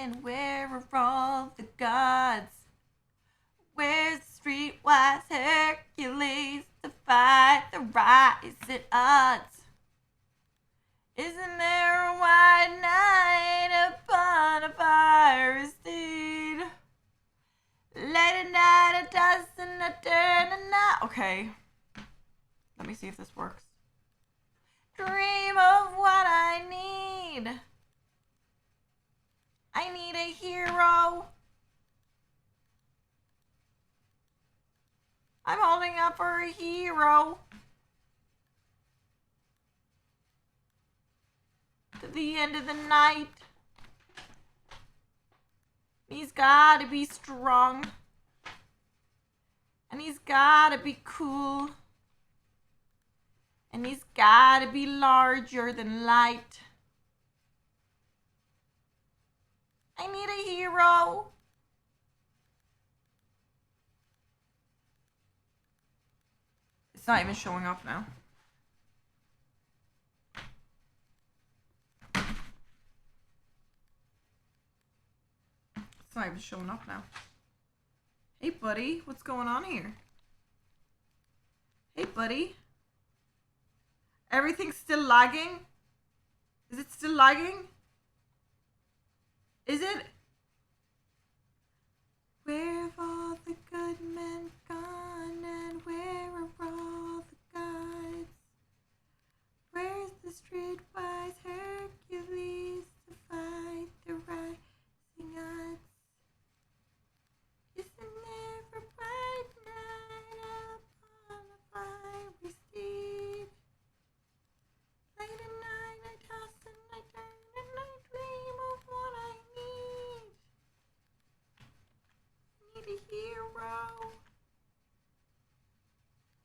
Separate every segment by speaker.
Speaker 1: And where are all the gods? Where's the streetwise Hercules to fight the rising odds? Isn't there a white knight upon a fiery steed? Late at night, a toss and a turn and a... Okay. Let me see if this works. Dream of what I need. I need a hero. I'm holding up for a hero. To the end of the night. He's gotta be strong. And he's gotta be cool. And he's gotta be larger than light. I need a hero. It's not even showing up now. It's not even showing up now. Hey, buddy. What's going on here? Hey, buddy. Everything's still lagging? Is it still lagging? Is it? Where have all the good men gone, and where are all the gods? Where's the streetwise Hercules to fight the rising odds? Isn't there a bright night upon a fiery steed? Late at night I toss and I turn and I dream of what I need. I need a hero.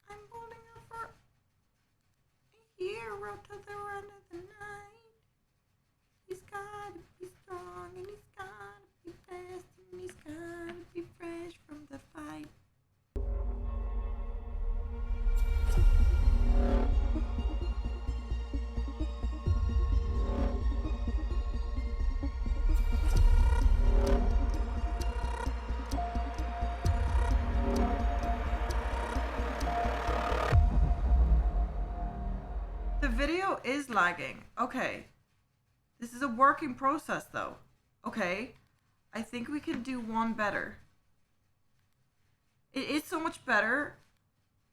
Speaker 1: I'm holding up for a hero till the end of the night. He's gotta be strong and he's gotta be fast and he's gotta be fresh from the fight. The video is lagging. Okay. This is a working process though. Okay. I think we can do one better. It is so much better,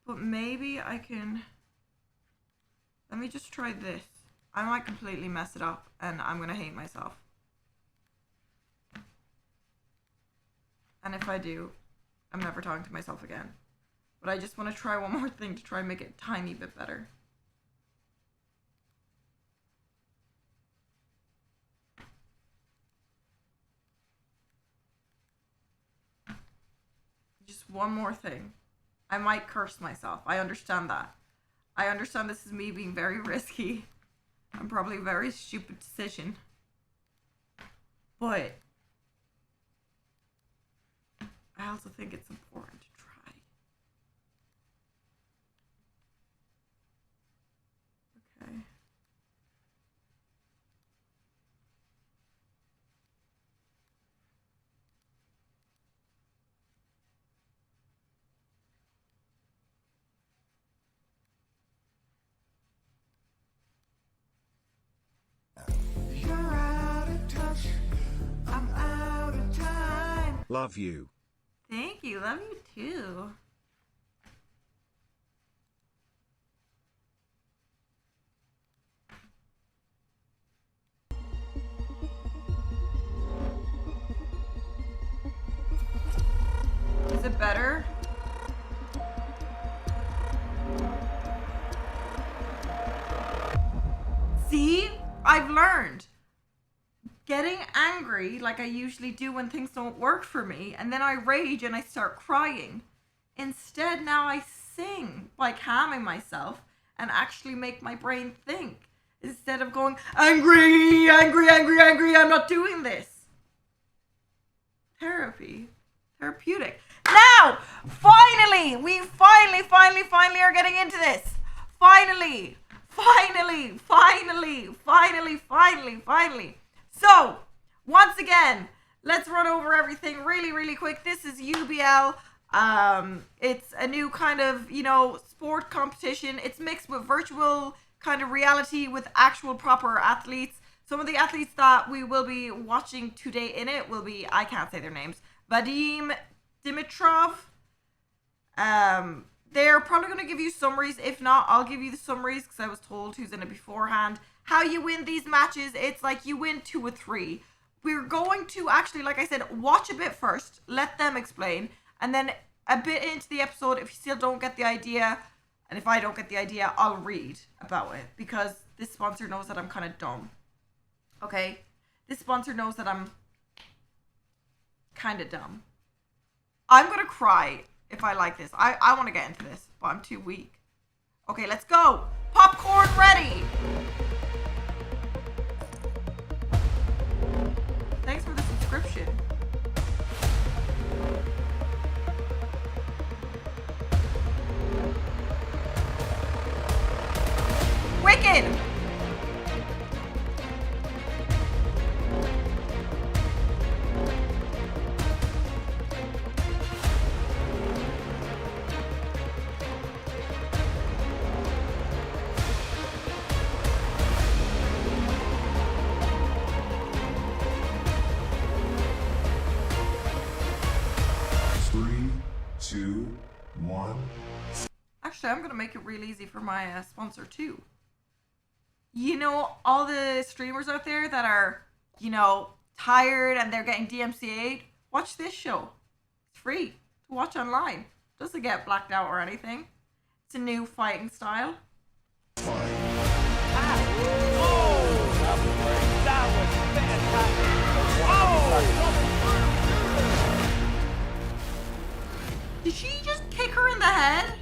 Speaker 1: but maybe I can... Let me just try this. I might completely mess it up and I'm gonna hate myself. And if I do, I'm never talking to myself again. But I just want to try one more thing to try and make it a tiny bit better. Just one more thing. I might curse myself. I understand that. I understand this is me being very risky. And probably a very stupid decision. But I also think it's important to try. Okay.
Speaker 2: Love you.
Speaker 1: Thank you. Love you too. Is it better? See? I've learned. Getting angry like I usually do when things don't work for me, and then I rage and I start crying. Instead, now I sing by calming myself and actually make my brain think. Instead of going, angry, angry, angry, angry, I'm not doing this. Therapy. Therapeutic. Now, finally, we finally are getting into this. Finally. So, once again, let's run over everything really, really quick. This is UBL. It's a new kind of, sport competition. It's mixed with virtual kind of reality with actual proper athletes. Some of the athletes that we will be watching today in it will be, I can't say their names, Vadim Dimitrov. They're probably going to give you summaries. If not, I'll give you the summaries because I was told who's in it beforehand. How you win these matches, it's like you win 2 or 3. We're going to actually, like I said, watch a bit first, let them explain, and then a bit into the episode, if you still don't get the idea, and if I don't get the idea, I'll read about it, because this sponsor knows that I'm kind of dumb. Okay? This sponsor knows that I'm kind of dumb. I'm going to cry if I like this. I want to get into this, but I'm too weak. Okay, let's go. Popcorn ready. Thanks for the subscription. Wicked! Actually, I'm going to make it real easy for my sponsor too. All the streamers out there that are, tired and they're getting DMCA'd, watch this show. It's free to watch online. Doesn't get blacked out or anything. It's a new fighting style.
Speaker 2: Oh, that was great. That was fantastic.
Speaker 1: Did she just kick her in the head?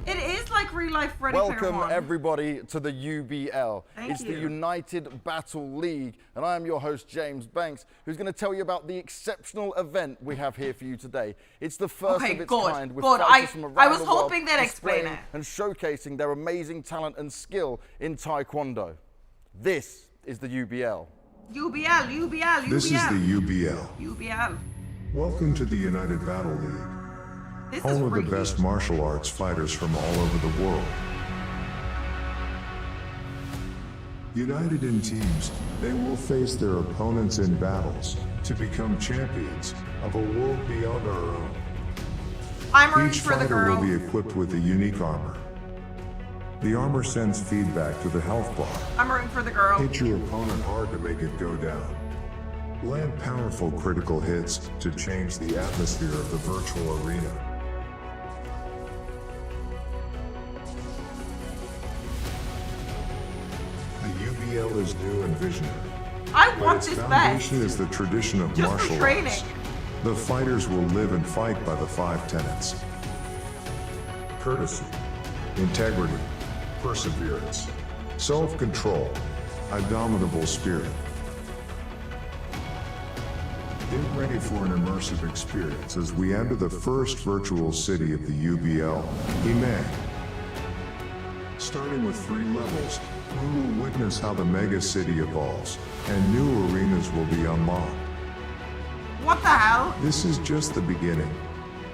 Speaker 1: It is like real life Ready Player One.
Speaker 3: Welcome everybody to the UBL.
Speaker 1: It's
Speaker 3: the United Battle League, and I am your host James Banks, who's going to tell you about the exceptional event we have here for you today. It's the first of its kind with fighters from around
Speaker 1: I was
Speaker 3: the world
Speaker 1: hoping they'd explain it.
Speaker 3: and showcasing their amazing talent and skill in Taekwondo. This is the UBL.
Speaker 1: UBL.
Speaker 4: This is the UBL.
Speaker 1: UBL.
Speaker 4: Welcome to the United Battle League.
Speaker 1: This
Speaker 4: Home
Speaker 1: is
Speaker 4: of the
Speaker 1: freaky.
Speaker 4: best martial arts fighters from all over the world. United in teams, they will face their opponents in battles to become champions of a world beyond our own.
Speaker 1: I'm rooting
Speaker 4: Each
Speaker 1: for the
Speaker 4: fighter
Speaker 1: girl.
Speaker 4: will be equipped with a unique armor. The armor sends feedback to the health bar.
Speaker 1: I'm rooting for the girl.
Speaker 4: Hit your opponent hard to make it go down. Land powerful critical hits to change the atmosphere of the virtual arena. The UBL is new and visionary.
Speaker 1: I
Speaker 4: But
Speaker 1: want
Speaker 4: its
Speaker 1: this
Speaker 4: foundation
Speaker 1: best.
Speaker 4: is the tradition of
Speaker 1: Just for
Speaker 4: martial
Speaker 1: training.
Speaker 4: arts. The fighters will live and fight by the 5 tenets: courtesy, integrity, perseverance, self-control, indomitable spirit. Get ready for an immersive experience as we enter the first virtual city of the UBL, Iman. Starting with 3 levels, we will witness how the mega city evolves, and new arenas will be unlocked.
Speaker 1: What the hell?
Speaker 4: This is just the beginning.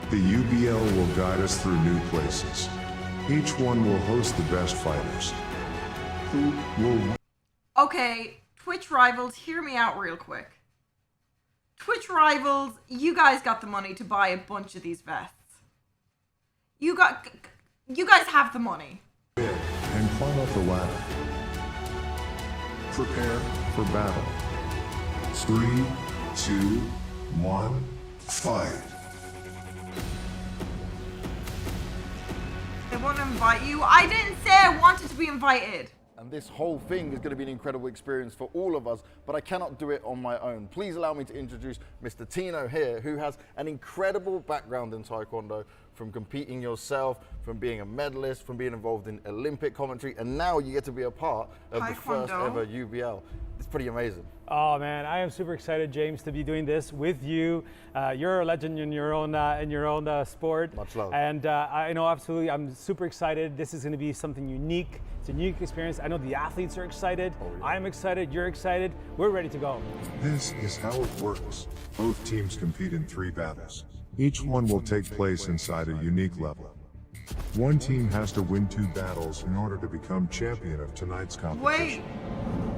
Speaker 4: The UBL will guide us through new places. Each one will host the best fighters, who will
Speaker 1: Okay, Twitch Rivals, hear me out real quick. Twitch Rivals, you guys got the money to buy a bunch of these vests. You guys have the money.
Speaker 4: win and climb up the ladder. Prepare for battle. 3, 2, 1, fight.
Speaker 1: They want to invite you. I didn't say I wanted to be invited.
Speaker 3: And this whole thing is going to be an incredible experience for all of us, but I cannot do it on my own. Please allow me to introduce Mr. Tino here, who has an incredible background in Taekwondo, from competing yourself, from being a medalist, from being involved in Olympic commentary, and now you get to be a part of the first
Speaker 1: Taekwondo.
Speaker 3: ever UBL. It's pretty amazing.
Speaker 5: Oh man, I am super excited, James, to be doing this with you. You're a legend in your own sport.
Speaker 3: Much love.
Speaker 5: And I know absolutely, I'm super excited. This is going to be something unique. It's a unique experience. I know the athletes are excited.
Speaker 3: Oh, yeah.
Speaker 5: I'm excited. You're excited. We're ready to go.
Speaker 4: This is how it works. Both teams compete in 3 battles. Each one will take place inside a unique level. One team has to win 2 battles in order to become champion of tonight's competition.
Speaker 1: Wait,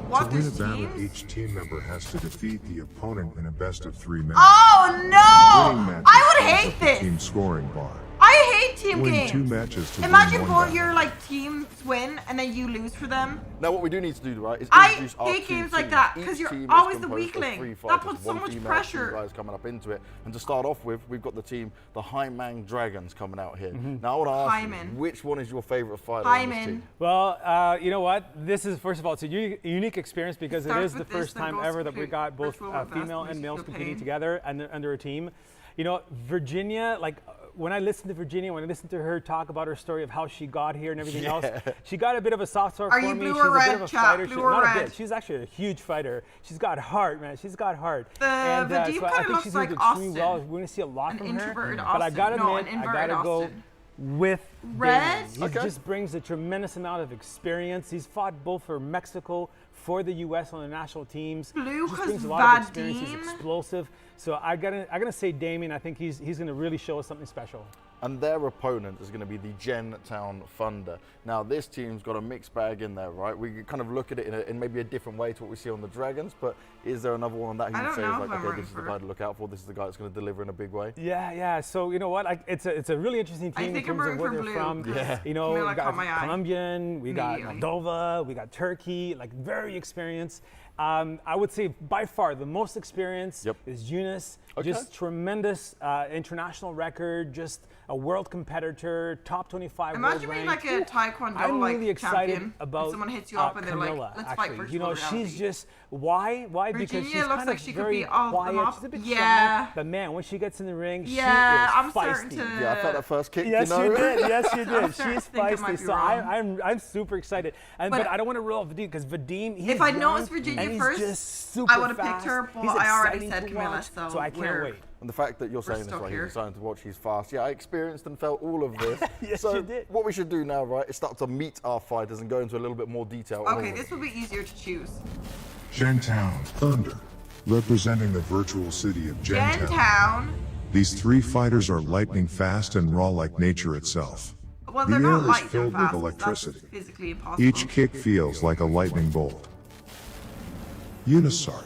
Speaker 1: what?
Speaker 4: To win a
Speaker 1: There's
Speaker 4: battle,
Speaker 1: teams?
Speaker 4: each team member has to defeat the opponent in a best-of-3 match.
Speaker 1: Oh
Speaker 4: Winning
Speaker 1: no!
Speaker 4: matches
Speaker 1: I would
Speaker 4: fills
Speaker 1: hate
Speaker 4: up the
Speaker 1: this.
Speaker 4: team scoring bar.
Speaker 1: I hate team
Speaker 4: Win
Speaker 1: games.
Speaker 4: 2 matches to
Speaker 1: Imagine
Speaker 4: win 1
Speaker 1: both your
Speaker 4: battle.
Speaker 1: like teams win and then you lose for them.
Speaker 3: Now what we do need to do, right, is
Speaker 1: I
Speaker 3: introduce our
Speaker 1: hate
Speaker 3: 2
Speaker 1: games like
Speaker 3: teams.
Speaker 1: that,
Speaker 3: Each
Speaker 1: 'cause you're
Speaker 3: team is
Speaker 1: always the
Speaker 3: composed of
Speaker 1: weakling.
Speaker 3: 3
Speaker 1: That
Speaker 3: fighters,
Speaker 1: puts so
Speaker 3: 1
Speaker 1: much
Speaker 3: female,
Speaker 1: pressure.
Speaker 3: 2 guys coming up into it. And to start off with, we've got the team, the Hyman Dragons, coming out here. Now I want to ask
Speaker 1: Hyman.
Speaker 3: you, which one is your favorite fighter on this
Speaker 1: Hyman.
Speaker 3: team?
Speaker 5: Well, you know what? This is, first of all, it's a unique experience because it
Speaker 1: starts
Speaker 5: is the
Speaker 1: with this,
Speaker 5: first
Speaker 1: then
Speaker 5: time
Speaker 1: goes
Speaker 5: ever that we
Speaker 1: to
Speaker 5: got both
Speaker 1: virtual
Speaker 5: female and
Speaker 1: investments,
Speaker 5: males
Speaker 1: you'll
Speaker 5: competing
Speaker 1: pay.
Speaker 5: together and under a team. You know, Virginia, like when I listened to Virginia, when I listened to her talk about her story of how she got here and everything else, she got a bit of a soft spot
Speaker 1: Are
Speaker 5: for
Speaker 1: you
Speaker 5: me.
Speaker 1: blue
Speaker 5: She's
Speaker 1: or
Speaker 5: a
Speaker 1: red,
Speaker 5: bit of a
Speaker 1: chat?
Speaker 5: fighter.
Speaker 1: Blue
Speaker 5: She's
Speaker 1: or
Speaker 5: not a
Speaker 1: red?
Speaker 5: bit. She's actually a huge fighter. She's got heart, man. She's got heart.
Speaker 1: The
Speaker 5: and
Speaker 1: Vadim
Speaker 5: so I
Speaker 1: kinda
Speaker 5: think
Speaker 1: looks
Speaker 5: she's
Speaker 1: like
Speaker 5: going to do extremely well.
Speaker 1: Austin.
Speaker 5: We're going to see a lot
Speaker 1: An
Speaker 5: from her.
Speaker 1: introverted
Speaker 5: But I
Speaker 1: Austin.
Speaker 5: got to
Speaker 1: No,
Speaker 5: admit,
Speaker 1: an
Speaker 5: I got
Speaker 1: inverted
Speaker 5: to go
Speaker 1: Austin.
Speaker 5: with
Speaker 1: Red?
Speaker 5: Damon. He just brings a tremendous amount of experience. He's fought both for Mexico, for the U.S. on the national teams.
Speaker 1: Blue,
Speaker 5: Just
Speaker 1: 'cause
Speaker 5: brings a lot of experience. He's
Speaker 1: Vadim-
Speaker 5: explosive. So I gotta say, Damien. I think he's going to really show us something special.
Speaker 3: And their opponent is going to be the Gentown Thunder. Now, this team's got a mixed bag in there, right? We could kind of look at it in maybe a different way to what we see on the Dragons, but is there another one on that
Speaker 1: I
Speaker 3: you
Speaker 1: don't
Speaker 3: say
Speaker 1: know
Speaker 3: is
Speaker 1: if
Speaker 3: like,
Speaker 1: I'm
Speaker 3: okay,
Speaker 1: rooting
Speaker 3: this is the
Speaker 1: for-
Speaker 3: guy to look out for, this is the guy that's going to deliver in a big way?
Speaker 5: Yeah. So you know what? Like it's a really interesting
Speaker 1: I
Speaker 5: team in
Speaker 1: think I'm
Speaker 5: terms of
Speaker 1: rooting
Speaker 5: where
Speaker 1: for
Speaker 5: they're
Speaker 1: blue,
Speaker 5: from.
Speaker 1: 'cause
Speaker 3: Yeah.
Speaker 5: You know,
Speaker 1: Camilla
Speaker 5: we got
Speaker 1: caught my eye
Speaker 5: Colombian, we got
Speaker 1: immediately.
Speaker 5: Moldova, we got Turkey. Like very experienced. I would say by far the most experienced
Speaker 3: Yep.
Speaker 5: is Eunice.
Speaker 3: Okay.
Speaker 5: Just tremendous international record. Just a world competitor, top 25
Speaker 1: Imagine
Speaker 5: world
Speaker 1: being
Speaker 5: ranked.
Speaker 1: like a taekwondo
Speaker 5: I'm
Speaker 1: like
Speaker 5: really excited
Speaker 1: champion.
Speaker 5: about
Speaker 1: And someone hits you up and they're
Speaker 5: Camilla,
Speaker 1: like, let's
Speaker 5: actually.
Speaker 1: fight virtual
Speaker 5: You know,
Speaker 1: reality.
Speaker 5: she's just why? Because
Speaker 1: Virginia
Speaker 5: she's
Speaker 1: looks
Speaker 5: kind
Speaker 1: like
Speaker 5: of
Speaker 1: she could
Speaker 5: very
Speaker 1: be all the
Speaker 5: quiet.
Speaker 1: mop-
Speaker 5: She's a bit
Speaker 1: Yeah.
Speaker 5: shy, but man, when she gets in the ring,
Speaker 1: Yeah,
Speaker 5: she
Speaker 1: I'm
Speaker 5: is
Speaker 1: starting
Speaker 5: feisty.
Speaker 1: to-
Speaker 3: Yeah, I felt that first kick,
Speaker 5: Yes,
Speaker 3: you know?
Speaker 5: you did. Yes, you did.
Speaker 1: I'm starting
Speaker 5: She's
Speaker 1: to think I might
Speaker 5: feisty.
Speaker 1: be
Speaker 5: So
Speaker 1: wrong.
Speaker 5: I'm super excited. But
Speaker 1: But-
Speaker 5: I don't want to rule out Vadim because Vadim, he's
Speaker 1: If I
Speaker 5: young
Speaker 1: noticed Virginia
Speaker 5: and he's
Speaker 1: first,
Speaker 5: just super
Speaker 1: I would've picked
Speaker 5: fast.
Speaker 1: her, but
Speaker 5: He's
Speaker 1: I already
Speaker 5: exciting
Speaker 1: said
Speaker 5: to
Speaker 1: Camilla,
Speaker 5: watch,
Speaker 1: so
Speaker 5: I can't
Speaker 1: we're-
Speaker 5: wait.
Speaker 3: And the fact that you're saying this,
Speaker 1: stuck
Speaker 3: right,
Speaker 1: here.
Speaker 3: you're excited to watch, he's fast. Yeah, I experienced and felt all of this.
Speaker 5: Yes,
Speaker 3: so
Speaker 5: you did.
Speaker 3: what we should do now, right, is start to meet our fighters and go into a little bit more detail. on all
Speaker 1: Okay,
Speaker 3: of
Speaker 1: this
Speaker 3: them.
Speaker 1: will be easier to choose.
Speaker 4: Gentown Thunder, representing the virtual city of Gentown.
Speaker 1: Gentown.
Speaker 4: These 3 fighters are lightning fast and raw like nature itself.
Speaker 1: Well,
Speaker 4: The
Speaker 1: they're not
Speaker 4: air is
Speaker 1: light, they're
Speaker 4: filled with
Speaker 1: fast.
Speaker 4: electricity.
Speaker 1: That's physically impossible.
Speaker 4: Each kick feels like a lightning bolt. Unisari,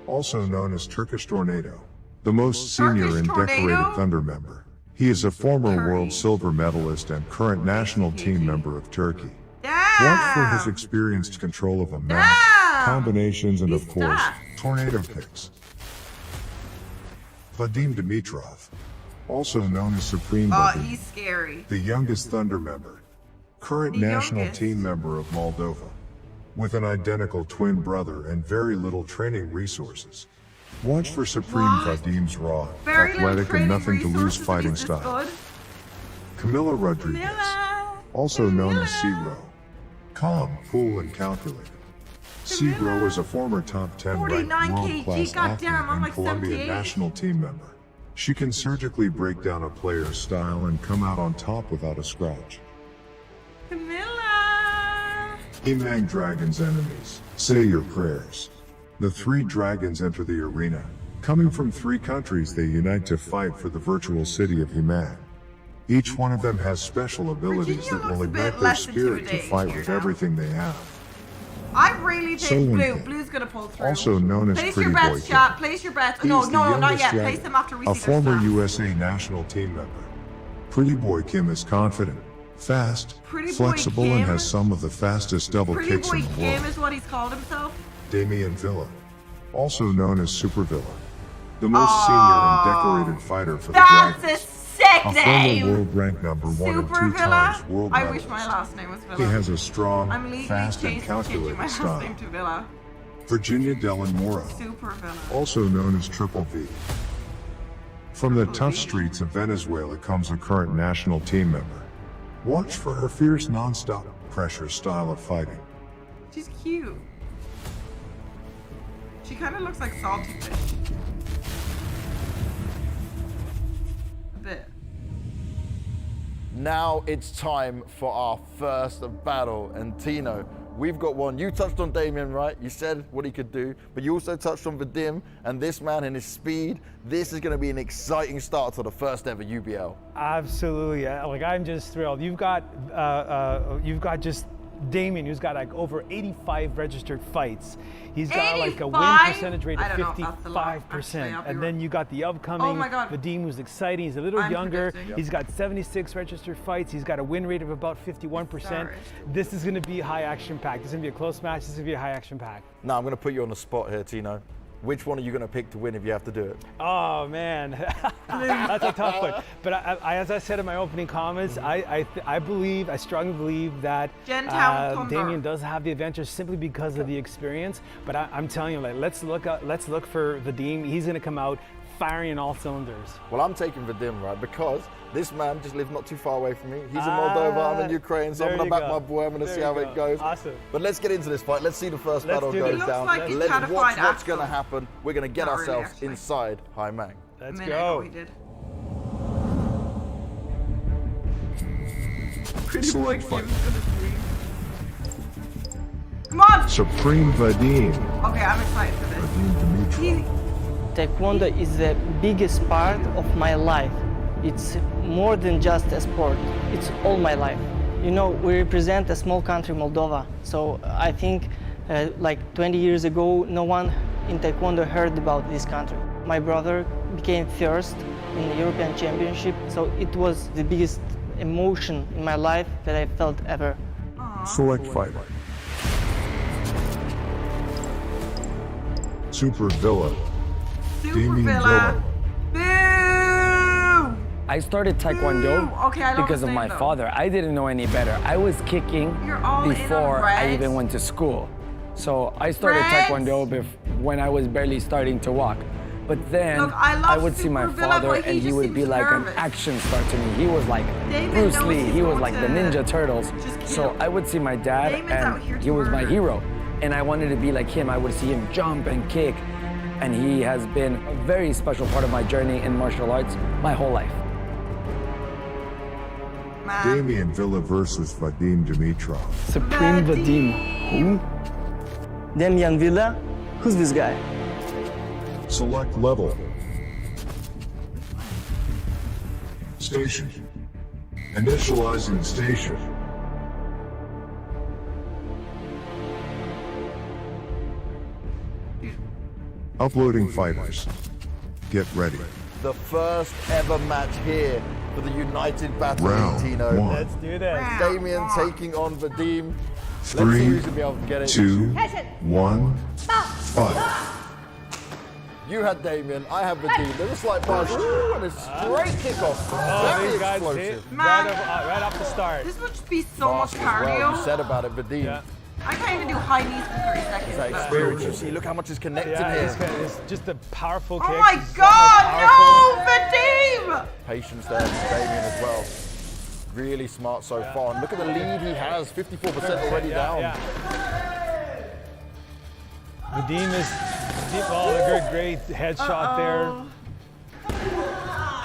Speaker 4: also known as Turkish Tornado, the most senior
Speaker 1: Turkish
Speaker 4: and
Speaker 1: Tornado?
Speaker 4: decorated Thunder member. He is a former
Speaker 1: Turkey.
Speaker 4: world silver medalist and current national team member of Turkey.
Speaker 1: Damn.
Speaker 4: Watch for his experienced control of a match,
Speaker 1: Damn.
Speaker 4: combinations, and
Speaker 1: He's
Speaker 4: of course,
Speaker 1: tough.
Speaker 4: tornado kicks. Vadim Dimitrov, also known as Supreme
Speaker 1: Oh,
Speaker 4: Vadim,
Speaker 1: he's scary.
Speaker 4: the youngest Thunder member, current
Speaker 1: The
Speaker 4: national
Speaker 1: youngest.
Speaker 4: team member of Moldova, with an identical twin brother and very little training resources. Watch for Supreme
Speaker 1: What?
Speaker 4: Vadim's raw,
Speaker 1: Very little
Speaker 4: athletic, and
Speaker 1: training
Speaker 4: nothing to lose
Speaker 1: resources,
Speaker 4: fighting
Speaker 1: he's this
Speaker 4: style.
Speaker 1: good.
Speaker 4: Camilla Rodriguez,
Speaker 1: Camilla.
Speaker 4: also known as
Speaker 1: Camilla.
Speaker 4: Zero, calm, cool, and calculated. Zero is a former top 10 ranked
Speaker 1: 49
Speaker 4: world
Speaker 1: kg,
Speaker 4: class
Speaker 1: goddamn,
Speaker 4: athlete
Speaker 1: I'm
Speaker 4: and
Speaker 1: like
Speaker 4: Colombian
Speaker 1: 78.
Speaker 4: national team member. She can surgically break down a player's style and come out on top without a scratch.
Speaker 1: Camilla.
Speaker 4: Himang Dragon's enemies, say your prayers. The 3 dragons enter the arena. Coming from 3 countries, they unite to fight for the virtual city of Himang. Each one of them has special abilities
Speaker 1: Virginia
Speaker 4: that will
Speaker 1: looks a bit
Speaker 4: ignite their
Speaker 1: less
Speaker 4: spirit to
Speaker 1: intimidating
Speaker 4: fight
Speaker 1: here
Speaker 4: with
Speaker 1: now.
Speaker 4: everything they have.
Speaker 1: I really
Speaker 4: So
Speaker 1: think blue.
Speaker 4: Winky,
Speaker 1: Blue's gonna pull through.
Speaker 4: also known as
Speaker 1: Place
Speaker 4: Pretty
Speaker 1: your
Speaker 4: Boy
Speaker 1: bets,
Speaker 4: Kid.
Speaker 1: chat. Place your bets.
Speaker 4: He
Speaker 1: No,
Speaker 4: is the
Speaker 1: no, not
Speaker 4: youngest
Speaker 1: yet.
Speaker 4: dragon,
Speaker 1: Place them after we
Speaker 4: a
Speaker 1: see their
Speaker 4: former
Speaker 1: stats.
Speaker 4: USA national team member. Pretty Boy Kim is confident, fast,
Speaker 1: Pretty Boy
Speaker 4: flexible, and
Speaker 1: Kim?
Speaker 4: has some of the fastest double
Speaker 1: Pretty
Speaker 4: kicks
Speaker 1: Boy
Speaker 4: in the
Speaker 1: Kim
Speaker 4: world.
Speaker 1: is what he's called himself.
Speaker 4: Damian Villa, also known as Super Villa, the most senior and decorated fighter for the
Speaker 1: That's a
Speaker 4: Dragons.
Speaker 1: sick
Speaker 4: A
Speaker 1: name.
Speaker 4: former world ranked number 1 and
Speaker 1: Super
Speaker 4: 2
Speaker 1: Villa.
Speaker 4: times world
Speaker 1: I wish my
Speaker 4: medalist.
Speaker 1: last name was Villa.
Speaker 4: He has a strong,
Speaker 1: I'm legally
Speaker 4: fast, and
Speaker 1: changing
Speaker 4: calculated
Speaker 1: my last
Speaker 4: style.
Speaker 1: name to Villa.
Speaker 4: Virginia Dellen Mora,
Speaker 1: Super Villa.
Speaker 4: also known as Triple V. From the
Speaker 1: Triple
Speaker 4: tough
Speaker 1: V.
Speaker 4: streets of Venezuela comes a current national team member. Watch for her fierce non-stop pressure style of fighting.
Speaker 1: She's cute. She kind of looks like salty fish. A bit.
Speaker 3: Now it's time for our first battle. And Tino, we've got one. You touched on Damien, right? You said what he could do, but you also touched on Vadim and this man and his speed. This is going to be an exciting start to the first ever UBL.
Speaker 5: Absolutely. Like, I'm just thrilled. You've got just Damien, who's got like over 85 registered fights. He's got like a win
Speaker 1: 85?
Speaker 5: percentage rate of
Speaker 1: I don't know if that's a lot.
Speaker 5: 55%.
Speaker 1: Actually, I'll be
Speaker 5: And then
Speaker 1: right.
Speaker 5: you got the upcoming
Speaker 1: Oh my God.
Speaker 5: Vadim, who's exciting. He's a little
Speaker 1: I'm
Speaker 5: younger.
Speaker 1: predicting.
Speaker 5: He's got 76 registered fights. He's got a win rate of about 51%.
Speaker 1: Sorry.
Speaker 5: This is going to be high action packed. This is going to be a close match. This is going to be a high action pack.
Speaker 3: Now I'm going to put you on the spot here, Tino. Which one are you going to pick to win if you have to do it?
Speaker 5: Oh man, that's a tough one. But as I said in my opening comments, I strongly believe that Damien does have the advantage simply because of the experience. But I'm telling you, like, let's look for Vadim. He's going to come out firing in all cylinders.
Speaker 3: Well, I'm taking Vadim, right? Because this man just lives not too far away from me. He's in Moldova, I'm in Ukraine, so I'm going to back my boy. I'm going to see how it goes.
Speaker 5: Awesome.
Speaker 3: But let's get into this fight. Let's see the first battle
Speaker 5: do
Speaker 3: goes
Speaker 5: this.
Speaker 3: down.
Speaker 1: Like
Speaker 3: Let's watch what's going to happen. We're going to get
Speaker 1: Not really,
Speaker 3: ourselves
Speaker 1: actually.
Speaker 3: inside Hai Mang.
Speaker 5: Let's
Speaker 1: I
Speaker 5: go.
Speaker 1: know he did. Pretty
Speaker 4: Select
Speaker 1: much
Speaker 4: fight.
Speaker 1: he was gonna scream. Come on!
Speaker 4: Supreme Vadim.
Speaker 1: Okay, I'm excited for this.
Speaker 4: Vadim Dimitrov.
Speaker 6: Taekwondo is the biggest part of my life. It's more than just a sport. It's all my life. You know, we represent a small country, Moldova. So I think like 20 years ago, no one in Taekwondo heard about this country. My brother became first in the European Championship. So it was the biggest emotion in my life that I felt ever.
Speaker 4: Select fighter. Super Villa.
Speaker 1: Super
Speaker 4: Damien
Speaker 1: Villa. Boo!
Speaker 7: I started Taekwondo
Speaker 1: Okay, I love
Speaker 7: because
Speaker 1: his
Speaker 7: of
Speaker 1: name,
Speaker 7: my
Speaker 1: though.
Speaker 7: father. I didn't know any better. I was kicking
Speaker 1: You're all in on
Speaker 7: before I
Speaker 1: red.
Speaker 7: even went to school. So I started
Speaker 1: Red.
Speaker 7: Taekwondo when I was barely starting to walk. But then
Speaker 1: Look, I love
Speaker 7: would see my
Speaker 1: Super Villa,
Speaker 7: father
Speaker 1: but he
Speaker 7: and he
Speaker 1: just
Speaker 7: would be
Speaker 1: seems
Speaker 7: like
Speaker 1: nervous.
Speaker 7: an action star to me. He was like
Speaker 1: Damon
Speaker 7: Bruce
Speaker 1: knows
Speaker 7: Lee.
Speaker 1: he's
Speaker 7: He was
Speaker 1: going
Speaker 7: like the
Speaker 1: to
Speaker 7: Ninja Turtles.
Speaker 1: just
Speaker 7: So
Speaker 1: kill.
Speaker 7: I would see my dad
Speaker 1: Damon's out here
Speaker 7: and
Speaker 1: to
Speaker 7: he was my
Speaker 1: murder.
Speaker 7: hero. And I wanted to be like him. I would see him jump and kick. And he has been a very special part of my journey in martial arts my whole life.
Speaker 1: Man.
Speaker 4: Damien Villa versus Vadim Dimitrov.
Speaker 6: Supreme Vadim. Who? Damien Villa? Who's this guy?
Speaker 4: Select level. Station. Initializing station. Uploading fighters. Get ready.
Speaker 3: The first ever match here for the United Battle
Speaker 4: Round
Speaker 3: Tino.
Speaker 4: one.
Speaker 5: Let's do this.
Speaker 3: Damien taking on Vadim. Let's see
Speaker 4: 3,
Speaker 3: who's going to be able to get it.
Speaker 4: 2, 1, fight.
Speaker 3: You had Damien, I had Vadim. There's a slight buzz. Ooh, and a straight kickoff.
Speaker 5: Oh,
Speaker 3: Very
Speaker 5: these guys
Speaker 3: explosive.
Speaker 5: hit
Speaker 1: Man.
Speaker 5: right off the start.
Speaker 1: This would just be so much
Speaker 3: Fast as well. You
Speaker 1: cardio.
Speaker 3: said about it, Vadim.
Speaker 5: Yeah.
Speaker 1: I can't even do high knees for 30 seconds.
Speaker 3: That
Speaker 1: but-
Speaker 3: experience, you see, look how much is connected
Speaker 5: Yeah,
Speaker 3: here.
Speaker 5: it's just a powerful
Speaker 1: Oh
Speaker 5: kick.
Speaker 1: my
Speaker 5: It's so
Speaker 1: god,
Speaker 5: powerful.
Speaker 1: no, Vadim!
Speaker 3: Patience there from Damien as well. Really smart so far. And look at the lead he has, 54% already down.
Speaker 5: Vadim is, oh, a great headshot there.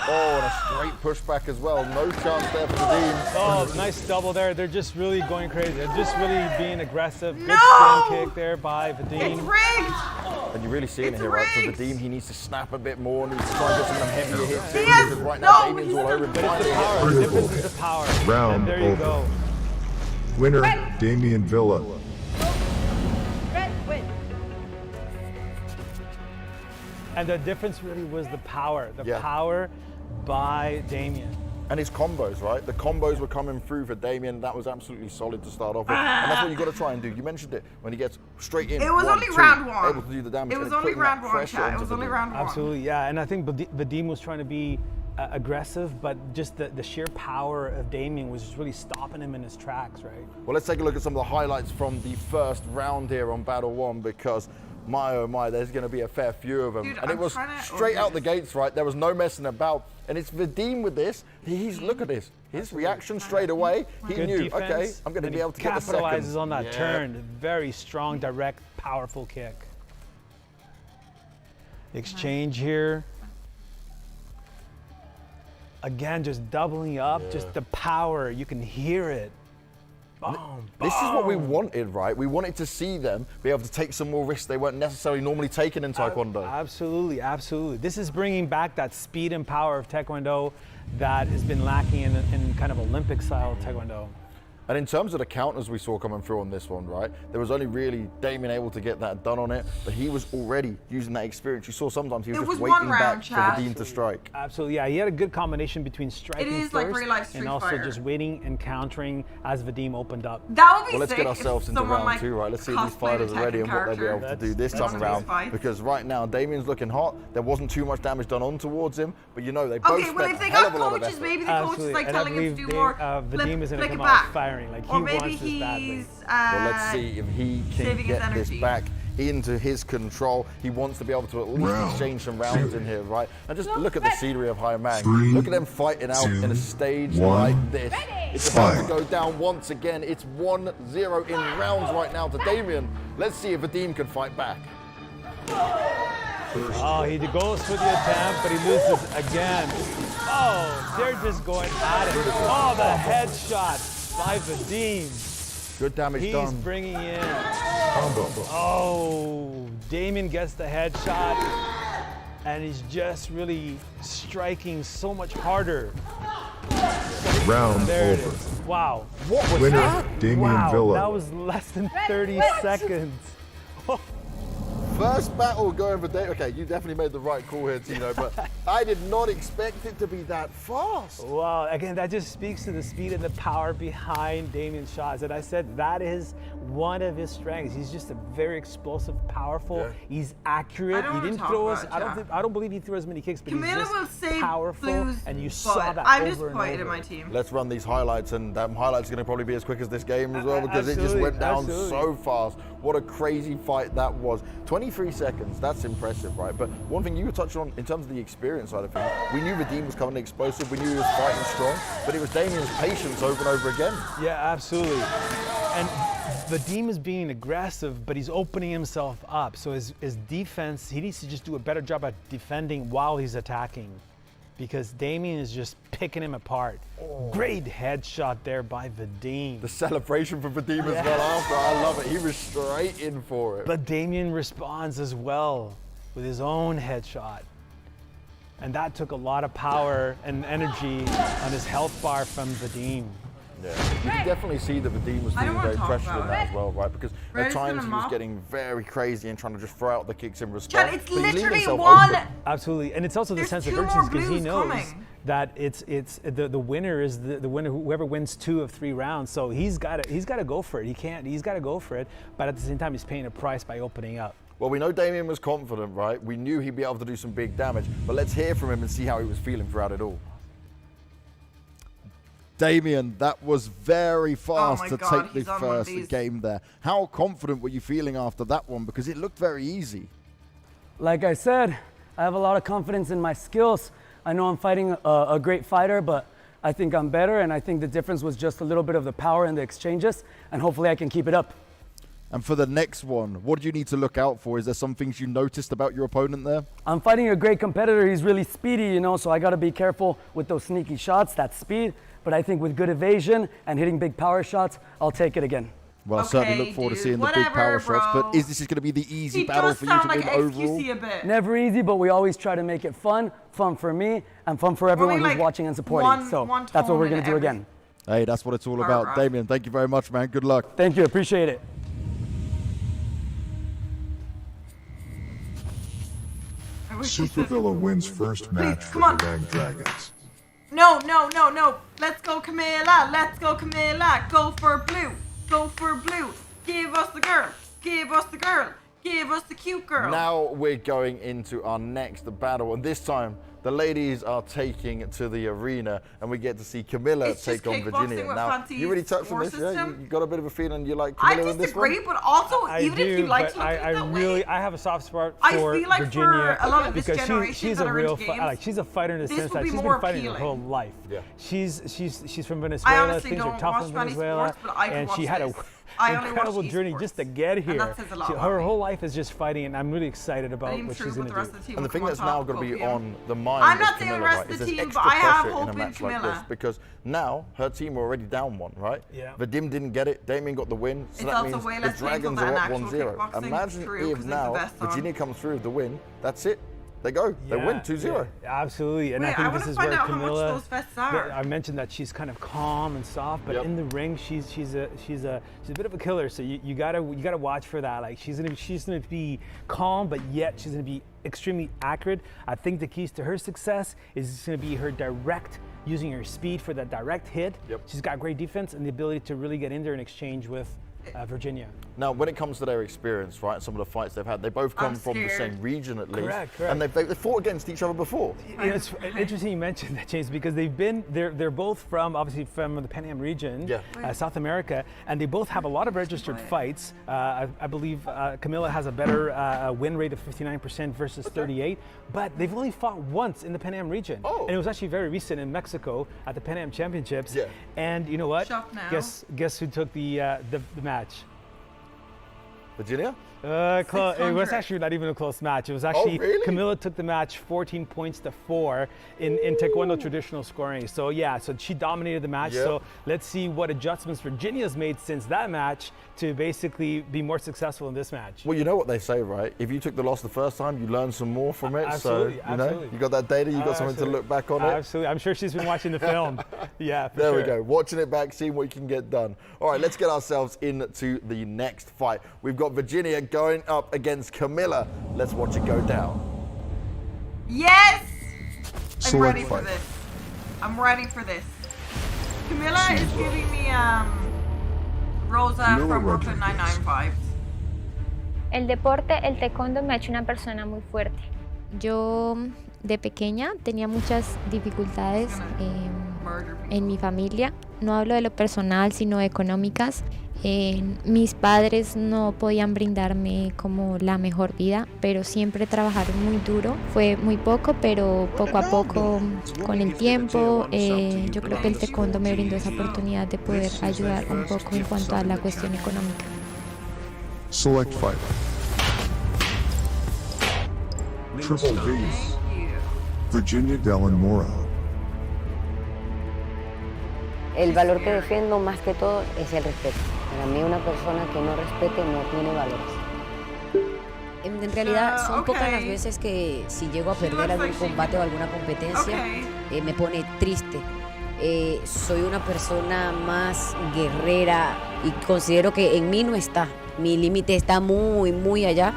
Speaker 3: Oh, and a straight pushback as well. No chance there for Vadim.
Speaker 5: Oh, nice double there. They're just really going crazy. They're just really being aggressive. Good
Speaker 1: No!
Speaker 5: spin kick there by
Speaker 1: It's
Speaker 5: Vadim.
Speaker 1: rigged!
Speaker 3: And you're really seeing
Speaker 1: It's
Speaker 3: it here, right? For
Speaker 1: rigged.
Speaker 3: Vadim, he needs to snap a bit more, needs to try and get some of them heavier hits in,
Speaker 1: Yes!
Speaker 3: because right
Speaker 1: No,
Speaker 3: now Damien's
Speaker 1: he's
Speaker 3: all over him.
Speaker 5: But it's the
Speaker 3: Finally,
Speaker 5: power. The difference is the power.
Speaker 4: Round
Speaker 5: And there you
Speaker 4: over.
Speaker 5: go.
Speaker 4: Winner, Damien Villa.
Speaker 5: And the difference really was the power. The
Speaker 3: Yeah.
Speaker 5: power by Damien.
Speaker 3: And his combos, right? The combos were coming through for Damien. That was absolutely solid to start off with. And that's what you got to try and do. You mentioned it when he gets straight in.
Speaker 1: It was
Speaker 3: 1,
Speaker 1: only
Speaker 3: 2,
Speaker 1: round one.
Speaker 3: Able to do the damage.
Speaker 1: It
Speaker 3: and
Speaker 1: was
Speaker 3: it's
Speaker 1: only
Speaker 3: putting that
Speaker 1: round one,
Speaker 3: pressure
Speaker 1: chat. It
Speaker 3: onto
Speaker 1: was only
Speaker 3: Vadim.
Speaker 1: round one.
Speaker 5: Absolutely, yeah. And I think Vadim was trying to be aggressive, but just the sheer power of Damien was just really stopping him in his tracks, right?
Speaker 3: Well, let's take a look at some of the highlights from the first round here on Battle 1, because my oh my, there's going to be a fair few of them.
Speaker 1: Dude,
Speaker 3: and it
Speaker 1: I'm
Speaker 3: was
Speaker 1: trying to
Speaker 3: straight out the
Speaker 1: organize.
Speaker 3: gates, right? There was no messing about. And it's Vadim with this. Look at this. His reaction straight away. He
Speaker 5: Good
Speaker 3: knew,
Speaker 5: defense.
Speaker 3: okay, I'm going to
Speaker 5: and
Speaker 3: be
Speaker 5: he
Speaker 3: able to get the second.
Speaker 5: capitalizes on that
Speaker 3: Yeah.
Speaker 5: turn. Very strong, direct, powerful kick. Exchange here. Again, just doubling up, just the power. You can hear it. Boom,
Speaker 3: This is what we wanted, right? We wanted to see them be able to take some more risks they weren't necessarily normally taking in Taekwondo.
Speaker 5: Absolutely, absolutely. This is bringing back that speed and power of Taekwondo that has been lacking in kind of Olympic style Taekwondo.
Speaker 3: And in terms of the counters we saw coming through on this one, right, there was only really Damien able to get that done on it, but he was already using that experience. You saw sometimes he was just waiting back for Vadim to strike.
Speaker 5: Absolutely, yeah. He had a good combination between striking
Speaker 1: It is
Speaker 5: first
Speaker 1: like real life Street
Speaker 5: and also
Speaker 1: Fighter.
Speaker 5: just waiting and countering as Vadim opened up.
Speaker 1: That would be
Speaker 3: Well, let's
Speaker 1: sick
Speaker 3: get
Speaker 1: if
Speaker 3: ourselves into
Speaker 1: someone,
Speaker 3: round
Speaker 1: like,
Speaker 3: 2, right? Let's see if these
Speaker 1: cosplayed
Speaker 3: fighters
Speaker 1: a
Speaker 3: are ready and what they'll be able
Speaker 1: character.
Speaker 3: to do this
Speaker 1: That's
Speaker 3: time
Speaker 1: one of
Speaker 3: around.
Speaker 1: these fights.
Speaker 3: Because right now, Damien's looking hot. There wasn't too much damage done on towards him, but you know, they both
Speaker 1: Okay, well, if
Speaker 3: spent
Speaker 1: they
Speaker 3: a hell
Speaker 1: got
Speaker 3: of a lot of
Speaker 1: coaches,
Speaker 3: effort.
Speaker 1: maybe the coach is
Speaker 5: Absolutely.
Speaker 1: like
Speaker 5: And I
Speaker 1: telling him to
Speaker 5: believe
Speaker 1: do more.
Speaker 5: Vadim is going to
Speaker 1: flick
Speaker 5: come
Speaker 1: it
Speaker 5: out
Speaker 1: back.
Speaker 5: firing. Like,
Speaker 1: Or
Speaker 5: he
Speaker 1: maybe
Speaker 5: wants this badly.
Speaker 1: he's
Speaker 3: Well, let's see if he can
Speaker 1: saving his
Speaker 3: get this
Speaker 1: energy.
Speaker 3: back into his control. He wants to be able to at least
Speaker 4: Round
Speaker 3: exchange some rounds in here, right? And just look at the scenery of Haimang.
Speaker 4: 3,
Speaker 3: Look at them fighting out in a stage
Speaker 4: 1,
Speaker 3: like this. It's about to
Speaker 4: fight.
Speaker 3: go down once again. It's 1-0 in rounds right now to Damien. Let's see if Vadim can fight back.
Speaker 5: Oh, he goes for the attempt, but he loses again. Oh, they're just going at it. Oh, the headshot by Vadim.
Speaker 3: Good damage
Speaker 5: He's
Speaker 3: done.
Speaker 5: bringing in. Oh, Damien gets the headshot, and he's just really striking so much harder.
Speaker 4: Round
Speaker 5: There it
Speaker 4: over.
Speaker 5: is. Wow.
Speaker 3: What was
Speaker 4: Winner,
Speaker 3: that?
Speaker 4: Damien
Speaker 5: Wow,
Speaker 4: Villa.
Speaker 5: that was less than 30 seconds.
Speaker 3: First battle going for Damien. Okay, you definitely made the right call here, Tino, but I did not expect it to be that fast.
Speaker 5: Wow, again, that just speaks to the speed and the power behind Damien's shots. And I said that is one of his strengths. He's just a very explosive, powerful.
Speaker 3: Yeah.
Speaker 5: He's accurate.
Speaker 1: I don't
Speaker 5: He
Speaker 1: wanna
Speaker 5: didn't
Speaker 1: talk
Speaker 5: throw us.
Speaker 1: about it,
Speaker 5: I don't believe he threw as many kicks, but
Speaker 1: Camilla
Speaker 5: he's
Speaker 1: will
Speaker 5: just
Speaker 1: say
Speaker 5: powerful.
Speaker 1: blues,
Speaker 5: And you
Speaker 1: but
Speaker 5: saw that
Speaker 1: I'm
Speaker 5: over
Speaker 1: disappointed
Speaker 5: and
Speaker 1: in
Speaker 5: over.
Speaker 1: my team.
Speaker 3: Let's run these highlights, and that highlight's going to probably be as quick as this game as well, because it just
Speaker 5: Absolutely,
Speaker 3: went down
Speaker 5: absolutely.
Speaker 3: so fast. What a crazy fight that was. 23 seconds, that's impressive, right? But one thing you were touching on in terms of the experience side of things, we knew Vadim was coming explosive, we knew he was fighting strong, but it was Damien's patience over and over again.
Speaker 5: Yeah, absolutely. And Vadim is being aggressive, but he's opening himself up. So his defense, he needs to just do a better job at defending while he's attacking, because Damien is just picking him apart. Great headshot there by Vadim.
Speaker 3: The celebration for Vadim as well after, I love it. He was straight in for it.
Speaker 5: But Damien responds as well with his own headshot. And that took a lot of power and energy on his health bar from Vadim.
Speaker 3: Yeah. You can definitely see that Vadim was
Speaker 1: I don't
Speaker 3: feeling
Speaker 1: wanna
Speaker 3: very
Speaker 1: talk
Speaker 3: pressured in
Speaker 1: about
Speaker 3: that
Speaker 1: it.
Speaker 3: as well, right? Because
Speaker 1: Red's
Speaker 3: at times
Speaker 1: gonna
Speaker 3: he was
Speaker 1: mop.
Speaker 3: getting very crazy and trying to just throw out the kicks in response.
Speaker 1: Chad, it's
Speaker 3: but he leaving
Speaker 1: literally
Speaker 3: himself
Speaker 1: one.
Speaker 3: open.
Speaker 5: Absolutely, and it's also the
Speaker 1: There's
Speaker 5: sense of
Speaker 1: 2 more
Speaker 5: urgency because he
Speaker 1: blues
Speaker 5: knows
Speaker 1: coming.
Speaker 5: that it's the winner is the winner, whoever wins 2 of 3 rounds. So he's got to go for it. He's got to go for it, but at the same time he's paying a price by opening up.
Speaker 3: Well, we know Damien was confident, right? We knew he'd be able to do some big damage, but let's hear from him and see how he was feeling throughout it all. Damien, that was very fast
Speaker 1: my
Speaker 3: to
Speaker 1: God,
Speaker 3: take
Speaker 1: he's
Speaker 3: the
Speaker 1: on one of
Speaker 3: first
Speaker 1: these.
Speaker 3: game there. How confident were you feeling after that one? Because it looked very easy.
Speaker 8: Like I said, I have a lot of confidence in my skills. I know I'm fighting a great fighter, but I think I'm better, and I think the difference was just a little bit of the power in the exchanges, and hopefully I can keep it up.
Speaker 3: And for the next one, what do you need to look out for? Is there some things you noticed about your opponent there?
Speaker 8: I'm fighting a great competitor. He's really speedy, you know, so I got to be careful with those sneaky shots, that speed. But I think with good evasion and hitting big power shots, I'll take it again.
Speaker 3: Well, I certainly
Speaker 1: Okay,
Speaker 3: look forward to
Speaker 1: dude,
Speaker 3: seeing the big
Speaker 1: whatever,
Speaker 3: power shots, but
Speaker 1: bro.
Speaker 3: is this just going to be the easy
Speaker 1: He
Speaker 3: battle
Speaker 1: does
Speaker 3: for you to
Speaker 1: sound like
Speaker 3: win overall?
Speaker 1: XQC a bit.
Speaker 8: Never easy, but we always try to make it fun for me, and fun for everyone
Speaker 1: Only
Speaker 8: who's
Speaker 1: like
Speaker 8: watching and supporting.
Speaker 1: one
Speaker 8: So that's what
Speaker 1: tone
Speaker 8: we're
Speaker 1: in
Speaker 8: going to do
Speaker 1: every-
Speaker 8: again.
Speaker 3: Hey, that's what it's all about.
Speaker 1: Alright.
Speaker 3: Damien, thank you very much, man. Good luck.
Speaker 8: Thank you, appreciate it.
Speaker 1: I wish
Speaker 4: Super
Speaker 1: this is-
Speaker 4: Villa wins first match
Speaker 1: Please,
Speaker 4: for
Speaker 1: come on.
Speaker 4: the Young Dragons.
Speaker 1: No. Let's go, Camilla. Let's go, Camilla. Go for blue. Go for blue. Give us the girl. Give us the girl. Give us the cute girl.
Speaker 3: Now we're going into our next battle, and this time the ladies are taking to the arena, and we get to see Camilla
Speaker 1: It's just
Speaker 3: take on
Speaker 1: kickboxing
Speaker 3: Virginia.
Speaker 1: with
Speaker 3: Now,
Speaker 1: fancy
Speaker 3: you really touched on
Speaker 1: war
Speaker 3: this, yeah?
Speaker 1: system.
Speaker 3: You got a bit of a feeling you like
Speaker 1: I
Speaker 3: Camilla in this
Speaker 1: disagree,
Speaker 3: one?
Speaker 1: but also,
Speaker 5: I
Speaker 1: even
Speaker 5: do,
Speaker 1: if you like
Speaker 5: but
Speaker 1: to look at it that
Speaker 5: really,
Speaker 1: way,
Speaker 5: I have a soft spot
Speaker 1: I
Speaker 5: for
Speaker 1: feel like for
Speaker 5: Virginia
Speaker 1: a lot of this
Speaker 5: because
Speaker 1: generation
Speaker 5: she's
Speaker 1: that
Speaker 5: a
Speaker 1: are
Speaker 5: real
Speaker 1: into games,
Speaker 5: like she's a fighter in the
Speaker 1: this
Speaker 5: sense
Speaker 1: will
Speaker 5: that
Speaker 1: be
Speaker 5: she's
Speaker 1: more
Speaker 5: been fighting her
Speaker 1: appealing.
Speaker 5: whole life.
Speaker 3: Yeah.
Speaker 5: She's from Venezuela.
Speaker 1: honestly
Speaker 5: Things are
Speaker 1: don't
Speaker 5: tough
Speaker 1: watch
Speaker 5: in
Speaker 1: many
Speaker 5: Venezuela,
Speaker 1: sports, but I can
Speaker 5: and
Speaker 1: watch
Speaker 5: she had
Speaker 1: this. I only
Speaker 5: incredible
Speaker 1: watch
Speaker 5: journey
Speaker 1: esports,
Speaker 5: just to get here.
Speaker 1: and that says a lot about
Speaker 5: Her
Speaker 1: me.
Speaker 5: whole life is just fighting, and I'm really excited about
Speaker 1: I'm
Speaker 5: what
Speaker 1: sure
Speaker 5: she's
Speaker 1: with
Speaker 5: going
Speaker 1: the
Speaker 5: to
Speaker 1: rest
Speaker 5: do.
Speaker 1: of the team
Speaker 3: And the
Speaker 1: will
Speaker 3: thing
Speaker 1: come
Speaker 3: that's
Speaker 1: on
Speaker 3: now
Speaker 1: top,
Speaker 3: going to be
Speaker 1: Copium.
Speaker 3: on the mind
Speaker 1: I'm
Speaker 3: of
Speaker 1: not saying the
Speaker 3: Camilla,
Speaker 1: rest
Speaker 3: right,
Speaker 1: of
Speaker 3: is
Speaker 1: the
Speaker 3: there's
Speaker 1: team,
Speaker 3: extra
Speaker 1: but I have
Speaker 3: pressure in a
Speaker 1: hope in
Speaker 3: match like this
Speaker 1: Camilla.
Speaker 3: because now her team are already down one, right?
Speaker 5: Yeah.
Speaker 3: Vadim didn't get it. Damien got the win. So
Speaker 1: It's
Speaker 3: that
Speaker 1: also
Speaker 3: means
Speaker 1: way
Speaker 3: the
Speaker 1: less painful
Speaker 3: Dragons
Speaker 1: than
Speaker 3: are up
Speaker 1: actual
Speaker 3: 1-0.
Speaker 1: kickboxing.
Speaker 3: Imagine
Speaker 1: It's true,
Speaker 3: if
Speaker 1: 'cause they have
Speaker 3: now
Speaker 1: the vest on.
Speaker 3: Virginia comes through with the win. That's it. They go. They win 2-0.
Speaker 5: Yeah, absolutely. And
Speaker 1: Wait,
Speaker 5: I
Speaker 1: I
Speaker 5: think
Speaker 1: wanna
Speaker 5: this is
Speaker 1: find
Speaker 5: where
Speaker 1: out how much
Speaker 5: Camilla.
Speaker 1: those vests are.
Speaker 5: I mentioned that she's kind of calm and soft, but
Speaker 3: Yep.
Speaker 5: in the ring, she's a bit of a killer. So you gotta watch for that. Like she's gonna be calm, but yet she's gonna be extremely accurate. I think the keys to her success is gonna be her direct, using her speed for that direct hit.
Speaker 3: Yep.
Speaker 5: She's got great defense and the ability to really get in there and exchange with Virginia.
Speaker 3: Now, when it comes to their experience, right, some of the fights they've had, they both come
Speaker 1: I'm
Speaker 3: from the
Speaker 1: scared.
Speaker 3: same region at least.
Speaker 5: Correct.
Speaker 3: And they fought against each other before.
Speaker 5: You know, it's interesting you mentioned that, James, because they're both from the Pan Am region, South America, and they both have a lot of registered fights. I believe Camilla has a better win rate of 59% versus 38, but they've only fought once in the Pan Am region.
Speaker 3: Oh.
Speaker 5: And it was actually very recent in Mexico at the Pan Am Championships.
Speaker 3: Yeah.
Speaker 5: And you know what?
Speaker 1: Shocked now.
Speaker 5: Guess who took the match?
Speaker 3: Virginia?
Speaker 5: It was
Speaker 1: 600.
Speaker 5: actually not even a close match. It was actually
Speaker 3: really?
Speaker 5: Camilla took the match 14 points to 4 in Taekwondo traditional scoring. So yeah, so she dominated the match.
Speaker 3: Yep.
Speaker 5: So let's see what adjustments Virginia's made since that match to basically be more successful in this match.
Speaker 3: Well, you know what they say, right? If you took the loss the first time, you learn some more from it.
Speaker 5: Absolutely,
Speaker 3: So, you know,
Speaker 5: absolutely.
Speaker 3: you got that data, you got something to look back on it.
Speaker 5: Absolutely. I'm sure she's been watching the film. Yeah, for
Speaker 3: There
Speaker 5: sure.
Speaker 3: we go. Watching it back, seeing what you can get done. All right, let's get ourselves into the next fight. We've got Virginia going up against Camilla. Let's watch it go down.
Speaker 1: Yes! I'm
Speaker 4: Select
Speaker 1: ready for
Speaker 4: fight.
Speaker 1: this. I'm ready for this. Camilla is giving me Rosa
Speaker 4: Camilla
Speaker 1: from Brooklyn
Speaker 4: Rodriguez.
Speaker 1: 99 vibes.
Speaker 9: El deporte, el taekwondo me ha hecho una persona muy fuerte. Yo de pequeña tenía muchas dificultades
Speaker 1: Murder people.
Speaker 9: en mi familia. No hablo de lo personal, sino económicas. Mis padres no podían brindarme como la mejor vida, pero siempre trabajaron muy duro. Fue muy poco, pero poco a poco, con el tiempo, yo creo que el taekwondo me brindó esa oportunidad de poder ayudar un poco en cuanto a la cuestión económica.
Speaker 4: Select fight. Triple V.
Speaker 1: Thank you.
Speaker 4: Virginia Dellen Mora.
Speaker 10: El valor que defiendo más que todo es el respeto. Para mí una persona que no respete no tiene valores.
Speaker 11: En realidad son pocas las
Speaker 1: ok.
Speaker 11: veces que si llego a perder algún combate o alguna competencia
Speaker 1: Ok.
Speaker 11: me pone triste. Soy una persona más guerrera y considero que en mí no está. Mi límite está muy, muy allá,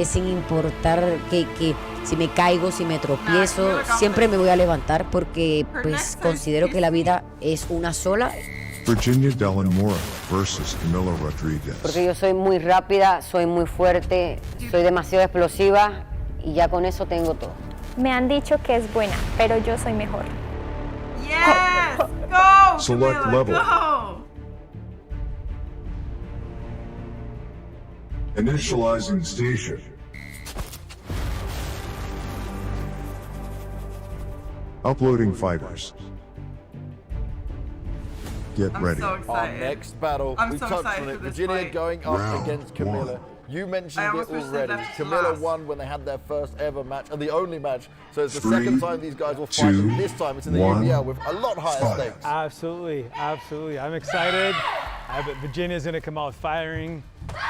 Speaker 11: sin importar que si me caigo, si me tropiezo, siempre me voy a levantar porque pues considero que la vida es una sola.
Speaker 4: Virginia Dellen Mora versus Camilla Rodriguez.
Speaker 10: Porque yo soy muy rápida, soy muy fuerte, soy demasiado explosiva y ya con eso tengo todo.
Speaker 9: Me han dicho que es buena, pero yo soy mejor.
Speaker 1: Yes! Go!
Speaker 4: Select
Speaker 1: Camilla,
Speaker 4: level.
Speaker 1: Go!
Speaker 4: Initializing station. Uploading fighters. Get
Speaker 1: I'm
Speaker 4: ready.
Speaker 1: so
Speaker 3: Our
Speaker 1: excited.
Speaker 3: next battle,
Speaker 1: I'm
Speaker 3: we
Speaker 1: so
Speaker 3: touched
Speaker 1: excited
Speaker 3: on it.
Speaker 1: for this
Speaker 3: Virginia
Speaker 1: fight.
Speaker 3: going up
Speaker 4: Round
Speaker 3: against Camilla.
Speaker 4: one.
Speaker 3: You
Speaker 1: I
Speaker 3: mentioned it
Speaker 1: almost wish they
Speaker 3: already.
Speaker 1: left
Speaker 3: Camilla
Speaker 1: last.
Speaker 3: won when they had their first ever match, and the only match. So it's the
Speaker 4: Three,
Speaker 3: second time these guys will fight.
Speaker 4: two,
Speaker 3: And this time it's in the
Speaker 4: one,
Speaker 3: UBL with a lot higher
Speaker 4: fight.
Speaker 3: stakes.
Speaker 5: Absolutely, absolutely. I'm excited. I bet Virginia's going to come out firing.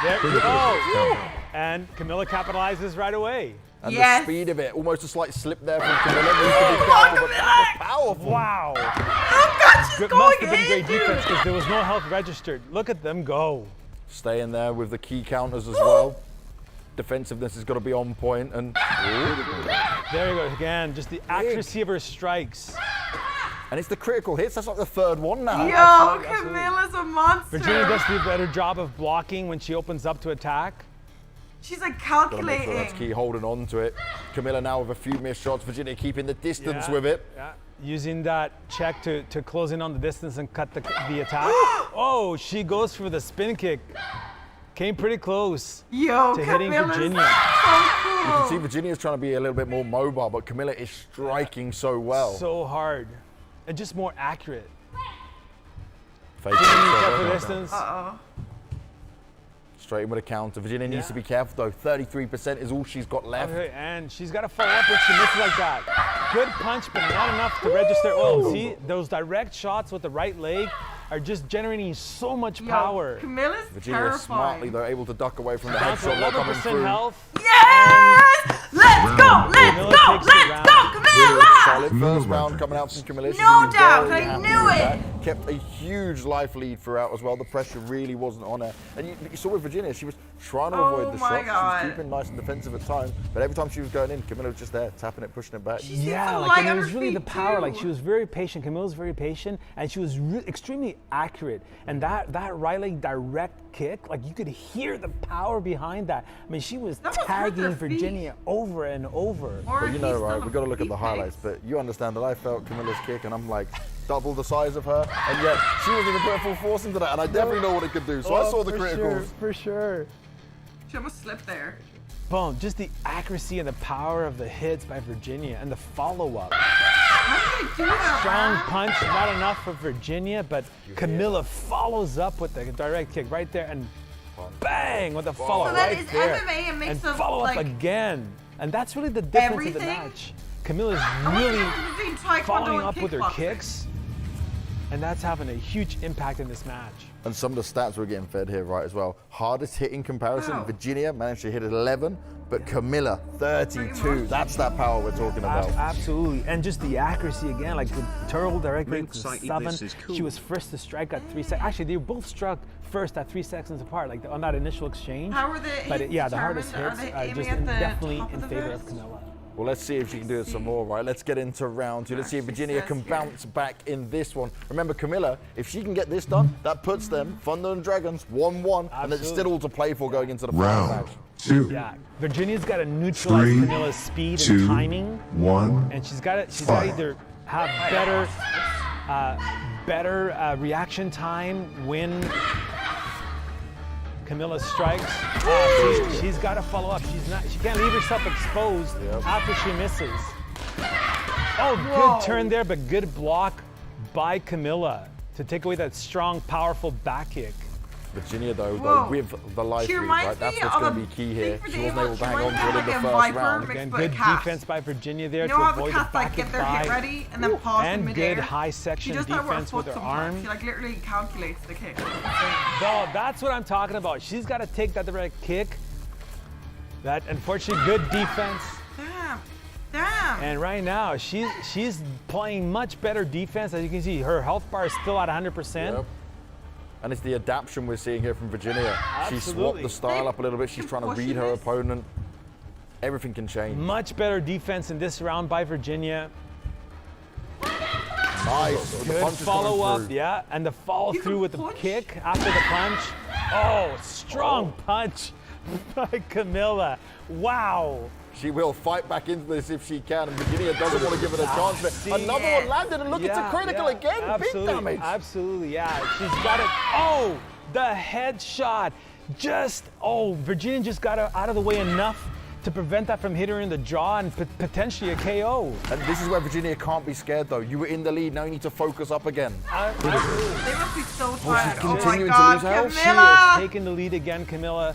Speaker 5: There we go. And Camilla capitalizes right away.
Speaker 3: And
Speaker 1: Yes.
Speaker 3: the speed of it, almost a slight slip there from Camilla. Needs to be careful, but that was powerful.
Speaker 5: Wow.
Speaker 1: Oh God, she's
Speaker 5: Good,
Speaker 1: going
Speaker 5: must have been great
Speaker 1: in,
Speaker 5: defense
Speaker 1: dude.
Speaker 5: because there was no health registered. Look at them go.
Speaker 3: Staying there with the key counters as well. Defensiveness has got to be on point, and
Speaker 5: There you go again. Just the accuracy of her strikes.
Speaker 3: and it's the critical hits. That's like the third one now.
Speaker 1: Yo,
Speaker 5: Absolutely, absolutely.
Speaker 1: Camilla's a monster.
Speaker 5: Virginia does do a better job of blocking when she opens up to attack.
Speaker 1: She's like
Speaker 3: Gotta make sure
Speaker 1: calculating.
Speaker 3: that's key, holding on to it. Camilla now with a few missed shots. Virginia keeping the distance
Speaker 5: Yeah,
Speaker 3: with it.
Speaker 5: yeah. Using that check to close in on the distance and cut the attack. Oh, she goes for the spin kick. Came pretty close
Speaker 1: Yo,
Speaker 5: to hitting
Speaker 1: Camilla's
Speaker 5: Virginia.
Speaker 1: so
Speaker 3: You
Speaker 1: cool.
Speaker 3: can see Virginia's trying to be a little bit more mobile, but Camilla is striking so well.
Speaker 5: So hard. And just more accurate.
Speaker 3: Faking
Speaker 5: Cut
Speaker 3: it.
Speaker 5: for distance.
Speaker 1: Uh-oh.
Speaker 3: Straight in with a counter. Virginia needs to be careful though. 33% is all she's got left.
Speaker 5: Okay, and she's got to follow up if she misses like that. Good punch, but not enough to register. Oh, see, those direct shots with the right leg are just generating so much power.
Speaker 1: Camilla's
Speaker 3: Virginia
Speaker 1: terrifying.
Speaker 3: smartly though, able to duck away from the
Speaker 5: Down to
Speaker 3: headshot not coming
Speaker 5: 11%
Speaker 3: through.
Speaker 5: health.
Speaker 1: Yes! Let's go! Let's go, Camilla!
Speaker 3: Solid first round coming out from Camilla. She's
Speaker 1: No
Speaker 3: been
Speaker 1: doubt,
Speaker 3: very
Speaker 1: I
Speaker 3: happy
Speaker 1: knew
Speaker 3: with
Speaker 1: it.
Speaker 3: that. Kept a huge life lead throughout as well. The pressure really wasn't on her. And you saw with Virginia, she was trying to avoid the shots. She was keeping nice and defensive at times. But every time she was going in, Camilla was just there, tapping it, pushing it back.
Speaker 5: Yeah, like, and it was really the power. Like, she was very patient. Camilla was very patient, and she was extremely accurate. And that right leg direct kick, like, you could hear the power behind that. I mean, she was tagging Virginia over and over.
Speaker 3: But you know, right, we've got to look at the highlights. But you understand that I felt Camilla's kick, and I'm like, double the size of her, and yet she wasn't even putting full force into that, and I definitely know what it could do. So I saw the criticals.
Speaker 5: For sure.
Speaker 1: She almost slipped there.
Speaker 5: Boom, just the accuracy and the power of the hits by Virginia and the follow-up.
Speaker 1: How did they do that?
Speaker 5: Strong punch, not enough for Virginia, but Camilla follows up with the direct kick right there and bang with the follow
Speaker 1: So
Speaker 5: right
Speaker 1: that is
Speaker 5: there.
Speaker 1: MMA and makes
Speaker 5: and follow up again. And that's really the difference of the match. Camilla's really following up with her kicks, and that's having a huge impact in this match.
Speaker 3: And some of the stats we're getting fed here, right, as well. Hardest hit in comparison, Virginia managed to hit at 11, but Camilla, 32. That's that power we're talking about.
Speaker 5: Absolutely, and just the accuracy again, like with turtle direct hits 7, she was first to strike at 3 seconds. Actually, they both struck first at 3 seconds apart, like on that initial exchange.
Speaker 1: How were the
Speaker 5: But yeah, the hardest
Speaker 1: determined?
Speaker 5: hits
Speaker 1: Are they
Speaker 5: are just
Speaker 1: aiming at the
Speaker 5: definitely
Speaker 1: top of
Speaker 5: in
Speaker 1: the
Speaker 5: favor
Speaker 1: fist?
Speaker 5: of Camilla.
Speaker 3: Well, let's see if she can do it some more, right? Let's get into round 2. Let's see if Virginia can bounce back in this one. Remember, Camilla, if she can get this done, that puts them, Thunder and Dragons, 1-1, and it's still all to play for going into the final match.
Speaker 4: 2.
Speaker 5: Yeah, Virginia's got to neutralize
Speaker 4: 3,
Speaker 5: Camilla's speed
Speaker 4: 2,
Speaker 5: and timing.
Speaker 4: 1.
Speaker 5: And she's got to either have better reaction time when Camilla strikes. She's got to follow up. She can't leave herself exposed after she misses. Oh, good turn there, but good block by Camilla to take away that strong, powerful back kick.
Speaker 3: Virginia, though, with the life lead, right? That's what's going to be key here. She wasn't able to hang on to it in the first round.
Speaker 5: Again, good defense by Virginia there to avoid the back kick
Speaker 1: their hit ready and then pause in midair.
Speaker 5: And good high section defense with her arm.
Speaker 1: She like literally calculates the kick.
Speaker 5: No, that's what I'm talking about. She's got to take that direct kick. That unfortunately good defense.
Speaker 1: Damn.
Speaker 5: And right now she's playing much better defense. As you can see, her health bar is still at 100%.
Speaker 3: And it's the adaptation we're seeing here from Virginia. She swapped the style up a little bit. She's trying to read her opponent. Everything can change.
Speaker 5: Much better defense in this round by Virginia.
Speaker 3: Nice.
Speaker 5: Good follow up, yeah. And the follow through with the kick after the punch. Oh, strong punch by Camilla. Wow.
Speaker 3: She will fight back into this if she can, and Virginia doesn't want to give it a chance. But another one landed, and look, it's a critical again.
Speaker 5: Absolutely,
Speaker 3: big damage.
Speaker 5: Absolutely, yeah. She's got it. Oh, the headshot. Virginia just got out of the way enough to prevent that from hitting her in the jaw and potentially a KO.
Speaker 3: And this is where Virginia can't be scared, though. You were in the lead, now you need to focus up again.
Speaker 1: They must be so tired.
Speaker 3: She's
Speaker 1: Oh my
Speaker 3: continuing
Speaker 1: God,
Speaker 3: to lose health.
Speaker 1: Camilla!
Speaker 5: She is taking the lead again, Camilla.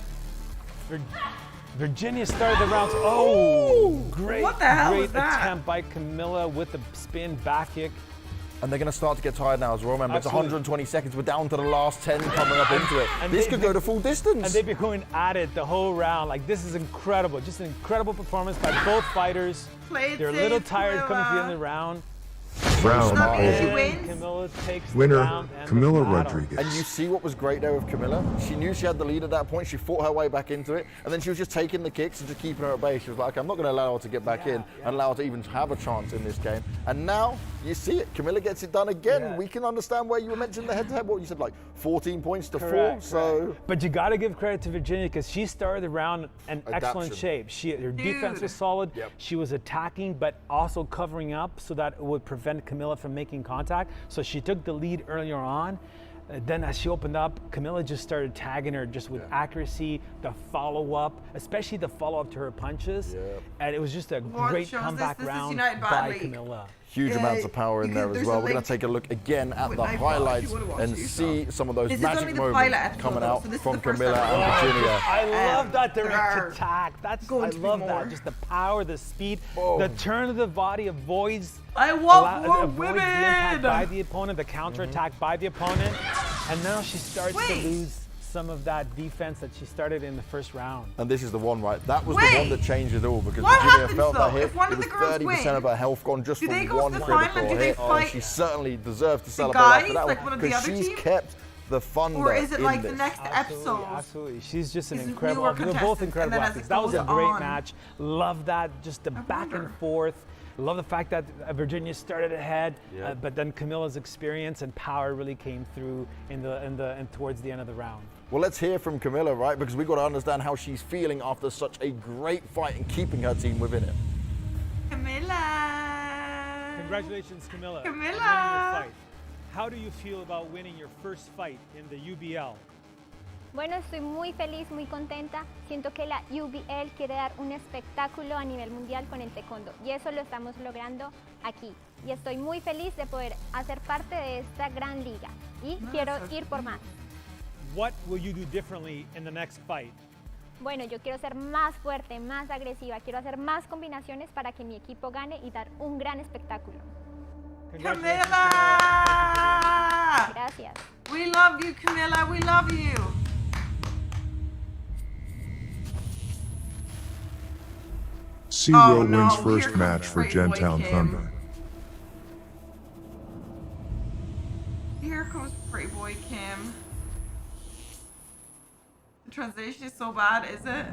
Speaker 5: Virginia started the rounds. Oh, great,
Speaker 1: What the hell
Speaker 5: great
Speaker 1: was that?
Speaker 5: attempt by Camilla with the spin back kick.
Speaker 3: And they're going to start to get tired now as well, remember.
Speaker 5: Absolutely.
Speaker 3: It's 120 seconds. We're down to the last 10 coming up into it.
Speaker 5: And
Speaker 3: This could go to full distance.
Speaker 5: And they've been going at it the whole round. Like, this is incredible. Just an incredible performance by both fighters. They're a little tired coming to the end of the round.
Speaker 4: Round
Speaker 5: And
Speaker 4: 8.
Speaker 5: Camilla takes the
Speaker 4: Winner,
Speaker 5: round and
Speaker 4: Camilla
Speaker 5: the battle.
Speaker 4: Rodriguez.
Speaker 3: And you see what was great there with Camilla? She knew she had the lead at that point. She fought her way back into it. And then she was just taking the kicks and just keeping her at bay. She was like, okay, I'm not going to allow her to get back in and allow her to even have a chance in this game. And now you see it. Camilla gets it done again.
Speaker 5: Yeah.
Speaker 3: We can understand where you were mentioning the head-to-head. What you said, like 14 points to 4.
Speaker 5: Correct.
Speaker 3: So,
Speaker 5: But you got to give credit to Virginia because she started the round in excellent shape. Her defense was solid. She was attacking, but also covering up so that it would prevent Camilla from making contact. So she took the lead earlier on. Then as she opened up, Camilla just started tagging her just with accuracy, the follow-up, especially the follow-up to her punches. And it was just a great comeback round by Camilla.
Speaker 3: Huge amounts of power in there as well. We're going to take a look again at the highlights and see some of those magic moments coming out from Camilla and Virginia.
Speaker 5: I love that direct attack. I love that. Just the power, the speed, the turn of the body avoids.
Speaker 1: I want more
Speaker 5: avoids
Speaker 1: women!
Speaker 5: the impact by the opponent, the counterattack by the opponent, and now she starts to lose some of that defense that she started in the first round.
Speaker 3: And this is the one, right? That was the one that changed it all because Virginia felt that hit. It was 30% of her health gone just from one critical hit. And she certainly deserves to celebrate after that one because she's kept the thunder in this.
Speaker 1: Or is it like the next episode?
Speaker 5: Absolutely. She's just an incredible, they're both incredible athletes. That was a great match. Love that, just the back and forth. Love the fact that Virginia started ahead, but then Camilla's experience and power really came through and towards the end of the round.
Speaker 3: Well, let's hear from Camilla, right? Because we've got to understand how she's feeling after such a great fight and keeping her team within it.
Speaker 1: Camilla.
Speaker 5: Congratulations, Camilla.
Speaker 1: Camilla.
Speaker 5: On winning your fight. How do you feel about winning your first fight in the UBL?
Speaker 12: Bueno, estoy muy feliz, muy contenta. Siento que la UBL quiere dar un espectáculo a nivel mundial con el taekwondo y eso lo estamos logrando aquí. Y estoy muy feliz de poder hacer parte de esta gran liga y quiero ir por más.
Speaker 5: What will you do differently in the next fight?
Speaker 12: Bueno, yo quiero ser más fuerte, más agresiva, quiero hacer más combinaciones para que mi equipo gane y dar un gran espectáculo.
Speaker 1: Camilla!
Speaker 12: Gracias.
Speaker 1: We love you, Camilla. We love you.
Speaker 4: Zero wins first match for Gentown Thunder.
Speaker 1: Here comes Playboy Kim. The translation is so bad, is it?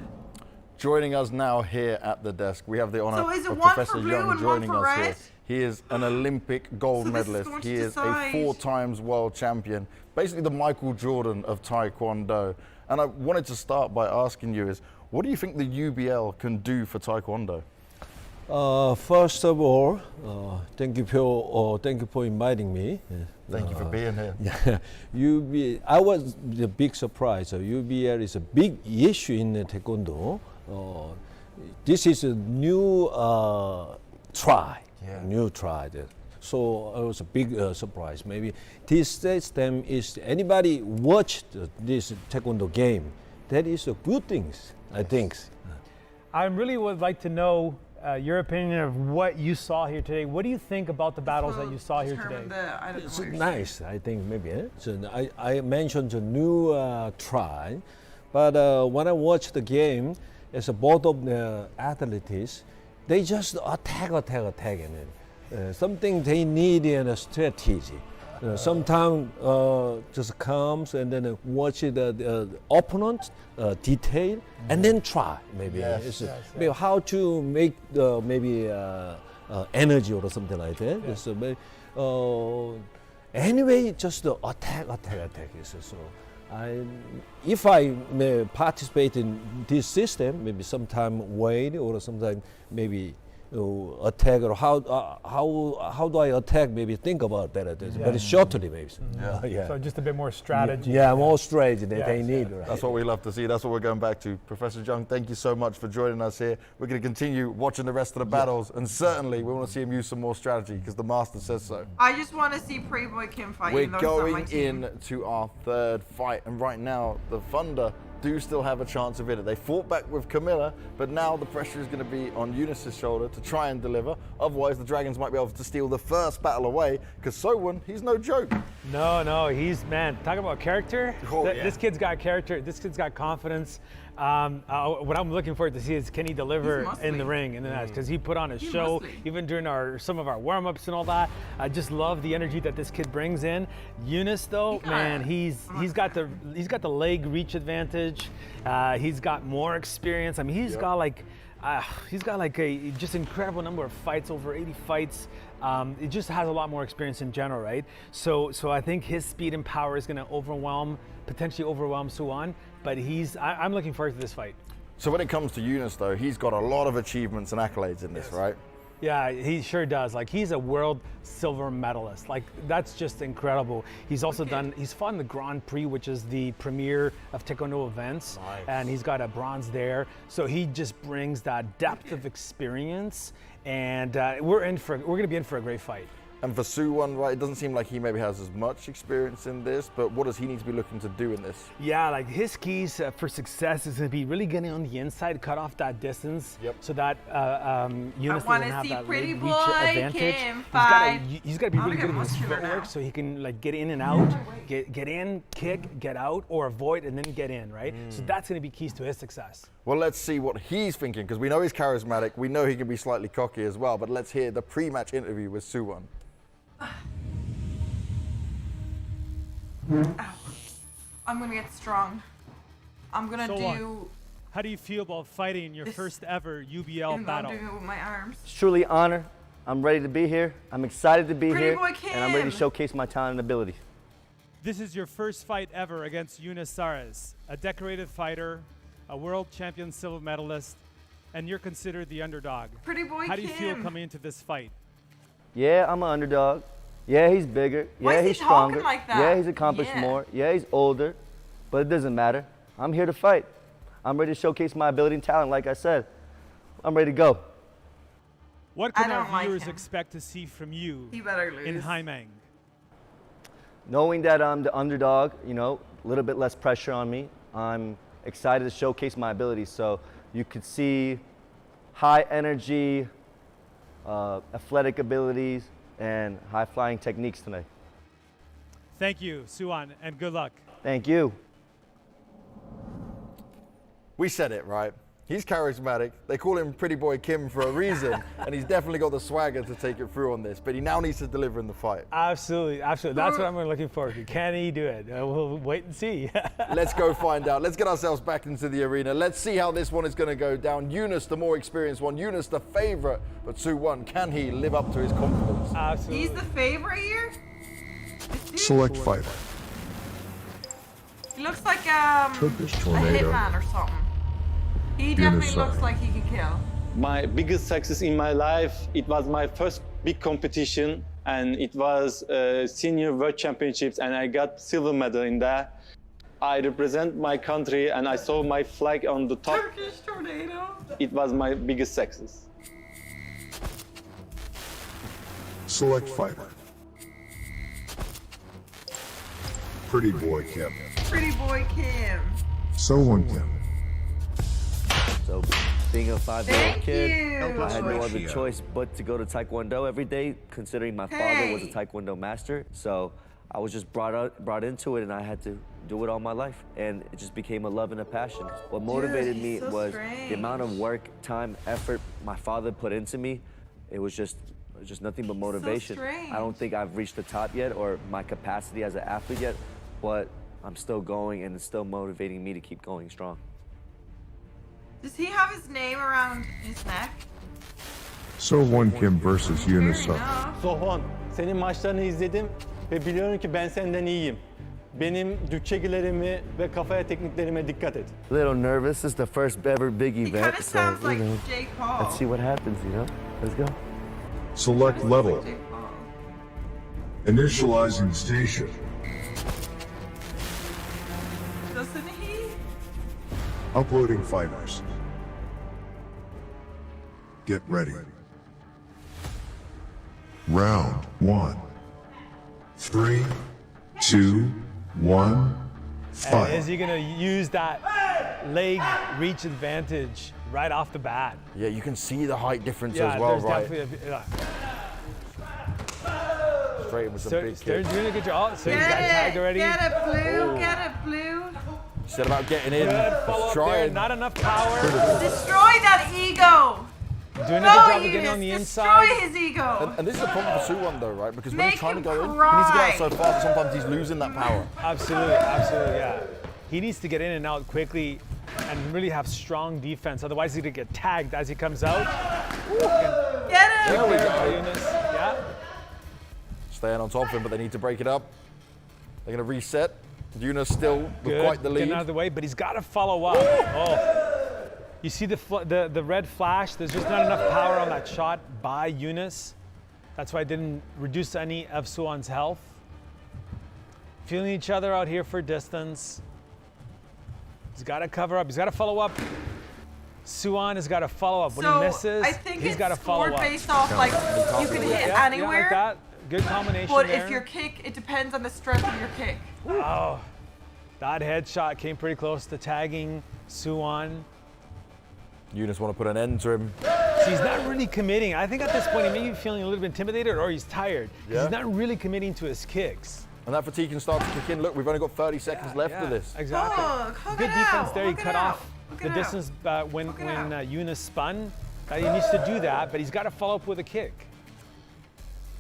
Speaker 3: Joining us now here at the desk, we have the honor
Speaker 1: So is it
Speaker 3: of
Speaker 1: one
Speaker 3: Professor
Speaker 1: for blue
Speaker 3: Young
Speaker 1: and
Speaker 3: joining
Speaker 1: one for
Speaker 3: us here.
Speaker 1: red?
Speaker 3: He is an Olympic gold medalist. He is a 4 times world champion, basically the Michael Jordan of Taekwondo. And I wanted to start by asking you is, what do you think the UBL can do for Taekwondo?
Speaker 13: First of all, thank you for inviting me.
Speaker 3: Thank you for being here.
Speaker 13: Yeah, I was a big surprise. UBL is a big issue in Taekwondo. This is a new try. New try. So it was a big surprise. Maybe this system is anybody watched this Taekwondo game. That is a good thing, I think.
Speaker 5: I really would like to know your opinion of what you saw here today. What do you think about the battles that you saw here today?
Speaker 13: It's nice, I think, maybe. So I mentioned the new try, but when I watched the game, as both of the athletes, they just attack. Something they need in a strategy. Sometimes just comes and then watch the opponent detail and then try maybe. Maybe how to make maybe energy or something like that. So, anyway, just attack. So if I may participate in this system, maybe sometime wait or sometime maybe attack or how do I attack? Maybe think about that. Very shortly, maybe.
Speaker 5: So just a bit more strategy.
Speaker 13: Yeah, more strategy that they need. Right?
Speaker 3: That's what we love to see. That's what we're going back to. Professor Jung, thank you so much for joining us here. We're going to continue watching the rest of the battles, and certainly we want to see him use some more strategy because the master says so.
Speaker 1: I just want to see Playboy Kim fight.
Speaker 3: We're going into our third fight, and right now the Thunder do still have a chance of it. They fought back with Camilla, but now the pressure is going to be on Eunice's shoulder to try and deliver. Otherwise, the Dragons might be able to steal the first battle away, because Sowon, he's no joke.
Speaker 5: No, he's, man, talk about character. This kid's got character. This kid's got confidence. What I'm looking forward to see is can he deliver in the ring in the nets, because he put on a show even during some of our warm-ups and all that. I just love the energy that this kid brings in. Eunice though, man, he's got the leg reach advantage. He's got more experience. I mean, he's got like a just incredible number of fights, over 80 fights. It just has a lot more experience in general, right? So I think his speed and power is going to potentially overwhelm Sowon. But I'm looking forward to this fight.
Speaker 3: So when it comes to Eunice though, he's got a lot of achievements and accolades in this, right?
Speaker 5: Yeah, he sure does. Like, he's a world silver medalist. Like, that's just incredible. He's also he's fought in the Grand Prix, which is the premier of Taekwondo events.
Speaker 3: Nice.
Speaker 5: And he's got a bronze there. So he just brings that depth of experience. And we're going to be in for a great fight.
Speaker 3: And for Suwon, right, it doesn't seem like he maybe has as much experience in this, but what does he need to be looking to do in this?
Speaker 5: Yeah, like his keys for success is to be really getting on the inside, cut off that distance, so that Yunus doesn't have that
Speaker 1: pretty
Speaker 5: reach
Speaker 1: boy
Speaker 5: advantage.
Speaker 1: Kim
Speaker 5: He's got to be really good with his footwork, so he can like get in and out, get in, kick, get out, or avoid and then get in, right? So that's going to be keys to his success.
Speaker 3: Well, let's see what he's thinking, because we know he's charismatic, we know he can be slightly cocky as well, but let's hear the pre-match interview with Suwon.
Speaker 1: I'm gonna get strong. I'm gonna do.
Speaker 14: How do you feel about fighting in your first ever UBL battle?
Speaker 1: I'm doing it with my arms.
Speaker 15: It's truly an honor. I'm ready to be here. I'm excited to be here.
Speaker 1: Boy Kim.
Speaker 15: And I'm ready to showcase my talent and ability.
Speaker 14: This is your first fight ever against Yunus Saras, a decorated fighter, a world champion silver medalist, and you're considered the underdog.
Speaker 1: Pretty boy
Speaker 14: How do you feel
Speaker 1: Kim.
Speaker 14: coming into this fight?
Speaker 15: Yeah, I'm an underdog. Yeah, he's bigger.
Speaker 1: Why
Speaker 15: Yeah,
Speaker 1: is he
Speaker 15: he's stronger.
Speaker 1: talking like that?
Speaker 15: Yeah, he's accomplished
Speaker 1: Yeah.
Speaker 15: more. Yeah, he's older. But it doesn't matter. I'm here to fight. I'm ready to showcase my ability and talent, like I said. I'm ready to go.
Speaker 14: What can
Speaker 1: I
Speaker 14: our
Speaker 1: don't like
Speaker 14: viewers
Speaker 1: him.
Speaker 14: expect to see from you
Speaker 1: He better lose.
Speaker 14: in Haimeng?
Speaker 15: Knowing that I'm the underdog, you know, a little bit less pressure on me, I'm excited to showcase my abilities. So you could see high energy, athletic abilities, and high flying techniques tonight.
Speaker 14: Thank you, Suwon, and good luck.
Speaker 15: Thank you.
Speaker 3: We said it, right? He's charismatic. They call him Pretty Boy Kim for a reason, and he's definitely got the swagger to take it through on this, but he now needs to deliver in the fight.
Speaker 5: Absolutely, absolutely. That's what I'm looking forward to. Can he do it? We'll wait and see.
Speaker 3: Let's go find out. Let's get ourselves back into the arena. Let's see how this one is going to go down. Yunus, the more experienced one. Yunus, the favorite, but Suwon, can he live up to his confidence?
Speaker 5: Absolutely.
Speaker 1: He's the favorite here.
Speaker 4: Select fighter.
Speaker 1: He looks like a
Speaker 4: Turkish tornado.
Speaker 1: hitman or something. He
Speaker 4: Yunus
Speaker 1: definitely looks
Speaker 4: Saras.
Speaker 1: like he can kill.
Speaker 16: My biggest success in my life, it was my first big competition, and it was senior world championships, and I got silver medal in that. I represent my country, and I saw my flag on the top.
Speaker 1: Turkish tornado.
Speaker 16: It was my biggest success.
Speaker 4: Select fighter. Pretty Boy Kim.
Speaker 1: Pretty boy Kim.
Speaker 4: Suwon Kim.
Speaker 15: So, being a 5-year-old
Speaker 1: Thank
Speaker 15: kid,
Speaker 1: you.
Speaker 15: I had no other choice but to go to Taekwondo every day, considering my father was a Taekwondo master. So, I was just brought into it, and I had to do it all my life. And it just became a love and a passion. What motivated me
Speaker 1: he's so
Speaker 15: was
Speaker 1: strange.
Speaker 15: the amount of work, time, effort my father put into me. It was just nothing but motivation.
Speaker 1: strange.
Speaker 15: I don't think I've reached the top yet or my capacity as an athlete yet, but I'm still going, and it's still motivating me to keep going strong.
Speaker 1: Does he have his name around his neck?
Speaker 4: Suwon Kim versus Yunus Saras.
Speaker 16: Sohon, senin maçlarını izledim ve biliyorum ki ben senden iyiyim. Benim dükçegilerimi ve kafaya tekniklerime dikkat et.
Speaker 15: A little nervous. This is the first ever big event,
Speaker 1: Kinda
Speaker 15: so
Speaker 1: sounds like
Speaker 15: you know,
Speaker 1: Jake Paul.
Speaker 15: let's see what happens. You know, let's go.
Speaker 4: Select level.
Speaker 1: Jake Paul.
Speaker 4: Initializing station.
Speaker 1: Doesn't he?
Speaker 4: Uploading fighters. Get ready. Round 1. 3, 2, 1,
Speaker 5: And
Speaker 4: fight.
Speaker 5: is he going to use that leg reach advantage right off the bat?
Speaker 3: Yeah, you can see the height difference
Speaker 5: Yeah,
Speaker 3: as well,
Speaker 5: there's
Speaker 3: right?
Speaker 5: definitely
Speaker 3: Straight in with some
Speaker 5: So
Speaker 3: big
Speaker 5: they're
Speaker 3: kick.
Speaker 5: doing a good job. So he's
Speaker 1: Get
Speaker 5: got tagged
Speaker 1: it.
Speaker 5: already.
Speaker 1: Get it, blue.
Speaker 3: Oh.
Speaker 1: Get it, blue.
Speaker 3: Said about getting in,
Speaker 5: Good follow up there.
Speaker 3: trying.
Speaker 5: Not enough power.
Speaker 1: Destroy that ego.
Speaker 5: Doing a
Speaker 1: No,
Speaker 5: good job of
Speaker 1: Eunice,
Speaker 5: getting on the
Speaker 1: destroy
Speaker 5: inside.
Speaker 1: his ego.
Speaker 3: And this is the problem for Suwon though, right? Because when
Speaker 1: Make
Speaker 3: he's trying to
Speaker 1: him
Speaker 3: go in, he
Speaker 1: cry.
Speaker 3: needs to get out so fast that sometimes he's losing that power.
Speaker 5: Absolutely, absolutely, yeah. He needs to get in and out quickly and really have strong defense. Otherwise, he's going to get tagged as he comes out.
Speaker 1: Get him.
Speaker 3: There we go.
Speaker 5: Eunice. Yeah.
Speaker 3: Staying on top of him, but they need to break it up. They're going to reset. Yunus still with
Speaker 5: Good.
Speaker 3: quite the lead.
Speaker 5: Getting out of the way, but he's got to follow up. Oh. You see the red flash? There's just not enough power on that shot by Yunus. That's why it didn't reduce any of Suwon's health. Feeling each other out here for distance. He's got to cover up. He's got to follow up. Suwon has got to follow up. When he misses,
Speaker 1: I think
Speaker 5: he's got to follow up.
Speaker 1: based off like you can hit anywhere.
Speaker 5: Yeah, like that. Good combination
Speaker 1: But
Speaker 5: there.
Speaker 1: if your kick, it depends on the strength of your kick.
Speaker 5: Oh, that headshot came pretty close to tagging Suwon.
Speaker 3: Yunus want to put an end to him.
Speaker 5: So he's not really committing. I think at this point he may be feeling a little bit intimidated or he's tired.
Speaker 3: Yeah.
Speaker 5: He's not really committing to his kicks.
Speaker 3: And that fatigue can start to kick in. Look, we've only got 30 seconds left of this.
Speaker 5: Exactly.
Speaker 1: Hug
Speaker 5: Good
Speaker 1: it
Speaker 5: defense
Speaker 1: out,
Speaker 5: there. He
Speaker 1: hug
Speaker 5: cut
Speaker 1: it out,
Speaker 5: off
Speaker 1: hug
Speaker 5: the
Speaker 1: it
Speaker 5: distance when Yunus spun. He needs to do that, but he's got to follow up with a kick.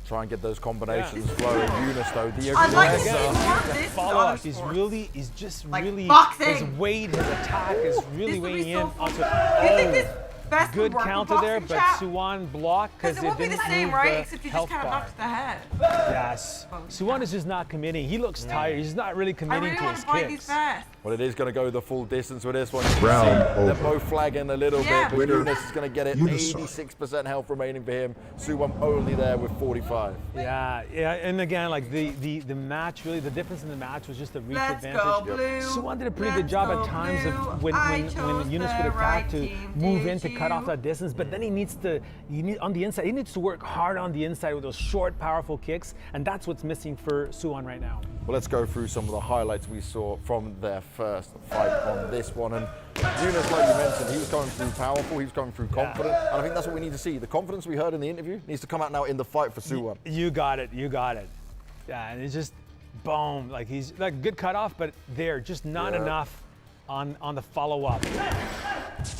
Speaker 3: Try and get those combinations flowing. Yunus though, the
Speaker 1: I'd like to
Speaker 3: aggressor.
Speaker 1: see more of this
Speaker 5: Follow up.
Speaker 1: sports.
Speaker 5: He's just
Speaker 1: Like
Speaker 5: really,
Speaker 1: boxing.
Speaker 5: his weight, his attack is really
Speaker 1: This would be
Speaker 5: weighing
Speaker 1: so
Speaker 5: in.
Speaker 1: fun.
Speaker 5: Also,
Speaker 1: You think this best
Speaker 5: good
Speaker 1: would work with
Speaker 5: counter there,
Speaker 1: boxing,
Speaker 5: but
Speaker 1: chat?
Speaker 5: Suwon blocked because
Speaker 1: Because
Speaker 5: it
Speaker 1: it would be
Speaker 5: didn't
Speaker 1: the same,
Speaker 5: move
Speaker 1: right?
Speaker 5: the
Speaker 1: Except you just
Speaker 5: health
Speaker 1: kind of
Speaker 5: bar.
Speaker 1: knocked the head.
Speaker 5: Yes. Suwon is just not committing. He looks tired. He's not really
Speaker 1: I
Speaker 5: committing
Speaker 1: really
Speaker 5: to
Speaker 1: want
Speaker 5: his
Speaker 1: to fight these
Speaker 5: kicks.
Speaker 1: fast.
Speaker 3: Well, it is going to go the full distance with this one.
Speaker 4: Round
Speaker 3: They're
Speaker 4: over.
Speaker 3: both flagging a little
Speaker 1: Yeah.
Speaker 3: bit, but
Speaker 4: Winner,
Speaker 3: Yunus is going to get it.
Speaker 4: Yunus.
Speaker 3: 86% health remaining for him. Suwon only there with 45.
Speaker 5: Yeah, and again, like the match, really, the difference in the match was just the reach
Speaker 1: Let's
Speaker 5: advantage.
Speaker 1: go, blue.
Speaker 5: Suwon did a pretty good
Speaker 1: Let's
Speaker 5: job
Speaker 1: go,
Speaker 5: at times
Speaker 1: blue.
Speaker 5: of when
Speaker 1: I chose
Speaker 5: Yunus
Speaker 1: the
Speaker 5: would attack
Speaker 1: right
Speaker 5: to
Speaker 1: team,
Speaker 5: move
Speaker 1: did
Speaker 5: in to cut
Speaker 1: you?
Speaker 5: off that distance, but then he needs on the inside, he needs to work hard on the inside with those short, powerful kicks, and that's what's missing for Suwon right now.
Speaker 3: Well, let's go through some of the highlights we saw from their first fight on this one. And Yunus, like you mentioned, he was going through powerful, he was going through confident, and I think that's what we need to see. The confidence we heard in the interview needs to come out now in the fight for Suwon.
Speaker 5: You got it. Yeah, and it's just boom, like he's like good cutoff, but there just not enough on the follow up.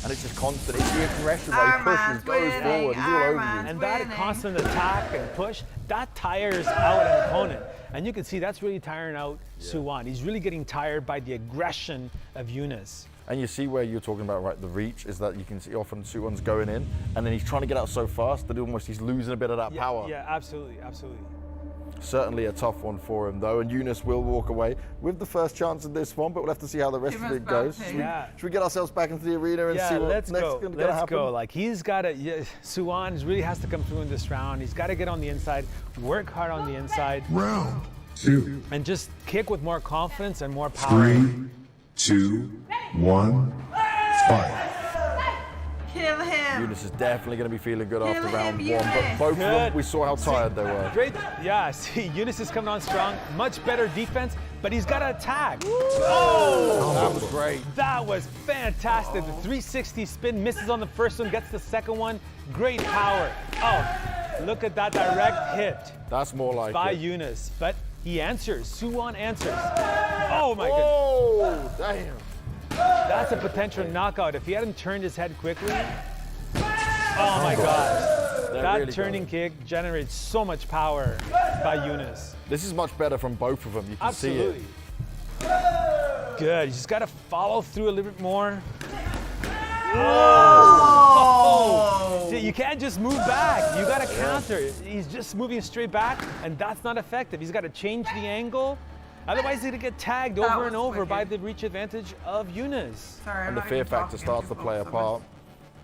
Speaker 3: And it's just constant. It's the aggression where he pushes, goes forward, he's all over you.
Speaker 5: And that constant attack and push, that tires out an opponent. And you can see that's really tiring out Suwon. He's really getting tired by the aggression of Yunus.
Speaker 3: And you see where you're talking about, right, the reach is that you can see often Suwon's going in and then he's trying to get out so fast that he's losing a bit of that power.
Speaker 5: Yeah, absolutely.
Speaker 3: Certainly a tough one for him though, and Yunus will walk away with the first chance of this one, but we'll have to see how the rest of it goes. Should we get ourselves back into the arena and see what's next going to happen?
Speaker 5: Let's go. Like he's got to, Suwon really has to come through in this round. He's got to get on the inside, work hard on the inside.
Speaker 4: Round 2.
Speaker 5: And just kick with more confidence and more power.
Speaker 4: 3, 2, 1, fight.
Speaker 1: Kill him.
Speaker 3: Yunus is definitely going to be feeling good after
Speaker 1: him,
Speaker 3: round 1,
Speaker 1: Yunus.
Speaker 3: but both of them, we saw how tired they were.
Speaker 5: Great, yeah, see, Yunus is coming on strong, much better defense, but he's got to attack. Oh,
Speaker 3: that was great.
Speaker 5: That was fantastic. The 360 spin, misses on the first one, gets the second one. Great power. Oh, look at that direct hit.
Speaker 3: That's more like
Speaker 5: by
Speaker 3: it.
Speaker 5: Yunus, but he answers. Suwon answers. Oh my goodness.
Speaker 3: Oh, damn.
Speaker 5: That's a potential knockout. If he hadn't turned his head quickly, oh my God. That
Speaker 3: really
Speaker 5: turning kick generates so much power by Yunus.
Speaker 3: This is much better from both of them. You can see it.
Speaker 5: Good. You just got to follow through a little bit more.
Speaker 1: Oh!
Speaker 5: See, you can't just move back. You got to counter. He's just moving straight back, and that's not effective. He's got to change the angle. Otherwise, he's going to get tagged over and over by the reach advantage of Yunus.
Speaker 1: Sorry,
Speaker 3: And the fear factor starts to play a part.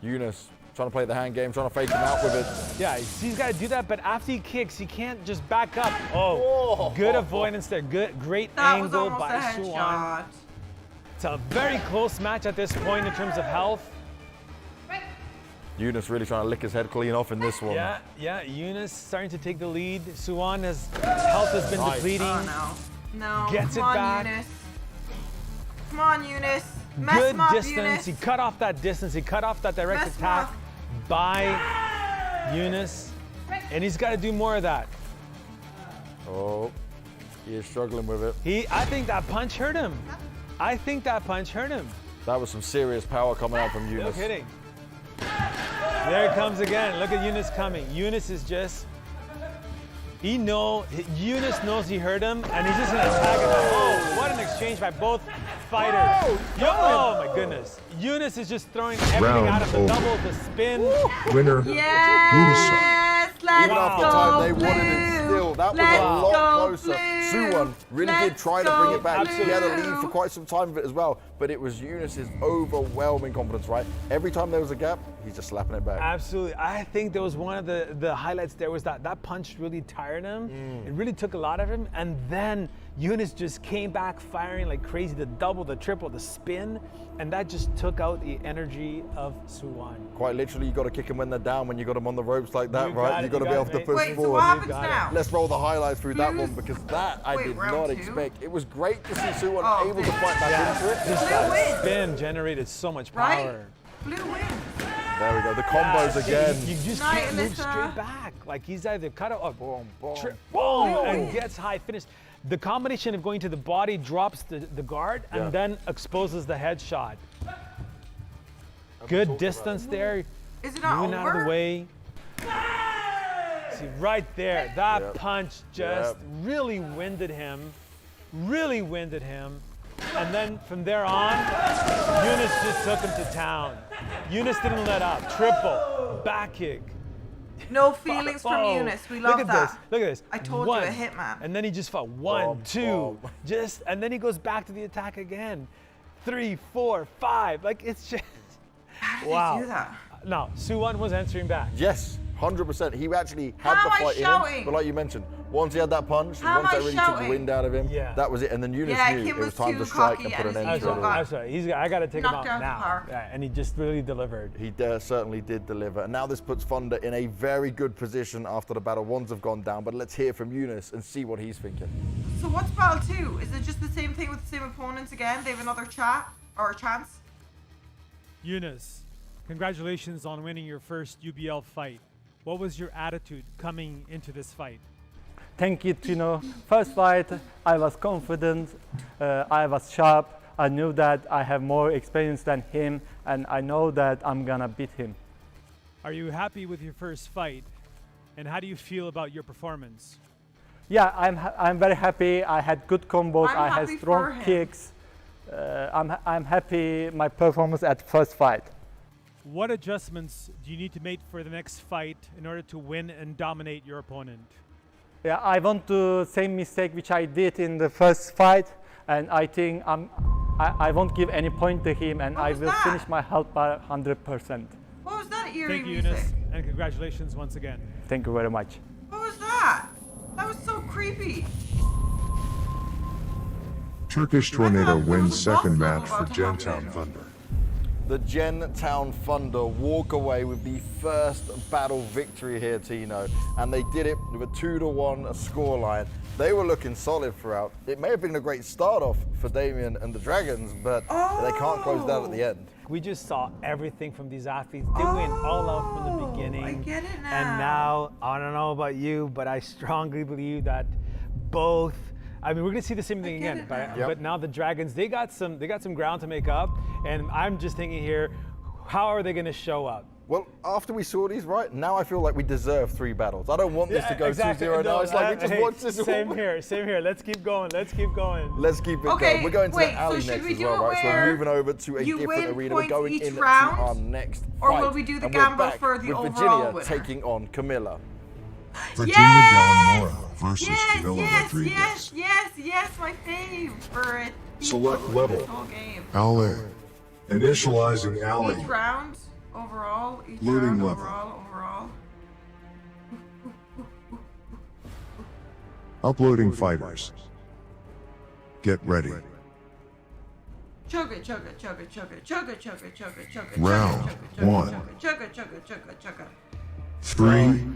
Speaker 3: Yunus trying to play the hand game, trying to fake him out with it.
Speaker 5: Yeah, he's got to do that, but after he kicks, he can't just back up. Oh, good avoidance there. Great angle by Suwon. It's a very close match at this point in terms of health.
Speaker 3: Yunus really trying to lick his head clean off in this one.
Speaker 5: Yeah, Yunus starting to take the lead. Suwon health has been depleting.
Speaker 1: Oh, no.
Speaker 5: Gets
Speaker 1: Come
Speaker 5: it
Speaker 1: on,
Speaker 5: back.
Speaker 1: Yunus. Come on, Yunus. Mess
Speaker 5: Good
Speaker 1: him up,
Speaker 5: distance.
Speaker 1: Yunus.
Speaker 5: He cut off that distance. He cut off that direct
Speaker 1: Mess him
Speaker 5: attack
Speaker 1: up.
Speaker 5: by Yunus. And he's got to do more of that.
Speaker 3: Oh, he is struggling with it.
Speaker 5: I think that punch hurt him.
Speaker 3: That was some serious power coming out from Yunus.
Speaker 5: No kidding. There it comes again. Look at Yunus coming. Yunus is just, Yunus knows he hurt him, and he's just going to attack him. Oh, what an exchange by both fighters. Oh my goodness. Yunus is just throwing everything out of the double, the spin.
Speaker 4: Winner.
Speaker 1: Yes, let's
Speaker 3: Even after
Speaker 1: go,
Speaker 3: time they
Speaker 1: blue.
Speaker 3: wanted it still. That was
Speaker 1: Let's
Speaker 3: a lot
Speaker 1: go,
Speaker 3: closer.
Speaker 1: blue.
Speaker 3: Suwon really did try to bring it back.
Speaker 5: Absolutely.
Speaker 3: He had a lead for quite some time of it as well, but it was Eunice's overwhelming confidence, right? Every time there was a gap, he's just slapping it back.
Speaker 5: Absolutely. I think there was one of the highlights there was that punch really tired him. It really took a lot of him. And then Eunice just came back firing like crazy, the double, the triple, the spin. And that just took out the energy of Suwon.
Speaker 3: Quite literally, you got to kick them when they're down, when you got them on the ropes like that, right? You got to be able to push
Speaker 1: Wait, so
Speaker 3: forward.
Speaker 1: what happens now?
Speaker 3: Let's roll the highlights through that one, because that I did not expect. It was great to see Suwon able to fight back into it.
Speaker 5: Just that spin generated so much power.
Speaker 1: Blue wins.
Speaker 3: There we go, the combos again.
Speaker 5: You just can't move straight back. Like he's either cut out or boom, boom, and gets high finish. The combination of going to the body drops the guard and then exposes the headshot. Good distance there.
Speaker 1: Is it not
Speaker 5: moving out of the way. See, right there, that punch just really winded him. And then from there on, Eunice just took him to town. Eunice didn't let up. Triple, back kick.
Speaker 1: No feelings from Eunice. We love that.
Speaker 5: Look at this.
Speaker 1: I told you, a hitman.
Speaker 5: And then he just fought 1, 2, and then he goes back to the attack again. 3, 4, 5. Like it's just.
Speaker 1: How did
Speaker 5: wow.
Speaker 1: he do that?
Speaker 5: No, Suwon was answering back.
Speaker 3: Yes, 100%. He actually had the fight in him, but like you mentioned, once he had that punch, once that really took the wind out of him, that was it. And then Eunice knew it was time to strike and put an end to it.
Speaker 5: I'm sorry. I got to take him out
Speaker 1: Knocked
Speaker 5: now. Yeah, and he just really delivered.
Speaker 3: He certainly did deliver. And now this puts Fonda in a very good position after the battle ones have gone down. But let's hear from Eunice and see what he's thinking.
Speaker 1: So what's battle 2? Is it just the same thing with the same opponents again? They have another chat or a chance?
Speaker 14: Eunice, congratulations on winning your first UBL fight. What was your attitude coming into this fight?
Speaker 17: Thank you, Tino. First fight, I was confident, I was sharp. I knew that I have more experience than him, and I know that I'm gonna beat him.
Speaker 14: Are you happy with your first fight? And how do you feel about your performance?
Speaker 17: Yeah, I'm very happy. I had good combos. I had strong kicks. I'm happy my performance at first fight.
Speaker 14: What adjustments do you need to make for the next fight in order to win and dominate your opponent?
Speaker 17: Yeah, I want to same mistake which I did in the first fight, and I think I won't give any point to him, and I will finish my health by 100%.
Speaker 1: What was that eerie
Speaker 14: Thank you,
Speaker 1: music?
Speaker 14: Eunice, and congratulations once again.
Speaker 17: Thank you very much.
Speaker 1: What was that? That was so creepy.
Speaker 4: Turkish Tornado wins second match for Gentown Thunder.
Speaker 3: The Gentown Thunder walk away with the first battle victory here, Tino, and they did it with a 2-1 scoreline. They were looking solid throughout. It may have been a great start off for Damien and the Dragons, but they can't close down at the end.
Speaker 5: We just saw everything from these athletes. They went all out from the beginning.
Speaker 1: I get it now.
Speaker 5: And now, I don't know about you, but I strongly believe that both. I mean, we're gonna see the same thing again, but now the Dragons, they got some ground to make up, and I'm just thinking here, how are they gonna show up?
Speaker 3: Well, after we saw these, right, now I feel like we deserve 3 battles. I don't want this to go 2-0 now. It's like we just watch this.
Speaker 5: Same here. Let's keep going.
Speaker 3: Let's keep it going. We're going to the alley next as well, right? So we're moving over to a different arena. We're going into our next fight.
Speaker 1: Or will we do the gamble for the overall
Speaker 3: Virginia
Speaker 1: winner?
Speaker 3: taking on Camilla.
Speaker 4: Virginia Gallimora versus Camilla Rodriguez.
Speaker 1: Yes, my favorite.
Speaker 4: Select level. Alley. Initializing alley.
Speaker 1: Each round, overall.
Speaker 4: Loading level.
Speaker 1: Overall.
Speaker 4: Uploading fighters. Get ready.
Speaker 1: Chug it.
Speaker 4: Round 1.
Speaker 1: Chug it.
Speaker 4: 3,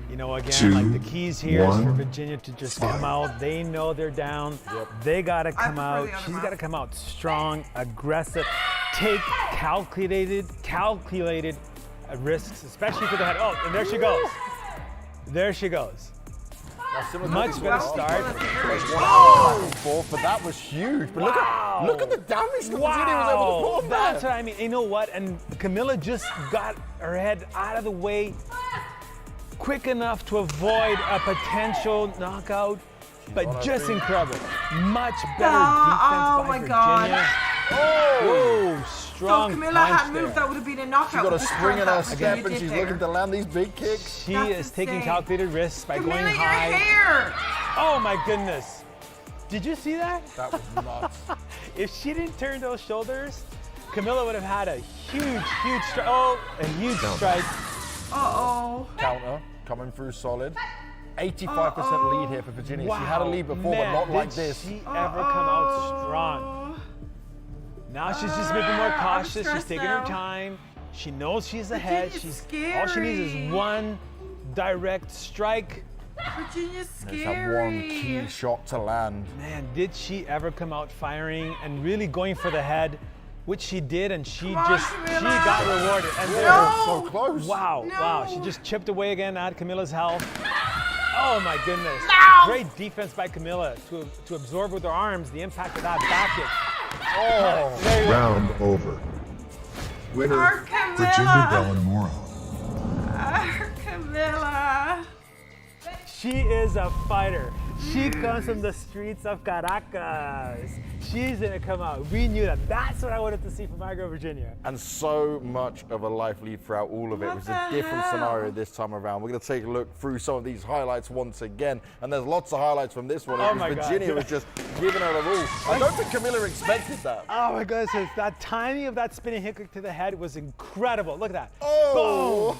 Speaker 5: you know, again,
Speaker 4: 2,
Speaker 5: like the keys here is
Speaker 4: 1,
Speaker 5: for Virginia to just come out. They know they're down. They gotta come out. She's gotta come out strong, aggressive, take calculated risks, especially for the head. Oh, and there she goes. Much better start.
Speaker 3: But that was huge. But look at the damage that Virginia was able to put.
Speaker 5: That's what I mean. You know what? And Camilla just got her head out of the way quick enough to avoid a potential knockout, but just incredible. Much better defense by Virginia. Oh, strong
Speaker 1: So Camilla
Speaker 5: punch
Speaker 1: had moved, that would have been a knockout.
Speaker 3: She's got a
Speaker 1: with the
Speaker 3: spring in her
Speaker 1: strong
Speaker 3: step
Speaker 1: punch.
Speaker 3: and she's looking to land these big kicks.
Speaker 5: She is taking calculated risks by
Speaker 1: Camilla,
Speaker 5: going
Speaker 1: your
Speaker 5: high.
Speaker 1: hair.
Speaker 5: Oh my goodness. Did you see that?
Speaker 3: That was nuts.
Speaker 5: If she didn't turn those shoulders, Camilla would have had a huge strike. Oh, a huge strike.
Speaker 1: Uh-oh.
Speaker 3: Counter coming through solid. 85% lead here for Virginia.
Speaker 5: Wow,
Speaker 3: she had a lead before,
Speaker 5: man,
Speaker 3: but not like
Speaker 5: did
Speaker 3: this.
Speaker 5: she ever come out strong? Now she's just making more cautious. She's taking her time. She knows she's ahead. All she needs is one direct strike.
Speaker 1: Virginia's scary.
Speaker 3: There's that one key shot to land.
Speaker 5: Man, did she ever come out firing and really going for the head, which she did, and she got rewarded. And
Speaker 3: so close.
Speaker 5: Wow, wow. She just chipped away again at Camilla's health. Oh my goodness. Great defense by Camilla to absorb with her arms the impact of that back kick. Oh,
Speaker 4: Round over. Winner, Virginia Bellamora.
Speaker 1: Camilla.
Speaker 5: She is a fighter. She comes from the streets of Caracas. She's gonna come out. We knew that. That's what I wanted to see from my girl Virginia.
Speaker 3: And so much of a life lead throughout all of it. It was a different scenario this time around. We're gonna take a look through some of these highlights once again. And there's lots of highlights from this one.
Speaker 5: Oh my
Speaker 3: Virginia
Speaker 5: God.
Speaker 3: was just giving her the rule. I don't think Camilla expected that.
Speaker 5: Oh my goodness, that timing of that spinning hip kick to the head was incredible. Look at that.
Speaker 3: Oh!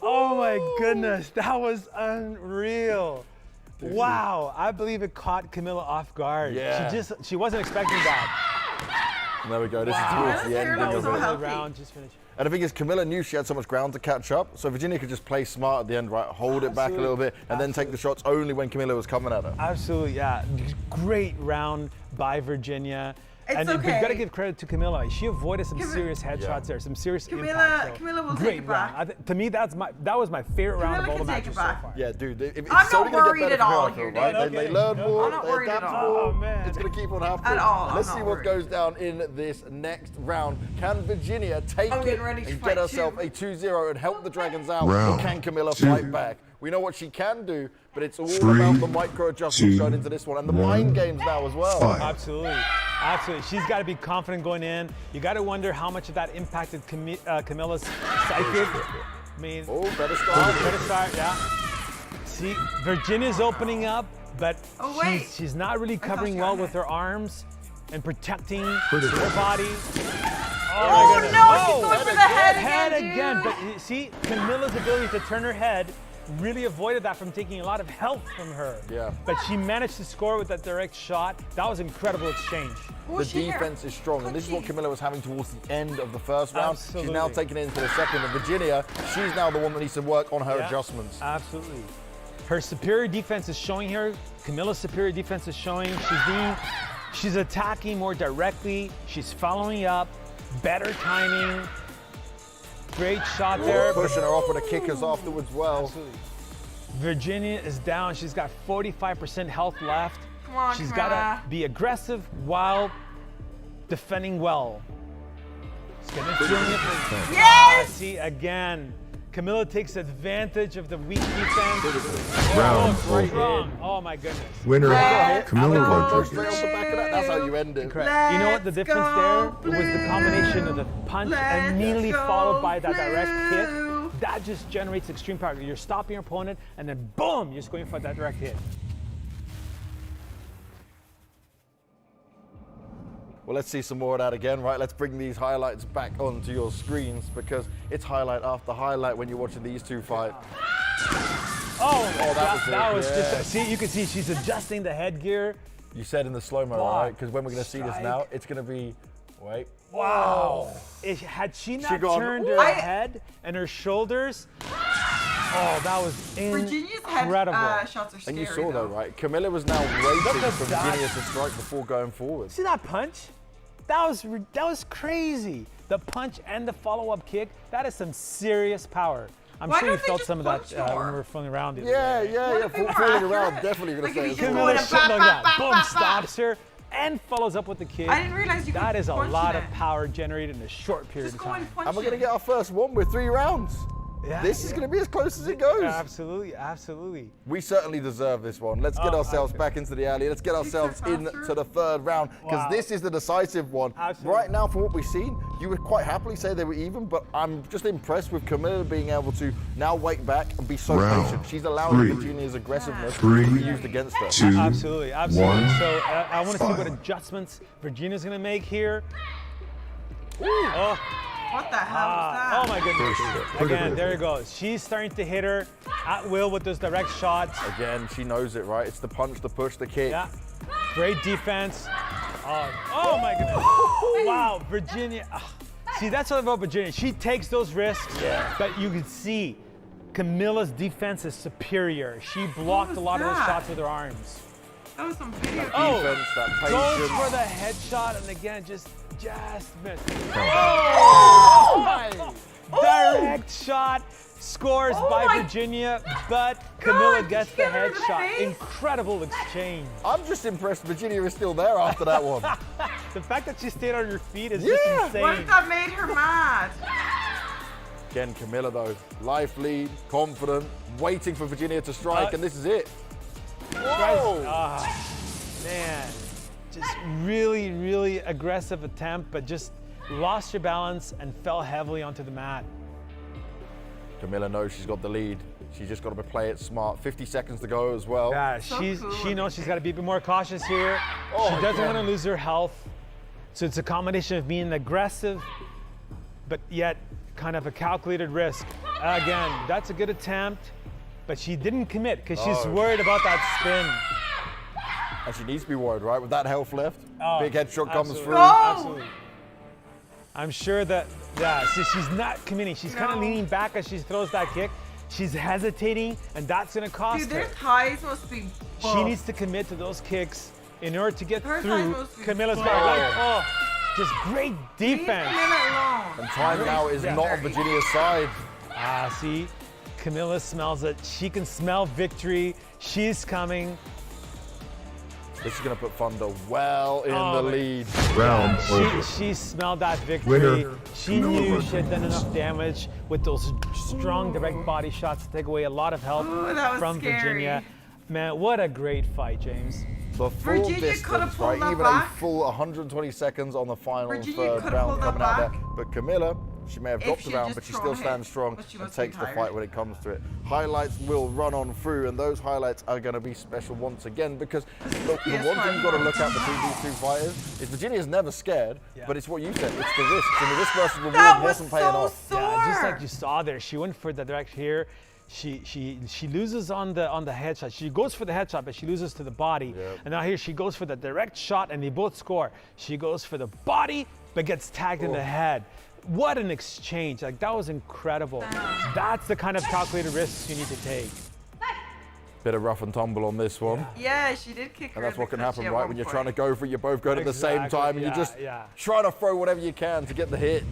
Speaker 5: Oh my goodness, that was unreal. Wow, I believe it caught Camilla off guard.
Speaker 3: Yeah.
Speaker 5: She wasn't expecting that.
Speaker 3: And there we go. This is towards the ending
Speaker 5: That was
Speaker 3: of
Speaker 5: a
Speaker 3: it.
Speaker 5: good round, just finished.
Speaker 3: And the thing is, Camilla knew she had so much ground to catch up, so Virginia could just play smart at the end, right? Hold it back a little bit, and then take the shots only when Camilla was coming at her.
Speaker 5: Absolutely, yeah. Great round by Virginia.
Speaker 1: It's
Speaker 5: But you got to
Speaker 1: okay.
Speaker 5: give credit to Camilla. She avoided some serious headshots there, some serious impact. So
Speaker 1: Camilla will
Speaker 5: great
Speaker 1: take it back.
Speaker 5: round. To me, that was my favorite round of all the matches so far.
Speaker 3: Yeah, dude. It's
Speaker 1: I'm
Speaker 3: only
Speaker 1: not
Speaker 3: gonna
Speaker 1: worried
Speaker 3: get
Speaker 1: at
Speaker 3: better
Speaker 1: all
Speaker 3: from
Speaker 1: here,
Speaker 3: her, right?
Speaker 1: dude.
Speaker 3: They learn more,
Speaker 1: I'm not
Speaker 3: they
Speaker 1: worried at
Speaker 3: adapt
Speaker 1: all.
Speaker 3: more.
Speaker 5: Oh, man.
Speaker 3: It's gonna keep on happening.
Speaker 1: At all, I'm
Speaker 3: Let's
Speaker 1: not
Speaker 3: see what
Speaker 1: worried.
Speaker 3: goes down in this next round. Can Virginia take
Speaker 1: I'm
Speaker 3: it
Speaker 1: getting ready to
Speaker 3: and
Speaker 1: fight
Speaker 3: get herself
Speaker 1: too.
Speaker 3: a 2-0 and help the Dragons out?
Speaker 4: Round
Speaker 3: Or can Camilla
Speaker 4: two.
Speaker 3: fight back? We know what she can do, but it's all
Speaker 4: Three,
Speaker 3: about the micro adjustments
Speaker 4: two,
Speaker 3: going into this one and the
Speaker 4: one,
Speaker 3: mind games now as well.
Speaker 4: fight.
Speaker 5: Absolutely. Absolutely. She's got to be confident going in. You got to wonder how much of that impacted Camilla's psychic. I mean,
Speaker 3: better start.
Speaker 5: Better start, yeah. See, Virginia's opening up, but
Speaker 1: wait.
Speaker 5: she's not really covering well with her arms and protecting
Speaker 4: Critical.
Speaker 5: her body.
Speaker 1: Oh,
Speaker 5: my goodness.
Speaker 1: no, she's going for the head
Speaker 5: again.
Speaker 1: dude.
Speaker 5: But you see, Camilla's ability to turn her head really avoided that from taking a lot of health from her.
Speaker 3: Yeah.
Speaker 5: But she managed to score with that direct shot. That was an incredible exchange.
Speaker 3: The defense is strong, and this is what Camilla was having towards the end of the first round. She's now taking it into the second, and Virginia, she's now the one that needs to work on her adjustments.
Speaker 5: Absolutely. Her superior defense is showing here. Camilla's superior defense is showing. She's attacking more directly. She's following up. Better timing. Great shot there.
Speaker 3: Pushing her off with the kickers afterwards well.
Speaker 5: Absolutely. Virginia is down. She's got 45% health left.
Speaker 1: Come on,
Speaker 5: She's got
Speaker 1: Camilla.
Speaker 5: to be aggressive while defending well.
Speaker 1: Yes!
Speaker 5: See, again, Camilla takes advantage of the weak defense.
Speaker 4: Round
Speaker 5: Great
Speaker 4: over.
Speaker 5: hit. Oh my goodness.
Speaker 4: Winner,
Speaker 3: Let's
Speaker 4: Camilla
Speaker 3: go. Straight
Speaker 4: Rodriguez.
Speaker 3: off the back of that. That's how you end it.
Speaker 5: Correct. You know what the difference there? It was the combination of the punch immediately followed by that direct hit. That just generates extreme power. You're stopping your opponent, and then boom, you're just going for that direct hit.
Speaker 3: Well, let's see some more of that again, right? Let's bring these highlights back onto your screens because it's highlight after highlight when you're watching these two fight.
Speaker 5: That was just, see, you can see she's adjusting the headgear.
Speaker 3: You said in the slow-mo, right? Because when we're going to see this now, it's going to be, wait.
Speaker 5: Wow. Had she not turned her head and her shoulders, that was
Speaker 1: Virginia's
Speaker 5: incredible.
Speaker 1: head shots are scary.
Speaker 3: And you saw though, right? Camilla was now waiting for Virginia to strike before going forward.
Speaker 5: See that punch? That was crazy. The punch and the follow-up kick, that is some serious power. I'm sure you felt some of that when we were fooling around.
Speaker 3: Yeah. Fooling around, definitely going to say.
Speaker 5: Camilla shit like that. Boom, stops her and follows up with the kick.
Speaker 1: I didn't realize you could
Speaker 5: That is a
Speaker 1: punch
Speaker 5: lot
Speaker 1: it.
Speaker 5: of power generated in a short period of time.
Speaker 3: And we're going to get our first one with 3 rounds. This is going to be as close as it goes.
Speaker 5: Absolutely, absolutely.
Speaker 3: We certainly deserve this one. Let's get ourselves back into the alley. Let's get ourselves into the third round, because this is the decisive one.
Speaker 5: Absolutely.
Speaker 3: Right now, from what we've seen, you would quite happily say they were even, but I'm just impressed with Camilla being able to now wait back and be so patient. She's allowing Virginia's aggressive to be used against her.
Speaker 5: Absolutely, absolutely. So I want to see what adjustments Virginia's going to make here. Oh.
Speaker 1: What the hell was that?
Speaker 5: Oh my goodness. Again, there you go. She's starting to hit her at will with those direct shots.
Speaker 3: Again, she knows it, right? It's the punch, the push, the kick.
Speaker 5: Yeah. Great defense. Oh my goodness. Wow, Virginia. See, that's what about Virginia. She takes those risks, but you can see Camilla's defense is superior. She blocked a lot of those shots with her arms.
Speaker 1: That was some video
Speaker 3: defense, that patience.
Speaker 5: Goes for the headshot, and again, just missed. Direct shot, scores by Virginia, but Camilla gets the headshot. Incredible exchange.
Speaker 3: I'm just impressed Virginia is still there after that one.
Speaker 5: The fact that she stayed on her feet is just insane.
Speaker 1: What if that made her mad?
Speaker 3: Again, Camilla though, life lead, confident, waiting for Virginia to strike, and this is it.
Speaker 5: Whoa! Man. Just really, really aggressive attempt, but just lost your balance and fell heavily onto the mat.
Speaker 3: Camilla knows she's got the lead. She's just got to play it smart. 50 seconds to go as well.
Speaker 5: Yeah, she knows she's got to be a bit more cautious here. She doesn't want to lose her health. So it's a combination of being aggressive, but yet kind of a calculated risk. Again, that's a good attempt, but she didn't commit because she's worried about that spin.
Speaker 3: And she needs to be worried, right? With that health left, big headshot comes through.
Speaker 5: Absolutely. I'm sure that, she's not committing. She's kind of leaning back as she throws that kick. She's hesitating, and that's going to cost her.
Speaker 1: Their thighs must be buff.
Speaker 5: She needs to commit to those kicks in order to get through Camilla's guard. Just great defense.
Speaker 3: And time now is not on Virginia's side.
Speaker 5: See, Camilla smells it. She can smell victory. She's coming.
Speaker 3: This is going to put Thunder well in the lead.
Speaker 4: Round over.
Speaker 5: She smelled that victory. She knew she had done enough damage with those strong direct body shots to take away a lot of health from Virginia. Man, what a great fight, James.
Speaker 3: The full distance, right? Even a full 120 seconds on the final third round coming out there. But Camilla, she may have dropped the round, but she still stands strong and takes the fight when it comes to it. Highlights will run on through, and those highlights are going to be special once again, because look, the one thing you've got to look at between these two fighters is Virginia's never scared, but it's what you said, it's the risks, and the risk versus reward wasn't paying off.
Speaker 5: Yeah, just like you saw there, she went for the direct here. She loses on the headshot. She goes for the headshot, but she loses to the body. And now here she goes for the direct shot, and they both score. She goes for the body, but gets tagged in the head. What an exchange. Like, that was incredible. That's the kind of calculated risks you need to take.
Speaker 3: Bit of rough and tumble on this one.
Speaker 1: Yeah, she did kick her.
Speaker 3: And that's what can happen, right? When you're trying to go for it, you're both going at the same time, and you're just trying to throw whatever you can to get the hit.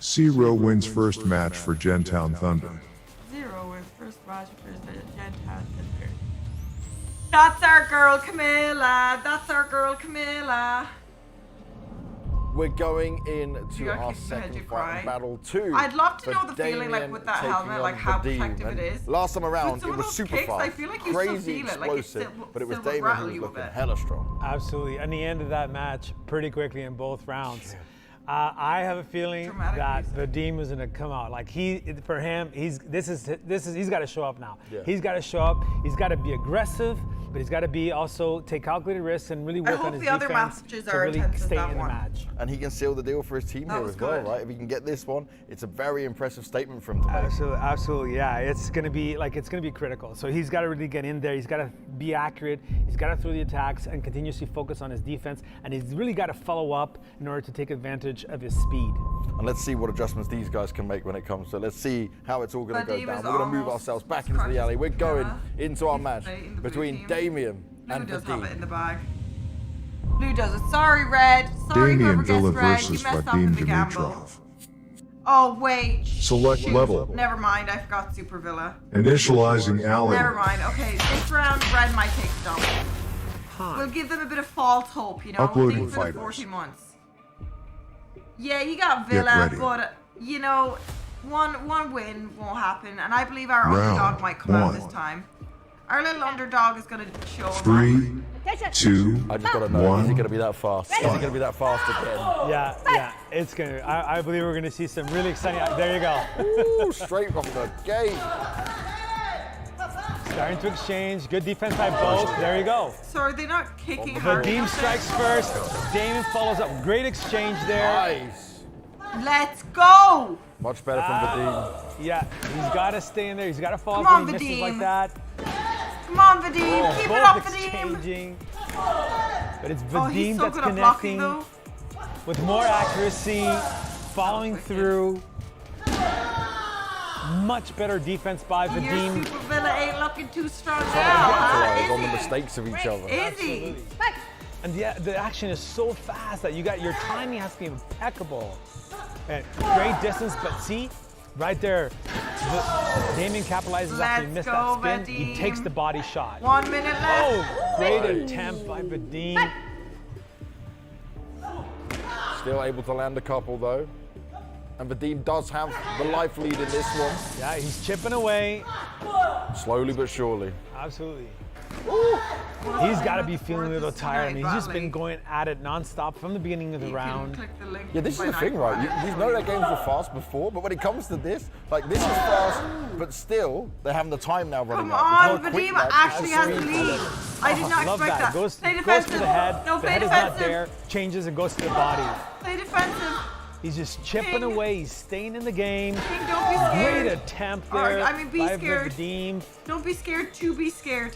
Speaker 4: Zero wins first match for Gentown Thunder.
Speaker 1: Zero wins first match for Gentown Thunder. That's our girl, Camilla. That's our girl, Camilla.
Speaker 3: We're going into our second fight, battle 2.
Speaker 1: I'd love to know the feeling like with that helmet, like how protective it is.
Speaker 3: Last time around, it was super fast,
Speaker 1: I feel like you
Speaker 3: crazy,
Speaker 1: still feel
Speaker 3: explosive,
Speaker 1: it, like
Speaker 3: but it was Damien who was looking hella strong.
Speaker 5: Absolutely, and the end of that match pretty quickly in both rounds. I have a feeling that Vadim is gonna come out. Like he's got to show up now. He's got to show up. He's got to be aggressive, but he's got to be also take calculated risks and really work on his defense to really stay in the match.
Speaker 3: And he can seal the deal for his team here as well, right? If he can get this one, it's a very impressive statement for him to make.
Speaker 5: Absolutely, yeah. It's gonna be critical. So he's got to really get in there. He's got to be accurate. He's got to throw the attacks and continuously focus on his defense. And he's really got to follow up in order to take advantage of his speed.
Speaker 3: And let's see what adjustments these guys can make when it comes to it. Let's see how it's all going to go down. We're going to move ourselves back into the alley. We're going into our match between Damien and
Speaker 1: Blue does have it
Speaker 3: Vadim.
Speaker 1: in the bag. Blue does it. Sorry, Red. Sorry,
Speaker 4: Damien
Speaker 1: whoever
Speaker 4: Villa
Speaker 1: gets Red.
Speaker 4: versus
Speaker 1: You messed up in
Speaker 4: Vadim
Speaker 1: the gamble.
Speaker 4: Dimitrov.
Speaker 1: Oh, wait.
Speaker 4: Select level.
Speaker 1: Never mind. I forgot Super Villa.
Speaker 4: Initializing alley.
Speaker 1: Never mind. Okay, this round, Red might take the double. We'll give them a bit of false hope, you know?
Speaker 4: Uploading
Speaker 1: Think for the
Speaker 4: fighters.
Speaker 1: 14 months. Yeah, you got
Speaker 4: Get
Speaker 1: Villa,
Speaker 4: ready.
Speaker 1: but you know, one win won't happen, and I believe our
Speaker 4: Round
Speaker 1: underdog might come out this
Speaker 4: one.
Speaker 1: time. Our little underdog is gonna show him.
Speaker 4: 3, 2,
Speaker 3: I just gotta know,
Speaker 4: 1.
Speaker 3: is he gonna be that fast? Is he gonna be that fast again?
Speaker 5: Yeah, it's gonna. I believe we're gonna see some really exciting. There you go.
Speaker 3: Ooh, straight from the gate.
Speaker 5: Starting to exchange. Good defense by both. There you go.
Speaker 1: So are they not kicking hard?
Speaker 5: Vadim strikes first. Damon follows up. Great exchange there.
Speaker 3: Nice.
Speaker 1: Let's go!
Speaker 3: Much better from Vadim.
Speaker 5: Yeah, he's got to stay in there. He's got to fall
Speaker 1: Come on,
Speaker 5: when he misses
Speaker 1: Vadim.
Speaker 5: like that.
Speaker 1: Come on, Vadim. Keep it
Speaker 5: Both
Speaker 1: up, Vadim.
Speaker 5: exchanging. But it's
Speaker 1: He's
Speaker 5: Vadim
Speaker 1: so
Speaker 5: that's
Speaker 1: good at blocking,
Speaker 5: connecting
Speaker 1: though.
Speaker 5: with more accuracy, following through. Much better defense by
Speaker 1: Your
Speaker 5: Vadim.
Speaker 1: Super Villa ain't looking too strong
Speaker 3: Trying to
Speaker 1: now,
Speaker 3: capitalize
Speaker 1: huh?
Speaker 3: on the mistakes of each other.
Speaker 1: Is he?
Speaker 5: And the action is so fast that your timing has to be impeccable. And great distance, but see, right there, Damien capitalizes after he missed that spin.
Speaker 1: Vadim.
Speaker 5: He takes the body shot.
Speaker 1: 1 minute left.
Speaker 5: Oh, great attempt by Vadim.
Speaker 3: Still able to land a couple though. And Vadim does have the life lead in this one.
Speaker 5: Yeah, he's chipping away.
Speaker 3: Slowly but surely.
Speaker 5: Absolutely. He's got to be feeling a little tired. I mean, he's just been going at it nonstop from the beginning of the round.
Speaker 3: Yeah, this is the thing, right? You know their games were fast before, but when it comes to this, like this is fast, but still, they're having the time now running
Speaker 1: Come
Speaker 3: out.
Speaker 1: on, Vadim actually has the lead. I did not
Speaker 5: Love
Speaker 1: expect that.
Speaker 5: Goes
Speaker 1: Play
Speaker 5: for
Speaker 1: defensive.
Speaker 5: the head.
Speaker 1: No,
Speaker 5: The
Speaker 1: play
Speaker 5: head is not
Speaker 1: defensive.
Speaker 5: there. Changes and goes to the body.
Speaker 1: Play defensive.
Speaker 5: He's just chipping away. He's staying in the game.
Speaker 1: King, don't be scared.
Speaker 5: Great attempt
Speaker 1: Or,
Speaker 5: there.
Speaker 1: I mean, be
Speaker 5: by
Speaker 1: scared.
Speaker 5: Vadim.
Speaker 1: Don't be scared to be scared.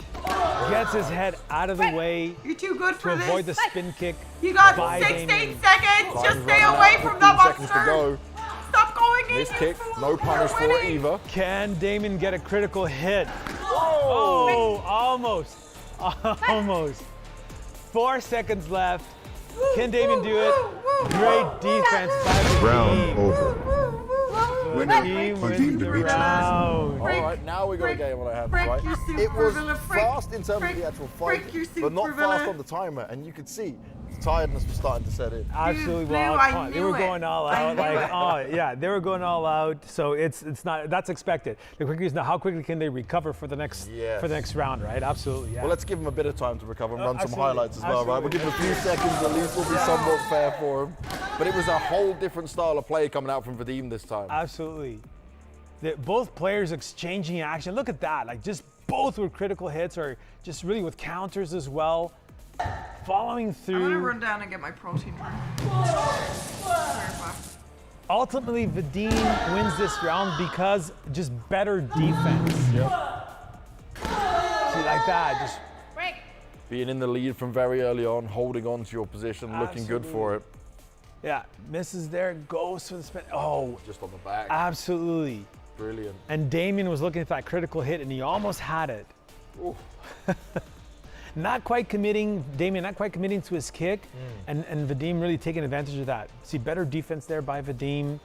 Speaker 5: Gets his head out of the way
Speaker 1: You're too good
Speaker 5: to
Speaker 1: for this.
Speaker 5: avoid the spin kick.
Speaker 1: You got
Speaker 5: by
Speaker 1: 16
Speaker 5: Damien.
Speaker 1: seconds. Just stay
Speaker 3: running
Speaker 1: away
Speaker 3: out,
Speaker 1: from
Speaker 3: 15
Speaker 1: the
Speaker 3: seconds to
Speaker 1: monster.
Speaker 3: go.
Speaker 1: Stop going in.
Speaker 3: This kick, no punish for it either.
Speaker 5: Can Damien get a critical hit? Oh, almost. Almost. 4 seconds left. Can Damien do it? Great defense by Vadim.
Speaker 4: Round over. Winner,
Speaker 5: Vadim wins
Speaker 4: Vadim
Speaker 5: the
Speaker 4: Demetrius.
Speaker 5: round.
Speaker 3: All right, now we got a game on our hands, right?
Speaker 1: your super
Speaker 3: It was
Speaker 1: Villa,
Speaker 3: fast in terms of the actual fight,
Speaker 1: break your
Speaker 3: but not
Speaker 1: super
Speaker 3: fast
Speaker 1: Villa.
Speaker 3: on the timer, and you could see the tiredness was starting to set in.
Speaker 5: Absolutely,
Speaker 1: Blue,
Speaker 5: well,
Speaker 1: I
Speaker 5: come on, they
Speaker 1: knew
Speaker 5: were going
Speaker 1: it.
Speaker 5: all
Speaker 1: I
Speaker 5: out.
Speaker 1: knew
Speaker 5: Like,
Speaker 1: it.
Speaker 5: oh yeah, they were going all out. So it's not that's expected. The quicker is now, how quickly can they recover for the next round, right? Absolutely, yeah.
Speaker 3: Well, let's give him a bit of time to recover and run some
Speaker 5: absolutely,
Speaker 3: highlights as well, right? We'll give him a few seconds, at least will be somewhat fair for him. But it was a whole different style of play coming out from Vadim this time.
Speaker 5: Absolutely. Both players exchanging action. Look at that. Like just both with critical hits or just really with counters as well. Following
Speaker 1: I'm gonna
Speaker 5: through.
Speaker 1: run down and get my protein drink.
Speaker 5: Ultimately, Vadim wins this round because just better defense.
Speaker 3: Yep.
Speaker 5: See, like that, just
Speaker 3: Being in the lead from very early on, holding on to your position, looking good for it.
Speaker 5: yeah, misses there, goes for the spin. Oh,
Speaker 3: Just on the back.
Speaker 5: absolutely.
Speaker 3: Brilliant.
Speaker 5: And Damien was looking for that critical hit, and he almost had it.
Speaker 3: Ooh.
Speaker 5: Not quite committing, Damien not quite committing to his kick, and Vadim really taking advantage of that. See, better defense there by Vadim.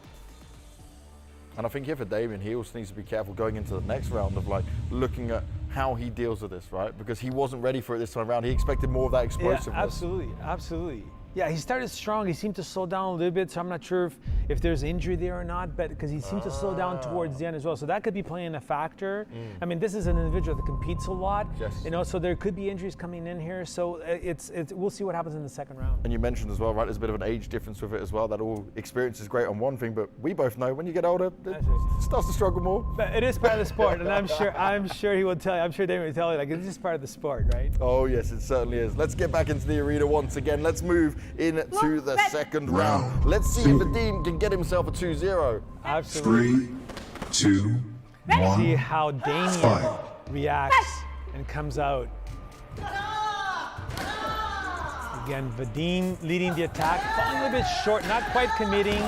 Speaker 3: And I think here for Damien, he also needs to be careful going into the next round of like looking at how he deals with this, right? Because he wasn't ready for it this time around. He expected more of that explosiveness.
Speaker 5: Yeah, absolutely, absolutely. Yeah, he started strong. He seemed to slow down a little bit, so I'm not sure if there's injury there or not, but because he seemed to slow down towards the end as well. So that could be playing a factor. I mean, this is an individual that competes a lot, you know, so there could be injuries coming in here. So we'll see what happens in the second round.
Speaker 3: And you mentioned as well, right, there's a bit of an age difference with it as well. That all experience is great on one thing, but we both know when you get older, it starts to struggle more.
Speaker 5: But it is part of the sport, and I'm sure he will tell you, I'm sure Damien will tell you, like, it's just part of the sport, right?
Speaker 3: Oh yes, it certainly is. Let's get back into the arena once again. Let's move into the second round. Let's see if Vadim can get himself a 2-0.
Speaker 5: Absolutely.
Speaker 4: 3, 2, 1.
Speaker 5: See how Damien
Speaker 4: Fight.
Speaker 5: reacts and comes out. Again, Vadim leading the attack, falling a little bit short, not quite committing,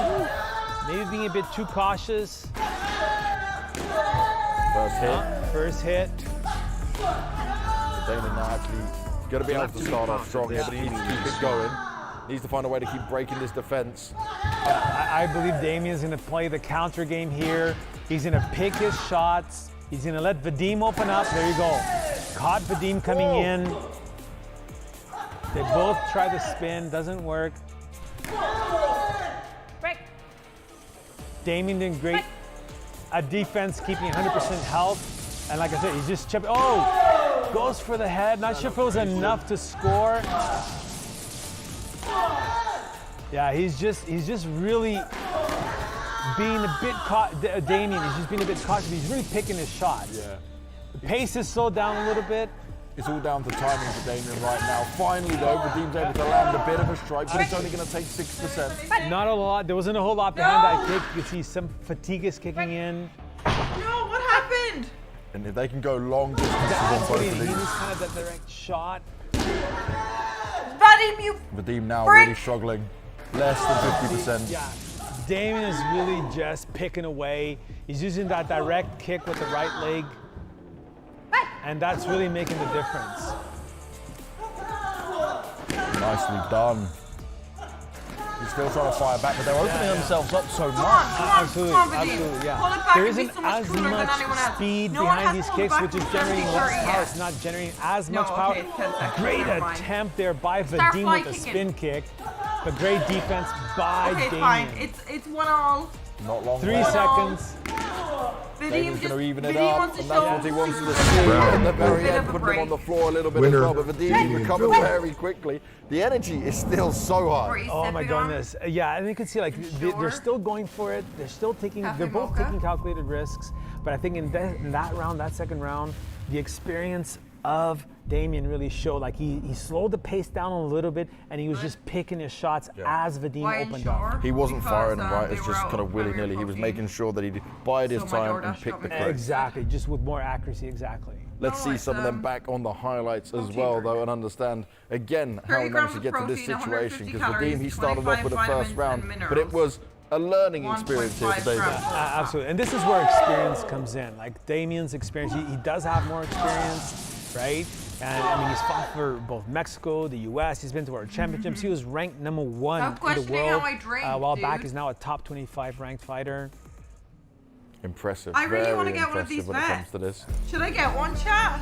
Speaker 5: maybe being a bit too cautious.
Speaker 3: First hit.
Speaker 5: First hit.
Speaker 3: Damien now actually going to be able to start off strong here, but he needs to keep it going. Needs to find a way to keep breaking this defense.
Speaker 5: I believe Damien's going to play the counter game here. He's going to pick his shots. He's going to let Vadim open up. There you go. Caught Vadim coming in. They both try the spin. Doesn't work. Damien doing great at defense, keeping 100% health. And like I said, he's just chipping. Oh, goes for the head. Not sure if it was enough to score. Yeah, he's just really being a bit Damien, he's just being a bit cautious. He's really picking his shots.
Speaker 3: Yeah.
Speaker 5: The pace is slowed down a little bit.
Speaker 3: It's all down to timing for Damien right now. Finally, though, Vadim's able to land a bit of a strike, but it's only going to take 6%.
Speaker 5: Not a lot. There wasn't a whole lot behind that kick. You can see some fatigue is kicking in.
Speaker 1: No, what happened?
Speaker 3: And if they can go long distances
Speaker 5: That's
Speaker 3: on
Speaker 5: what
Speaker 3: both
Speaker 5: he
Speaker 3: of these.
Speaker 5: needs, kind of that direct shot.
Speaker 1: Vadim, you
Speaker 3: Vadim now
Speaker 1: frick.
Speaker 3: really struggling. Less than 50%.
Speaker 5: Yeah. Damien is really just picking away. He's using that direct kick with the right leg. And that's really making the difference.
Speaker 3: Nicely done. He's still trying to fire back, but they're opening themselves up so much.
Speaker 5: Absolutely,
Speaker 1: come on, Vadim.
Speaker 5: absolutely, yeah.
Speaker 1: Pull it back
Speaker 5: There
Speaker 1: and be
Speaker 5: isn't
Speaker 1: so much
Speaker 5: as
Speaker 1: cooler than
Speaker 5: much
Speaker 1: anyone else.
Speaker 5: speed
Speaker 1: No one
Speaker 5: behind
Speaker 1: has
Speaker 5: these
Speaker 1: pulled
Speaker 5: kicks,
Speaker 1: back
Speaker 5: which is
Speaker 1: from
Speaker 5: generating
Speaker 1: 70,
Speaker 5: less
Speaker 1: 30
Speaker 5: power.
Speaker 1: yet.
Speaker 5: It's not generating as
Speaker 1: No,
Speaker 5: much power.
Speaker 1: okay, 10 seconds,
Speaker 5: Great
Speaker 1: never mind.
Speaker 5: attempt there by
Speaker 1: Start
Speaker 5: Vadim
Speaker 1: fly
Speaker 5: with a
Speaker 1: kicking.
Speaker 5: spin kick, but great defense by
Speaker 1: Okay,
Speaker 5: Damien.
Speaker 1: fine. It's 1-all.
Speaker 3: Not long.
Speaker 5: 3
Speaker 3: left.
Speaker 5: seconds.
Speaker 3: Damien's going to even it
Speaker 1: Vadim
Speaker 3: up,
Speaker 1: wants to
Speaker 3: and that's
Speaker 1: show
Speaker 3: what he wants to
Speaker 1: some
Speaker 3: see.
Speaker 4: Round
Speaker 3: At the very
Speaker 1: bit
Speaker 3: end,
Speaker 1: of a
Speaker 3: putting him on the
Speaker 1: break.
Speaker 3: floor a little bit
Speaker 4: Winner,
Speaker 3: as well. But Vadim recovered
Speaker 4: Damien.
Speaker 3: very quickly. The energy is still so high.
Speaker 5: Oh my goodness. Yeah, and you can see like they're still going for it. They're still taking, they're both taking calculated risks. But I think in that round, that second round, the experience of Damien really showed. Like he slowed the pace down a little bit, and he was just picking his shots as Vadim opened up.
Speaker 3: He wasn't firing them right. It's just kind of willy-nilly. He was making sure that he bided his time and picked the correct.
Speaker 5: Exactly, just with more accuracy. Exactly.
Speaker 3: Let's see some of them back on the highlights as well, though, and understand again how he managed to get to this situation. Because Vadim, he started off with the first round, but it was a learning experience here today.
Speaker 5: Absolutely, and this is where experience comes in. Like Damien's experience, he does have more experience, right? And I mean, he's fought for both Mexico, the U.S. He's been to World Championships. He was ranked #1 in the world a while back. He's now a top 25 ranked fighter.
Speaker 3: Impressive.
Speaker 1: I really
Speaker 3: very
Speaker 1: want to get one of these
Speaker 3: impressive when it comes to this.
Speaker 1: Should I get one, chat?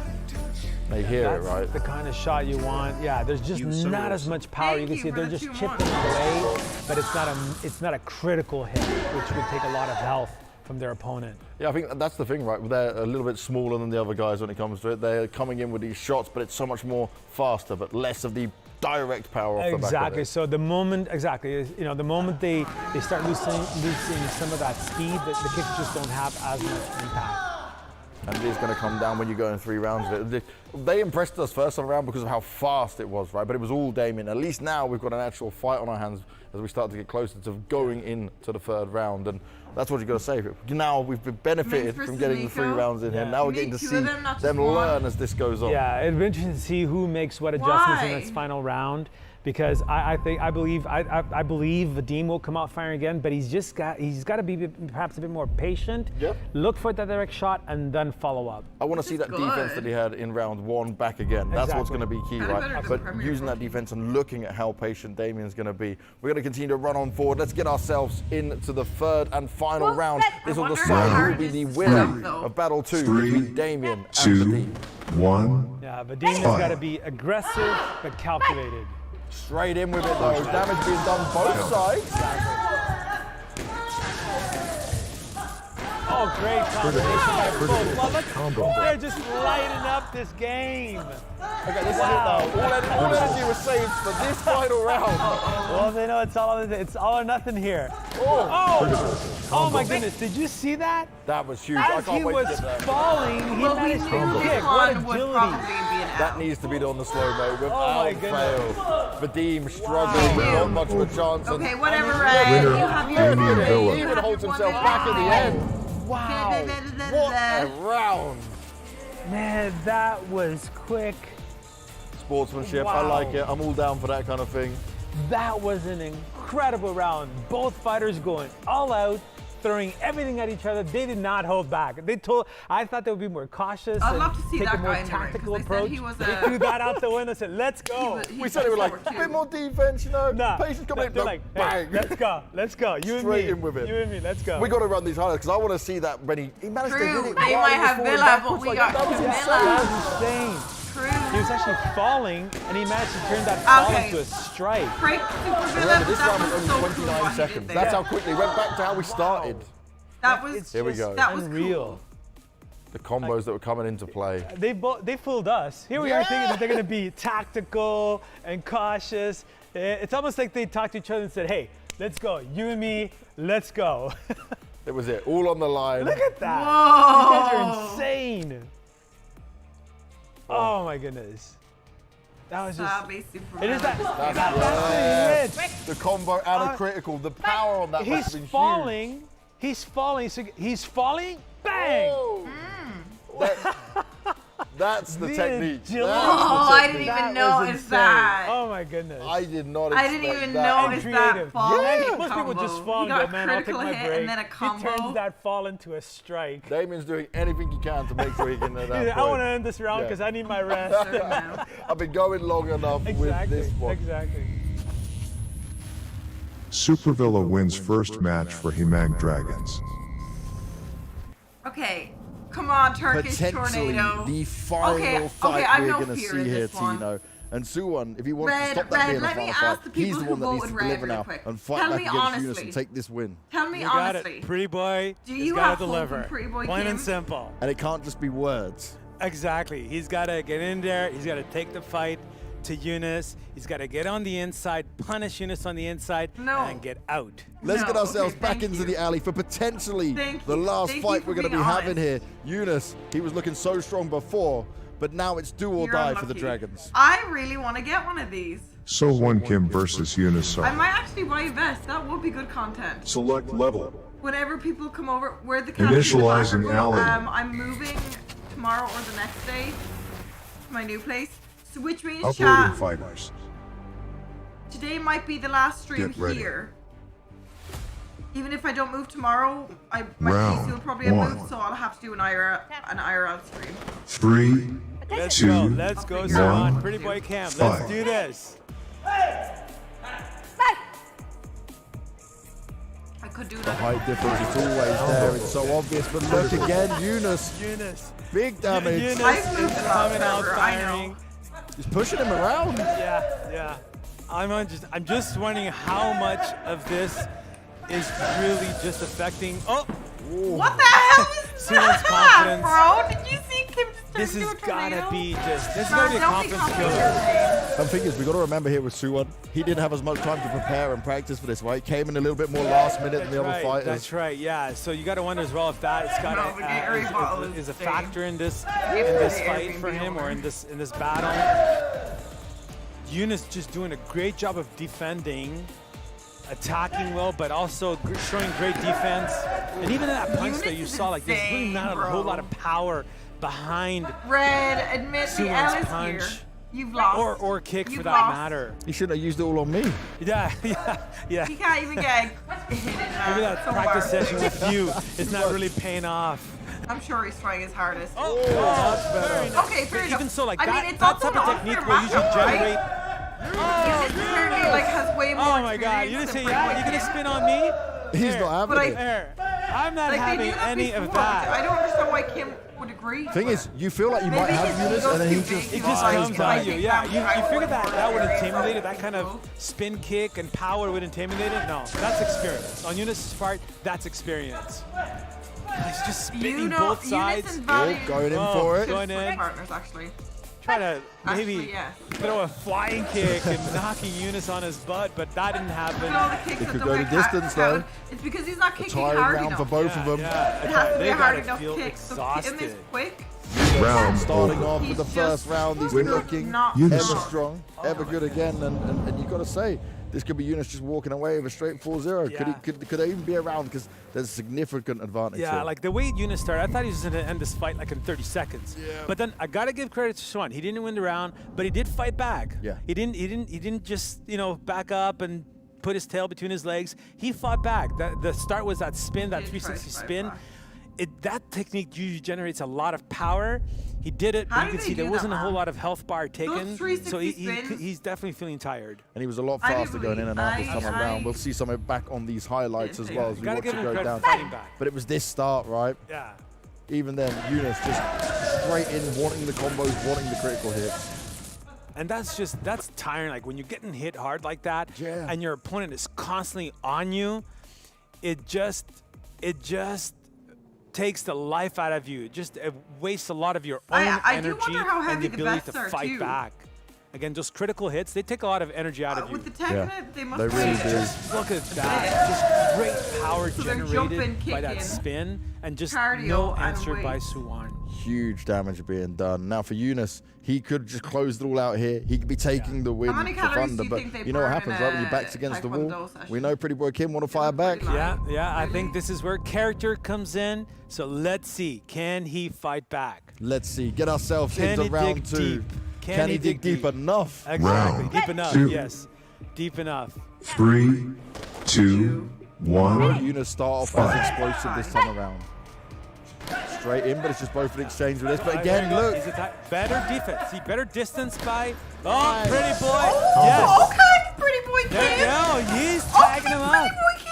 Speaker 3: They hear
Speaker 5: That's
Speaker 3: it, right?
Speaker 5: the kind of shot you want. Yeah, there's just not as much power. You can see they're just chipping away, but it's not a critical hit, which would take a lot of health from their opponent.
Speaker 3: Yeah, I think that's the thing, right? They're a little bit smaller than the other guys when it comes to it. They're coming in with these shots, but it's so much more faster, but less of the direct power off the back of
Speaker 5: Exactly.
Speaker 3: it.
Speaker 5: So the moment, the moment they start losing some of that speed, the kicks just don't have as much impact.
Speaker 3: And it is going to come down when you go in 3 rounds. They impressed us first round because of how fast it was, right? But it was all Damien. At least now we've got an actual fight on our hands as we start to get closer to going into the 3rd round. And that's what you've got to say. Now we've benefited from getting the 3 rounds in here. Now we're getting to see them learn as this goes on.
Speaker 5: Yeah, it'll be interesting to see who makes what adjustments in this final round. Because I believe Vadim will come out firing again, but he's got to be perhaps a bit more patient.
Speaker 3: Yep.
Speaker 5: Look for that direct shot and then follow up.
Speaker 3: I want to see that defense that he had in round 1 back again. That's what's going to be key, right? But using that defense and looking at how patient Damien's going to be. We're going to continue to run on forward. Let's get ourselves into the 3rd and final round. This will decide who will be the winner of Battle 2 between Damien and Vadim.
Speaker 4: 1.
Speaker 5: Yeah, Vadim has got to be aggressive but calculated.
Speaker 3: Straight in with it though. Damage being done both sides.
Speaker 5: Oh, great combination by both. Well, look, they're just lighting up this game.
Speaker 3: Okay, this is it though. All energy was saved for this final round.
Speaker 5: Well, they know it's all or nothing here. Oh my goodness! Did you see that?
Speaker 3: That was huge.
Speaker 5: As he was falling, he managed to kick. What agility!
Speaker 3: That needs to be on the slow-mo
Speaker 5: Oh my
Speaker 3: without
Speaker 5: goodness.
Speaker 3: fail. Vadim struggling, not much of a chance.
Speaker 1: Okay, whatever, Ray. You have your
Speaker 3: He even holds himself back at the end.
Speaker 5: Wow!
Speaker 3: What a round!
Speaker 5: Man, that was quick.
Speaker 3: Sportsmanship, I like it. I'm all down for that kind of thing.
Speaker 5: That was an incredible round. Both fighters going all out, throwing everything at each other. They did not hold back. I thought they would be more cautious.
Speaker 1: I'd love to see
Speaker 5: take
Speaker 1: that
Speaker 5: a more
Speaker 1: guy in the ring,
Speaker 5: tactical
Speaker 1: 'cause they said
Speaker 5: approach.
Speaker 1: he was
Speaker 5: They
Speaker 1: a-
Speaker 5: threw that out the window and said, "Let's go."
Speaker 3: We said it was like a bit more defense, you know. Patience coming in,
Speaker 5: they're like, hey,
Speaker 3: bang.
Speaker 5: let's go. You and
Speaker 3: Straight
Speaker 5: me.
Speaker 3: in with it.
Speaker 5: You and me. Let's go.
Speaker 3: We got to run these highlights because I want to see that when he managed to hit it.
Speaker 1: They
Speaker 3: while
Speaker 1: might
Speaker 3: he was
Speaker 1: have
Speaker 3: falling
Speaker 1: Villa,
Speaker 3: backwards,
Speaker 1: but we
Speaker 3: like,
Speaker 1: got
Speaker 3: that was
Speaker 1: Villa.
Speaker 3: insane.
Speaker 5: That was insane.
Speaker 1: True.
Speaker 5: He was actually falling, and he managed to turn that fall into a strike.
Speaker 1: Break super
Speaker 3: Remember, this round was
Speaker 1: so
Speaker 3: only
Speaker 1: cool
Speaker 3: 29
Speaker 1: what he
Speaker 3: seconds.
Speaker 1: did
Speaker 3: That's
Speaker 1: there.
Speaker 3: how quickly. Went back to how we started.
Speaker 1: That was
Speaker 3: Here we go.
Speaker 1: That was
Speaker 5: unreal.
Speaker 1: cool.
Speaker 3: The combos that were coming into play.
Speaker 5: They fooled us. Here we are thinking that they're going to be tactical and cautious. It's almost like they talked to each other and said, "Hey, let's go. You and me, let's go."
Speaker 3: It was it. All on the line.
Speaker 5: Look at that.
Speaker 1: Whoa.
Speaker 5: You guys are insane. Oh my goodness. That was just. It is that.
Speaker 3: The combo and a critical. The power on that must have been
Speaker 5: He's falling. He's falling. So he's falling. Bang!
Speaker 3: That's the technique.
Speaker 1: I didn't even notice that.
Speaker 5: Oh my goodness.
Speaker 3: I did not
Speaker 1: I
Speaker 3: expect
Speaker 1: didn't even
Speaker 3: that.
Speaker 1: notice that fall.
Speaker 5: Yeah. Most people just fall and
Speaker 1: He
Speaker 5: go,
Speaker 1: got
Speaker 5: man,
Speaker 1: a
Speaker 5: I'll take
Speaker 1: critical
Speaker 5: my
Speaker 1: hit
Speaker 5: break.
Speaker 1: and then a
Speaker 5: He
Speaker 1: combo.
Speaker 5: turns that fall into a strike.
Speaker 3: Damien's doing anything he can to make sure he can at that
Speaker 5: I want to
Speaker 3: point.
Speaker 5: end this round because I need my rest.
Speaker 3: I've been going long enough with this one.
Speaker 5: Exactly.
Speaker 4: Supervilla wins first match for Himag Dragons.
Speaker 1: Okay, come on, Turkish
Speaker 3: Potentially
Speaker 1: tornado.
Speaker 3: the final fight
Speaker 1: I've
Speaker 3: we're
Speaker 1: no
Speaker 3: going to
Speaker 1: fear
Speaker 3: see
Speaker 1: in
Speaker 3: here,
Speaker 1: this one.
Speaker 3: Tino. And Suwon, if he wants to
Speaker 1: Red,
Speaker 3: stop that being a
Speaker 1: let me
Speaker 3: final
Speaker 1: ask
Speaker 3: fight,
Speaker 1: the
Speaker 3: he's
Speaker 1: people
Speaker 3: the one
Speaker 1: who
Speaker 3: that needs
Speaker 1: voted
Speaker 3: to
Speaker 1: red
Speaker 3: deliver
Speaker 1: real
Speaker 3: now
Speaker 1: quick.
Speaker 3: and fight
Speaker 1: Tell
Speaker 3: back
Speaker 1: me
Speaker 3: against
Speaker 1: honestly.
Speaker 3: Eunice and take this win.
Speaker 1: Tell me
Speaker 5: You got
Speaker 1: honestly.
Speaker 5: it. Pretty boy.
Speaker 1: Do
Speaker 5: He's
Speaker 1: you
Speaker 5: got
Speaker 1: have
Speaker 5: to
Speaker 1: hope in
Speaker 5: deliver.
Speaker 1: Pretty Boy
Speaker 5: Plain
Speaker 1: Kim?
Speaker 5: and simple.
Speaker 3: And it can't just be words.
Speaker 5: Exactly. He's got to get in there. He's got to take the fight to Eunice. He's got to get on the inside, punish Eunice on the inside, and get out.
Speaker 3: Let's get ourselves back into the alley for potentially the last fight we're going to be having here. Eunice, he was looking so strong before, but now it's do or
Speaker 1: You're
Speaker 3: die for the
Speaker 1: unlucky.
Speaker 3: Dragons.
Speaker 1: I really want to get one of these.
Speaker 4: So-Won Kim versus Unisar.
Speaker 1: I might actually buy a vest. That would be good content.
Speaker 4: Select level.
Speaker 1: Whenever people come over, where the
Speaker 4: Initializing alley.
Speaker 1: I'm moving tomorrow or the next day to my new place. So which means
Speaker 4: Uploading
Speaker 1: chat,
Speaker 4: fighters.
Speaker 1: today might be the last stream
Speaker 4: Get ready.
Speaker 1: here. Even if I don't move tomorrow, my
Speaker 4: Round
Speaker 1: PC will probably have
Speaker 4: one.
Speaker 1: moved, so I'll have to do an IRL stream.
Speaker 4: 3,
Speaker 5: Let's
Speaker 4: 2,
Speaker 5: go. Let's go,
Speaker 4: 1,
Speaker 5: Simon. Pretty boy camp. Let's
Speaker 4: fight.
Speaker 5: do this.
Speaker 1: I could do
Speaker 3: The
Speaker 1: that.
Speaker 3: height difference is always there. It's so obvious. But look again, Eunice.
Speaker 5: Eunice.
Speaker 3: Big damage.
Speaker 5: Eunice
Speaker 1: I've moved
Speaker 5: is
Speaker 1: a lot
Speaker 5: coming out
Speaker 1: further, I know.
Speaker 5: firing.
Speaker 3: He's pushing him around.
Speaker 5: Yeah. I'm just wondering how much of this is really just affecting. Oh.
Speaker 1: What the hell is
Speaker 5: Suwon's
Speaker 1: that,
Speaker 5: confidence.
Speaker 1: bro? Did you see Kim just turn
Speaker 5: This
Speaker 1: into
Speaker 5: has
Speaker 1: a tornado?
Speaker 5: gotta be just. This is
Speaker 1: Nah,
Speaker 5: gonna be a
Speaker 1: don't be
Speaker 5: confidence
Speaker 1: confident.
Speaker 5: killer.
Speaker 3: The thing is, we got to remember here with Suwon, he didn't have as much time to prepare and practice for this, right? He came in a little bit more last minute than the other fighters.
Speaker 5: That's right. Yeah. So you got to wonder as well if that's got
Speaker 1: No, the Gatorade bottle
Speaker 5: is a
Speaker 1: is
Speaker 5: factor in this
Speaker 1: the
Speaker 5: fight for him or in this battle. Eunice just doing a great job of defending, attacking well, but also showing great defense. And even that punch that you
Speaker 1: Eunice is
Speaker 5: saw, like there's really
Speaker 1: insane,
Speaker 5: not a
Speaker 1: bro.
Speaker 5: whole lot of power behind
Speaker 1: Red, admit the
Speaker 5: Suwon's
Speaker 1: L is
Speaker 5: punch.
Speaker 1: here. You've lost.
Speaker 5: Or kick for
Speaker 1: You've
Speaker 5: that
Speaker 1: lost.
Speaker 5: matter.
Speaker 3: He shouldn't have used it all on me.
Speaker 5: Yeah.
Speaker 1: He can't even get hit in
Speaker 5: Maybe that
Speaker 1: somewhere.
Speaker 5: practice session with you is not really paying off.
Speaker 1: I'm sure he's trying his hardest.
Speaker 5: Oh, much better.
Speaker 1: Okay, fair
Speaker 5: But
Speaker 1: enough.
Speaker 5: even so, like
Speaker 1: I
Speaker 5: that,
Speaker 1: mean, it's
Speaker 5: that
Speaker 1: also
Speaker 5: type of
Speaker 1: an
Speaker 5: technique
Speaker 1: unfair
Speaker 5: will usually
Speaker 1: matchup, right?
Speaker 5: generate.
Speaker 1: Eunice apparently like has way more
Speaker 5: Oh my God!
Speaker 1: experience
Speaker 5: You gonna
Speaker 1: than
Speaker 5: say
Speaker 1: Pretty Boy
Speaker 5: you're gonna
Speaker 1: Kim.
Speaker 5: spin on me?
Speaker 3: He's
Speaker 5: Here.
Speaker 3: not having
Speaker 1: But
Speaker 3: it.
Speaker 5: Here. I'm not
Speaker 1: Like, they
Speaker 5: having
Speaker 1: do that
Speaker 5: any of
Speaker 1: before.
Speaker 5: that.
Speaker 1: I don't understand why Kim would agree.
Speaker 3: Thing is, you feel like you
Speaker 1: Maybe
Speaker 3: might have
Speaker 1: his
Speaker 3: Eunice,
Speaker 1: ego's
Speaker 3: and then he
Speaker 1: too
Speaker 3: just
Speaker 1: big.
Speaker 5: It just
Speaker 1: Flies
Speaker 5: comes
Speaker 1: by.
Speaker 5: at you. Yeah, you figure that would
Speaker 1: Right.
Speaker 5: intimidate it. That kind of spin kick and power would intimidate it. No, that's experience. On Eunice's part, that's experience. He's just spinning both sides.
Speaker 3: Going in for it.
Speaker 5: Going in.
Speaker 1: Partners actually.
Speaker 5: Trying to maybe
Speaker 1: Actually, yeah.
Speaker 5: throw a flying kick and knocking Eunice on his butt, but that didn't happen.
Speaker 1: Look at all the kicks
Speaker 3: It
Speaker 1: that
Speaker 3: could
Speaker 1: don't
Speaker 3: go the
Speaker 1: get
Speaker 3: distance,
Speaker 1: counted.
Speaker 3: though.
Speaker 1: It's because he's not
Speaker 3: A
Speaker 1: kicking
Speaker 3: tiring
Speaker 1: hard
Speaker 3: round
Speaker 1: enough.
Speaker 3: for both of them.
Speaker 1: It has to be
Speaker 5: They
Speaker 1: a hard
Speaker 5: gotta
Speaker 1: enough
Speaker 5: feel
Speaker 1: kick. So Kim is
Speaker 5: exhausted.
Speaker 1: quick.
Speaker 4: Round
Speaker 3: Starting
Speaker 4: over.
Speaker 3: off with the
Speaker 1: He's
Speaker 3: first
Speaker 1: just
Speaker 3: round, he's
Speaker 4: winner.
Speaker 3: looking
Speaker 1: Not
Speaker 3: ever
Speaker 4: Eunice.
Speaker 3: strong, ever good again, and you've got to say, this could be Eunice just walking away with a straight 4-0.
Speaker 5: Yeah.
Speaker 3: Could there even be a round? Because there's a significant advantage
Speaker 5: Yeah,
Speaker 3: here.
Speaker 5: like the way Eunice started, I thought he was going to end this fight like in 30 seconds. Yeah. But then I got to give credit to Suwon. He didn't win the round, but he did fight back.
Speaker 3: Yeah.
Speaker 5: He didn't just, back up and put his tail between his legs. He fought back. The start was that spin, that
Speaker 1: He did try to
Speaker 5: 360
Speaker 1: fight
Speaker 5: spin.
Speaker 1: back.
Speaker 5: That technique usually generates a lot of power. He did it,
Speaker 1: How
Speaker 5: but you
Speaker 1: did
Speaker 5: can
Speaker 1: they
Speaker 5: see there
Speaker 1: do
Speaker 5: wasn't
Speaker 1: that,
Speaker 5: a whole
Speaker 1: man?
Speaker 5: lot of health bar taken.
Speaker 1: 360
Speaker 5: So
Speaker 1: spins?
Speaker 5: he's definitely feeling tired.
Speaker 3: And he was a lot
Speaker 1: I
Speaker 3: faster going in and out this
Speaker 1: I-
Speaker 3: time
Speaker 1: I-
Speaker 3: around. We'll see some of it back on these highlights as well as we
Speaker 5: Gotta
Speaker 3: watch
Speaker 5: give
Speaker 3: it
Speaker 5: him
Speaker 3: go
Speaker 5: credit
Speaker 3: down.
Speaker 5: for fighting back.
Speaker 3: But it was this start, right?
Speaker 5: Yeah.
Speaker 3: Even then, Eunice just straight in, wanting the combos, wanting the critical hits.
Speaker 5: And that's tiring. Like when you're getting hit hard like that, and your opponent is constantly on you, it just takes the life out of you. It wastes a lot of your own energy and the ability to fight back. Again, those critical hits, they take a lot of energy out of you.
Speaker 1: With the tech, they must
Speaker 3: really do.
Speaker 5: Just look at that. Just great power generated by that spin, and just no answer by Suwan.
Speaker 3: Huge damage being done. Now for Yunus, he could just close it all out here. He could be taking the win for Thunder, but you know what happens, right? When your back's against the wall, we know Pretty Boy Kim want to fire back.
Speaker 5: Yeah, I think this is where character comes in. So let's see, can he fight back?
Speaker 3: Let's see, get ourselves into round 2. Can he dig deep enough?
Speaker 5: Exactly, deep enough, yes. Deep enough.
Speaker 4: 3, 2, 1.
Speaker 3: Yunus start off as explosive this time around. Straight in, but it's just both an exchange with this. But again, look.
Speaker 5: Better defense. See, better distance by Pretty Boy.
Speaker 1: Oh,
Speaker 5: Yes.
Speaker 1: okay, Pretty Boy Kim.
Speaker 5: There you go. He's tagging him up.
Speaker 1: Pretty Boy Kim.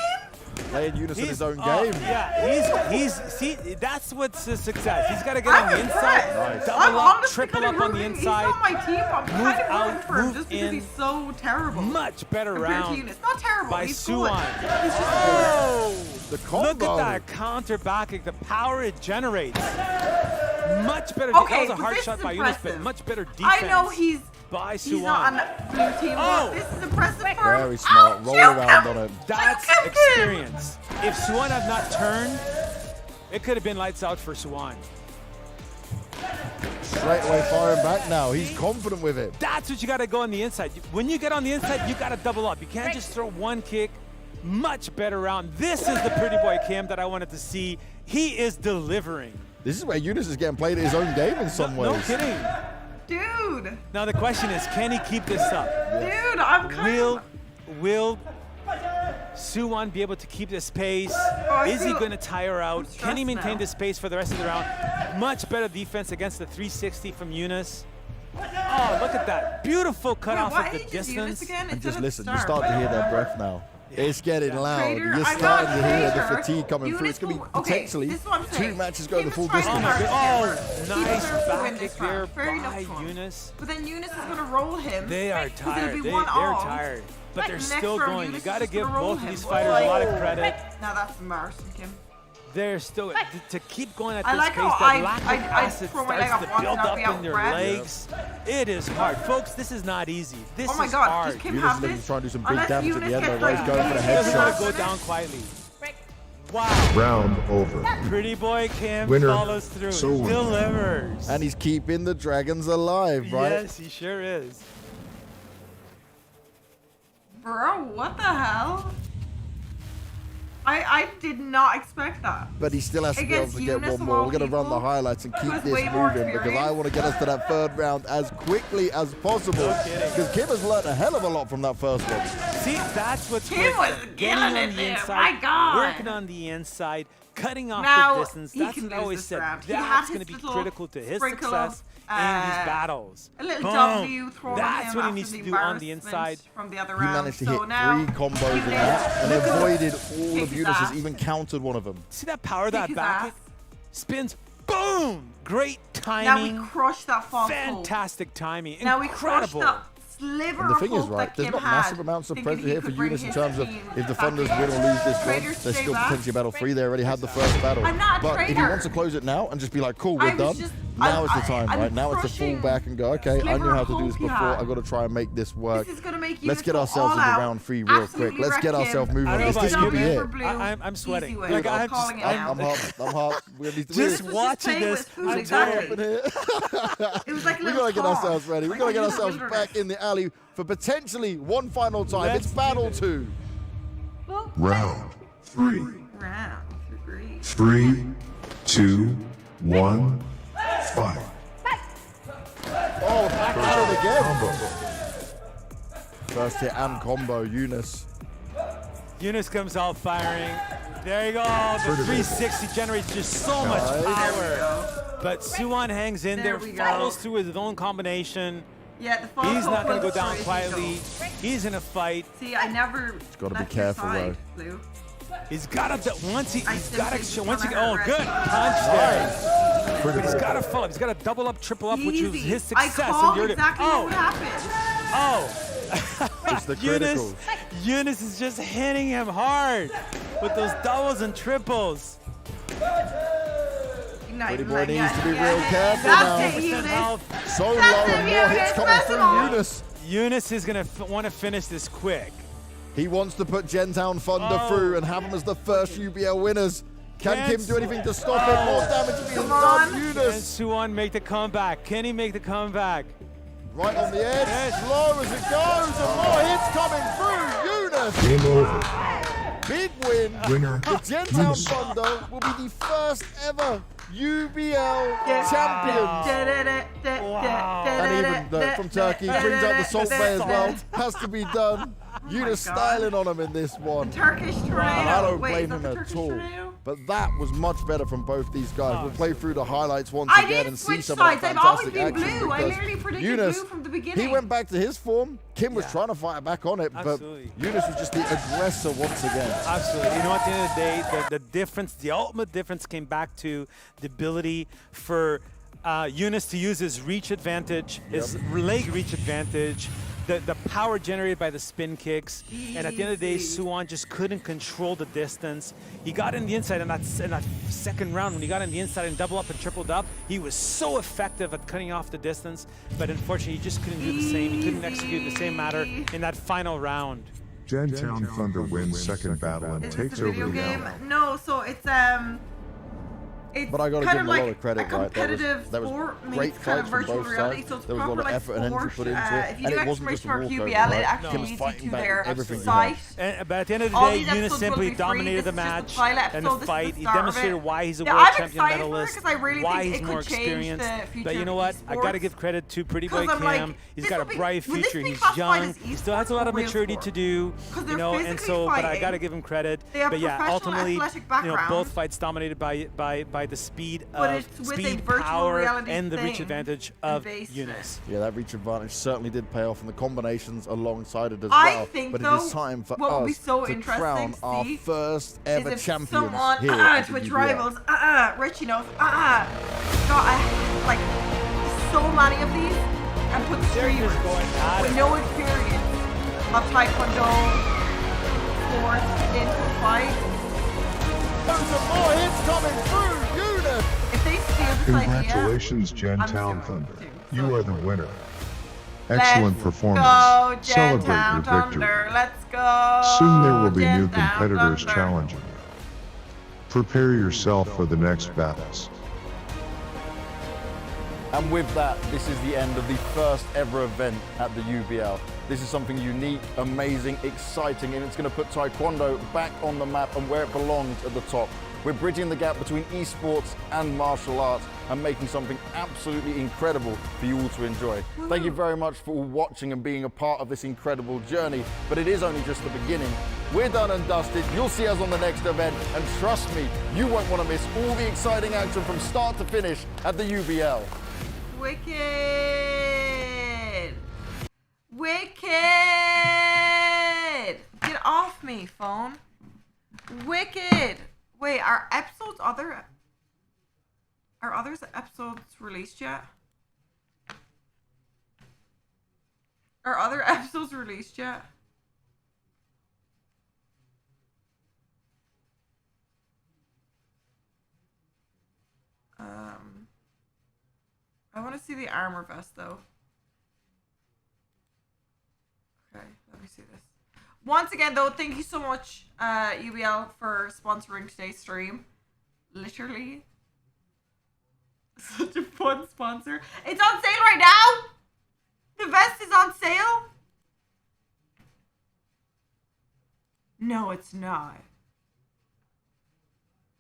Speaker 3: Playing Yunus in his own game.
Speaker 5: Yeah, see, that's what's the success. He's got to get on the inside, double up, triple up on the inside.
Speaker 1: He's on my team. I'm kind of rooting for him
Speaker 5: move
Speaker 1: just because he's so terrible.
Speaker 5: Much better round.
Speaker 1: It's not terrible.
Speaker 5: By
Speaker 1: he's
Speaker 5: Suwan.
Speaker 1: Good. He's just
Speaker 3: the combo.
Speaker 5: Look at that counter backing, the power it generates. Much better.
Speaker 1: Okay,
Speaker 5: that was a hard shot by Yunus, but much better defense.
Speaker 1: I know he's
Speaker 5: by
Speaker 1: He's not on the blue team.
Speaker 5: Oh.
Speaker 1: This is impressive for him.
Speaker 3: Very smart. Roll around on him.
Speaker 5: That's experience. If Suwan had not turned, it could have been lights out for Suwan.
Speaker 3: Straight away firing back now. He's confident with it.
Speaker 5: That's what you got to go on the inside. When you get on the inside, you got to double up. You can't just throw one kick. Much better round. This is the Pretty Boy Kim that I wanted to see. He is delivering.
Speaker 3: This is where Yunus is getting played at his own game in some ways.
Speaker 5: No kidding.
Speaker 1: Dude.
Speaker 5: Now the question is, can he keep this up?
Speaker 1: Dude, I'm kind of...
Speaker 5: Will Suwan be able to keep this pace? Is he going to tire out? Can he maintain this pace for the rest of the round? Much better defense against the 360 from Yunus. Oh, look at that. Beautiful cutoff of the distance.
Speaker 3: And just listen, you start to hear their breath now. It's getting loud.
Speaker 1: Trader,
Speaker 3: You're
Speaker 1: I'm
Speaker 3: starting to
Speaker 1: not
Speaker 3: hear the
Speaker 1: Trader.
Speaker 3: fatigue coming through. It's going to be potentially
Speaker 1: this is what I'm
Speaker 3: 2
Speaker 1: saying.
Speaker 3: matches going the full
Speaker 1: Kim's
Speaker 3: distance.
Speaker 1: trying to
Speaker 5: Nice back
Speaker 1: this
Speaker 5: kick there
Speaker 1: round. Fair enough
Speaker 5: by
Speaker 1: to him.
Speaker 5: Yunus.
Speaker 1: But then Yunus is going to roll him.
Speaker 5: They are
Speaker 1: because it'll
Speaker 5: tired.
Speaker 1: be
Speaker 5: They're
Speaker 1: one all.
Speaker 5: tired. But they're
Speaker 1: Next
Speaker 5: still
Speaker 1: round,
Speaker 5: going.
Speaker 1: Yunus
Speaker 5: You got to
Speaker 1: is
Speaker 5: give
Speaker 1: gonna roll
Speaker 5: both of
Speaker 1: him.
Speaker 5: these fighters a lot of credit.
Speaker 1: Now that's embarrassing, Kim.
Speaker 5: They're still to keep going at
Speaker 1: I
Speaker 5: this
Speaker 1: like
Speaker 5: pace.
Speaker 1: how
Speaker 5: The lack of acid
Speaker 1: throw my leg
Speaker 5: starts
Speaker 1: up
Speaker 5: to
Speaker 1: once
Speaker 5: build
Speaker 1: and I'll
Speaker 5: up
Speaker 1: be
Speaker 5: in
Speaker 1: out
Speaker 5: their
Speaker 1: breath.
Speaker 5: legs. It is hard, folks. This is not easy. This
Speaker 1: Oh my
Speaker 5: is
Speaker 1: God,
Speaker 5: hard.
Speaker 1: does Kim
Speaker 3: Yunus
Speaker 1: have
Speaker 3: is
Speaker 1: this?
Speaker 3: trying to do some big
Speaker 1: Unless
Speaker 3: damage at the
Speaker 1: Yunus
Speaker 3: end though,
Speaker 1: gets
Speaker 3: right? He's going for the
Speaker 5: He doesn't want
Speaker 3: headshot.
Speaker 5: to go down quietly. Wow.
Speaker 4: Round over.
Speaker 5: Pretty Boy Kim
Speaker 4: Winner,
Speaker 5: follows through.
Speaker 4: Suwan.
Speaker 5: Delivers.
Speaker 3: And he's keeping the Dragons alive, right?
Speaker 5: Yes, he sure is.
Speaker 1: Bro, what the hell? I did not expect that.
Speaker 3: But he still has to be able
Speaker 1: Against
Speaker 3: to get
Speaker 1: Yunus
Speaker 3: one
Speaker 1: of
Speaker 3: more.
Speaker 1: all
Speaker 3: We're going to run the
Speaker 1: people,
Speaker 3: highlights and
Speaker 1: who
Speaker 3: keep
Speaker 1: has
Speaker 3: this
Speaker 1: way more
Speaker 3: moving because I
Speaker 1: experience.
Speaker 3: want to get us to that 3rd round as quickly as possible.
Speaker 5: No kidding.
Speaker 3: Because Kim has learned a hell of a lot from that first one.
Speaker 5: See, that's what's
Speaker 1: Kim
Speaker 5: great.
Speaker 1: was
Speaker 5: Getting
Speaker 1: killing
Speaker 5: on
Speaker 1: it
Speaker 5: the
Speaker 1: there.
Speaker 5: inside,
Speaker 1: My God.
Speaker 5: working on the inside, cutting off
Speaker 1: Now,
Speaker 5: the distance.
Speaker 1: he
Speaker 5: That's
Speaker 1: can
Speaker 5: what I
Speaker 1: lose
Speaker 5: always
Speaker 1: this
Speaker 5: said.
Speaker 1: round. He
Speaker 5: That's
Speaker 1: had
Speaker 5: going to
Speaker 1: his
Speaker 5: be
Speaker 1: little
Speaker 5: critical to his
Speaker 1: sprinkle
Speaker 5: success
Speaker 1: of,
Speaker 5: in these battles.
Speaker 1: A little
Speaker 5: Boom.
Speaker 1: W thrown at
Speaker 5: That's
Speaker 1: him
Speaker 5: what he
Speaker 1: after
Speaker 5: needs
Speaker 1: the
Speaker 5: to do on the
Speaker 1: embarrassment
Speaker 5: inside.
Speaker 1: from the other
Speaker 3: He
Speaker 1: round.
Speaker 3: managed to
Speaker 1: So
Speaker 3: hit
Speaker 1: now
Speaker 3: 3 combos in
Speaker 1: he
Speaker 3: that and
Speaker 1: look at-
Speaker 3: avoided all
Speaker 1: kick
Speaker 3: of
Speaker 1: his
Speaker 3: Yunus's,
Speaker 1: ass.
Speaker 3: even countered one of them.
Speaker 5: See that power, that
Speaker 1: his
Speaker 5: back
Speaker 1: ass.
Speaker 5: kick? Spins, boom! Great
Speaker 1: Now
Speaker 5: timing.
Speaker 1: we crushed that false hold.
Speaker 5: Fantastic timing.
Speaker 1: Now we crushed
Speaker 5: Incredible.
Speaker 1: that sliver
Speaker 3: And the
Speaker 1: of
Speaker 3: thing is,
Speaker 1: hope
Speaker 3: right,
Speaker 1: that
Speaker 3: there's
Speaker 1: Kim
Speaker 3: not
Speaker 1: had,
Speaker 3: massive amounts of
Speaker 1: thinking
Speaker 3: pressure
Speaker 1: he
Speaker 3: here for
Speaker 1: could bring
Speaker 3: Yunus in
Speaker 1: his
Speaker 3: terms of
Speaker 1: team
Speaker 3: if the
Speaker 1: back
Speaker 3: Thunders
Speaker 1: in.
Speaker 3: win or lose this one,
Speaker 1: Trader,
Speaker 3: there's
Speaker 1: stay
Speaker 3: still
Speaker 1: back.
Speaker 3: potentially a battle 3. They already had the first battle.
Speaker 1: I'm not a
Speaker 3: But if he
Speaker 1: traitor.
Speaker 3: wants to close it now and just be like, cool,
Speaker 1: I
Speaker 3: we're
Speaker 1: was
Speaker 3: done,
Speaker 1: just-
Speaker 3: now is the time,
Speaker 1: I'm
Speaker 3: right? Now it's to fall
Speaker 1: crushing
Speaker 3: back and go, okay, I
Speaker 1: sliver
Speaker 3: knew how
Speaker 1: of
Speaker 3: to do this
Speaker 1: hope he
Speaker 3: before.
Speaker 1: had.
Speaker 3: I've got to try and make this work.
Speaker 1: This is gonna make
Speaker 3: Let's
Speaker 1: Yunus
Speaker 3: get
Speaker 1: go
Speaker 3: ourselves
Speaker 1: all
Speaker 3: into
Speaker 1: out.
Speaker 3: round 3 real
Speaker 1: Absolutely
Speaker 3: quick. Let's
Speaker 1: wreck
Speaker 3: get
Speaker 1: him.
Speaker 3: ourselves moving.
Speaker 5: I don't know
Speaker 3: This
Speaker 5: about
Speaker 3: could
Speaker 5: you,
Speaker 3: be
Speaker 5: man.
Speaker 3: it.
Speaker 1: Blue.
Speaker 5: I'm sweating.
Speaker 1: Easy way.
Speaker 5: Like,
Speaker 1: I'm
Speaker 5: I'm just,
Speaker 1: calling it
Speaker 3: I'm
Speaker 1: now.
Speaker 3: hot. We're
Speaker 5: just watching this.
Speaker 1: food,
Speaker 5: I'm
Speaker 1: exactly.
Speaker 5: tired.
Speaker 1: It was like a
Speaker 3: We
Speaker 1: little
Speaker 3: gotta get
Speaker 1: car.
Speaker 3: ourselves ready. We
Speaker 1: Like
Speaker 3: gotta
Speaker 1: a
Speaker 3: get
Speaker 1: little
Speaker 3: ourselves
Speaker 1: wilderness.
Speaker 3: back in the alley for potentially one final time.
Speaker 5: Let's
Speaker 3: It's
Speaker 5: do
Speaker 3: battle
Speaker 5: this.
Speaker 3: 2.
Speaker 4: Round 3.
Speaker 1: Round 3.
Speaker 4: 3, 2, 1, fight.
Speaker 3: Oh, back at it again.
Speaker 4: Combo.
Speaker 3: First hit and combo, Yunus.
Speaker 5: Yunus comes out firing. There you go. The 360 generates just so much power. But Suwan hangs in there,
Speaker 1: we go.
Speaker 5: follows through with his own combination.
Speaker 1: Yeah, the false
Speaker 5: He's
Speaker 1: hope
Speaker 5: not going to
Speaker 1: was
Speaker 5: go down
Speaker 1: crazy
Speaker 5: quietly.
Speaker 1: goal.
Speaker 5: He's in a fight.
Speaker 1: See, I never.
Speaker 3: gotta be
Speaker 1: left your
Speaker 3: careful,
Speaker 1: side,
Speaker 3: though.
Speaker 1: Blue.
Speaker 5: He's got to once he
Speaker 1: I
Speaker 5: he's
Speaker 1: still
Speaker 5: got
Speaker 1: think
Speaker 5: to
Speaker 1: he's
Speaker 5: once he
Speaker 1: gonna
Speaker 5: oh
Speaker 1: hurt
Speaker 5: good
Speaker 1: Red.
Speaker 5: punch there. But he's got to follow up. He's got to double up, triple up, which was his success.
Speaker 1: I called exactly what happened.
Speaker 3: It's the
Speaker 5: Eunice,
Speaker 3: criticals.
Speaker 5: Eunice is just hitting him hard with those doubles and triples.
Speaker 3: Pretty boy needs to be real careful now. So low and more hits coming through Eunice.
Speaker 5: Eunice is going to want to finish this quick.
Speaker 3: He wants to put Gentown Thunder through and have them as the first UBL winners. Can Kim do anything to stop it? More damage being done.
Speaker 5: Can
Speaker 3: Eunice.
Speaker 5: Suwon make the comeback? Can he make the comeback?
Speaker 3: Right on the edge, slow as it goes, and more hits coming through. Eunice.
Speaker 4: Game over.
Speaker 3: Big win.
Speaker 4: Winner,
Speaker 3: The Gentown Thunder will be the first ever UBL champions. And even from Turkey, brings out the Salt Bay as well. Has to be done. Eunice styling on him in this one.
Speaker 1: Turkish tornado.
Speaker 3: I don't
Speaker 1: Wait,
Speaker 3: blame
Speaker 1: is that
Speaker 3: him
Speaker 1: the
Speaker 3: at
Speaker 1: Turkish
Speaker 3: all.
Speaker 1: tornado?
Speaker 3: But that was much better from both these guys. We'll play through the highlights once
Speaker 1: I
Speaker 3: again
Speaker 1: did
Speaker 3: and see
Speaker 1: switch
Speaker 3: some
Speaker 1: sides.
Speaker 3: of that
Speaker 1: I've always
Speaker 3: fantastic
Speaker 1: been
Speaker 3: action.
Speaker 1: blue. I
Speaker 3: because
Speaker 1: literally predicted
Speaker 3: Eunice,
Speaker 1: blue from the beginning.
Speaker 3: he went back to his form. Kim was trying to fight back on it,
Speaker 5: Absolutely.
Speaker 3: but Eunice was just the aggressor once again.
Speaker 5: Absolutely. You know, at the end of the day, the difference, the ultimate difference came back to the ability for Eunice to use his reach advantage, his leg reach advantage, the power generated by the spin kicks, and at the end of the day, Suwon just couldn't control the distance. He got in the inside in that second round. When he got in the inside and double up and tripled up, he was so effective at cutting off the distance, but unfortunately, he just couldn't do the same. He couldn't execute the same matter in that final round.
Speaker 4: Gentown Thunder wins second battle and takes over the
Speaker 1: game.
Speaker 4: Alamo.
Speaker 1: No, so it's
Speaker 3: But I got to give him a lot of credit, right?
Speaker 1: competitive
Speaker 3: There was
Speaker 1: sport
Speaker 3: great
Speaker 1: meets kind of
Speaker 3: fights from
Speaker 1: virtual
Speaker 3: both
Speaker 1: reality,
Speaker 3: sides.
Speaker 1: so it's
Speaker 3: There was a lot
Speaker 1: proper
Speaker 3: of
Speaker 1: like
Speaker 3: effort and energy
Speaker 1: sport.
Speaker 3: put into it.
Speaker 1: If you
Speaker 3: And
Speaker 1: do
Speaker 3: it wasn't just
Speaker 1: exclamation
Speaker 3: a
Speaker 1: mark
Speaker 3: walkover,
Speaker 1: UBL,
Speaker 3: right?
Speaker 1: it actually
Speaker 3: Kim was
Speaker 1: leads
Speaker 3: fighting
Speaker 1: you to
Speaker 3: back
Speaker 1: their
Speaker 3: everything he
Speaker 1: site.
Speaker 5: But at the end of the
Speaker 1: All
Speaker 5: day,
Speaker 1: these
Speaker 5: Eunice
Speaker 1: episodes will
Speaker 5: simply
Speaker 1: be free.
Speaker 5: dominated the
Speaker 1: This is just
Speaker 5: match
Speaker 1: the pilot
Speaker 5: and
Speaker 1: episode.
Speaker 5: the
Speaker 1: This is
Speaker 5: fight.
Speaker 1: the
Speaker 5: He
Speaker 1: start of
Speaker 5: demonstrated
Speaker 1: it.
Speaker 5: why he's a
Speaker 1: Yeah,
Speaker 5: world
Speaker 1: I'm
Speaker 5: champion
Speaker 1: excited for it
Speaker 5: medalist,
Speaker 1: 'cause I really
Speaker 5: why
Speaker 1: think
Speaker 5: he's
Speaker 1: it
Speaker 5: more
Speaker 1: could change
Speaker 5: experienced.
Speaker 1: the
Speaker 5: But
Speaker 1: future
Speaker 5: you know
Speaker 1: of
Speaker 5: what? I got to
Speaker 1: esports.
Speaker 5: give credit to Pretty Boy
Speaker 1: 'Cause I'm like,
Speaker 5: Cam. He's
Speaker 1: this
Speaker 5: got a
Speaker 1: will be-
Speaker 5: bright
Speaker 1: will this
Speaker 5: future.
Speaker 1: be
Speaker 5: He's
Speaker 1: classified
Speaker 5: young.
Speaker 1: as
Speaker 5: He still has a lot
Speaker 1: esports
Speaker 5: of
Speaker 1: or real
Speaker 5: maturity
Speaker 1: sport?
Speaker 5: to do.
Speaker 1: 'Cause
Speaker 5: You
Speaker 1: they're
Speaker 5: know, and
Speaker 1: physically
Speaker 5: so, but I
Speaker 1: fighting.
Speaker 5: got to give him credit.
Speaker 1: They have
Speaker 5: But yeah,
Speaker 1: professional
Speaker 5: ultimately,
Speaker 1: athletic
Speaker 5: both
Speaker 1: backgrounds.
Speaker 5: fights dominated by the speed
Speaker 1: But
Speaker 5: of
Speaker 1: it's with a
Speaker 5: speed,
Speaker 1: virtual
Speaker 5: power,
Speaker 1: reality
Speaker 5: and the reach
Speaker 1: thing
Speaker 5: advantage of Eunice.
Speaker 3: Yeah, that reach advantage certainly did pay off, and the combinations alongside it as
Speaker 1: I
Speaker 3: well.
Speaker 1: think,
Speaker 3: but it
Speaker 1: though,
Speaker 3: is time for
Speaker 1: what will be
Speaker 3: us
Speaker 1: so
Speaker 3: to
Speaker 1: interesting
Speaker 3: crown
Speaker 1: to
Speaker 3: our
Speaker 1: see
Speaker 3: first ever
Speaker 1: is if
Speaker 3: champions
Speaker 1: someone,
Speaker 3: here at the
Speaker 1: Twitch
Speaker 3: UBL.
Speaker 1: Rivals, Richie knows, got like so many of these, and put streamers with no experience of Taekwondo sports into a fight.
Speaker 3: Those are more hits coming through, Eunice!
Speaker 1: If they steal this idea,
Speaker 4: Congratulations, Gentown Thunder. You are the winner.
Speaker 1: let's
Speaker 4: Excellent performance.
Speaker 1: go,
Speaker 4: Celebrate
Speaker 1: Gentown
Speaker 4: your victory.
Speaker 1: Thunder. Let's go.
Speaker 4: Soon there will be new
Speaker 1: Gentown
Speaker 4: competitors
Speaker 1: Thunder.
Speaker 4: challenging you. Prepare yourself for the next battles.
Speaker 3: And with that, this is the end of the first ever event at the UBL. This is something unique, amazing, exciting, and it's going to put Taekwondo back on the map and where it belongs at the top. We're bridging the gap between esports and martial arts and making something absolutely incredible for you all to enjoy. Thank you very much for watching and being a part of this incredible journey, but it is only just the beginning. We're done and dusted. You'll see us on the next event, and trust me, you won't want to miss all the exciting action from start to finish at the UBL.
Speaker 1: Wicked! Wicked! Get off me, phone. Wicked! Wait, are others episodes released yet? Are other episodes released yet? I want to see the armor vest though. Okay, let me see this. Once again though, thank you so much UBL for sponsoring today's stream. Literally. Such a fun sponsor. It's on sale right now! The vest is on sale? No, it's not.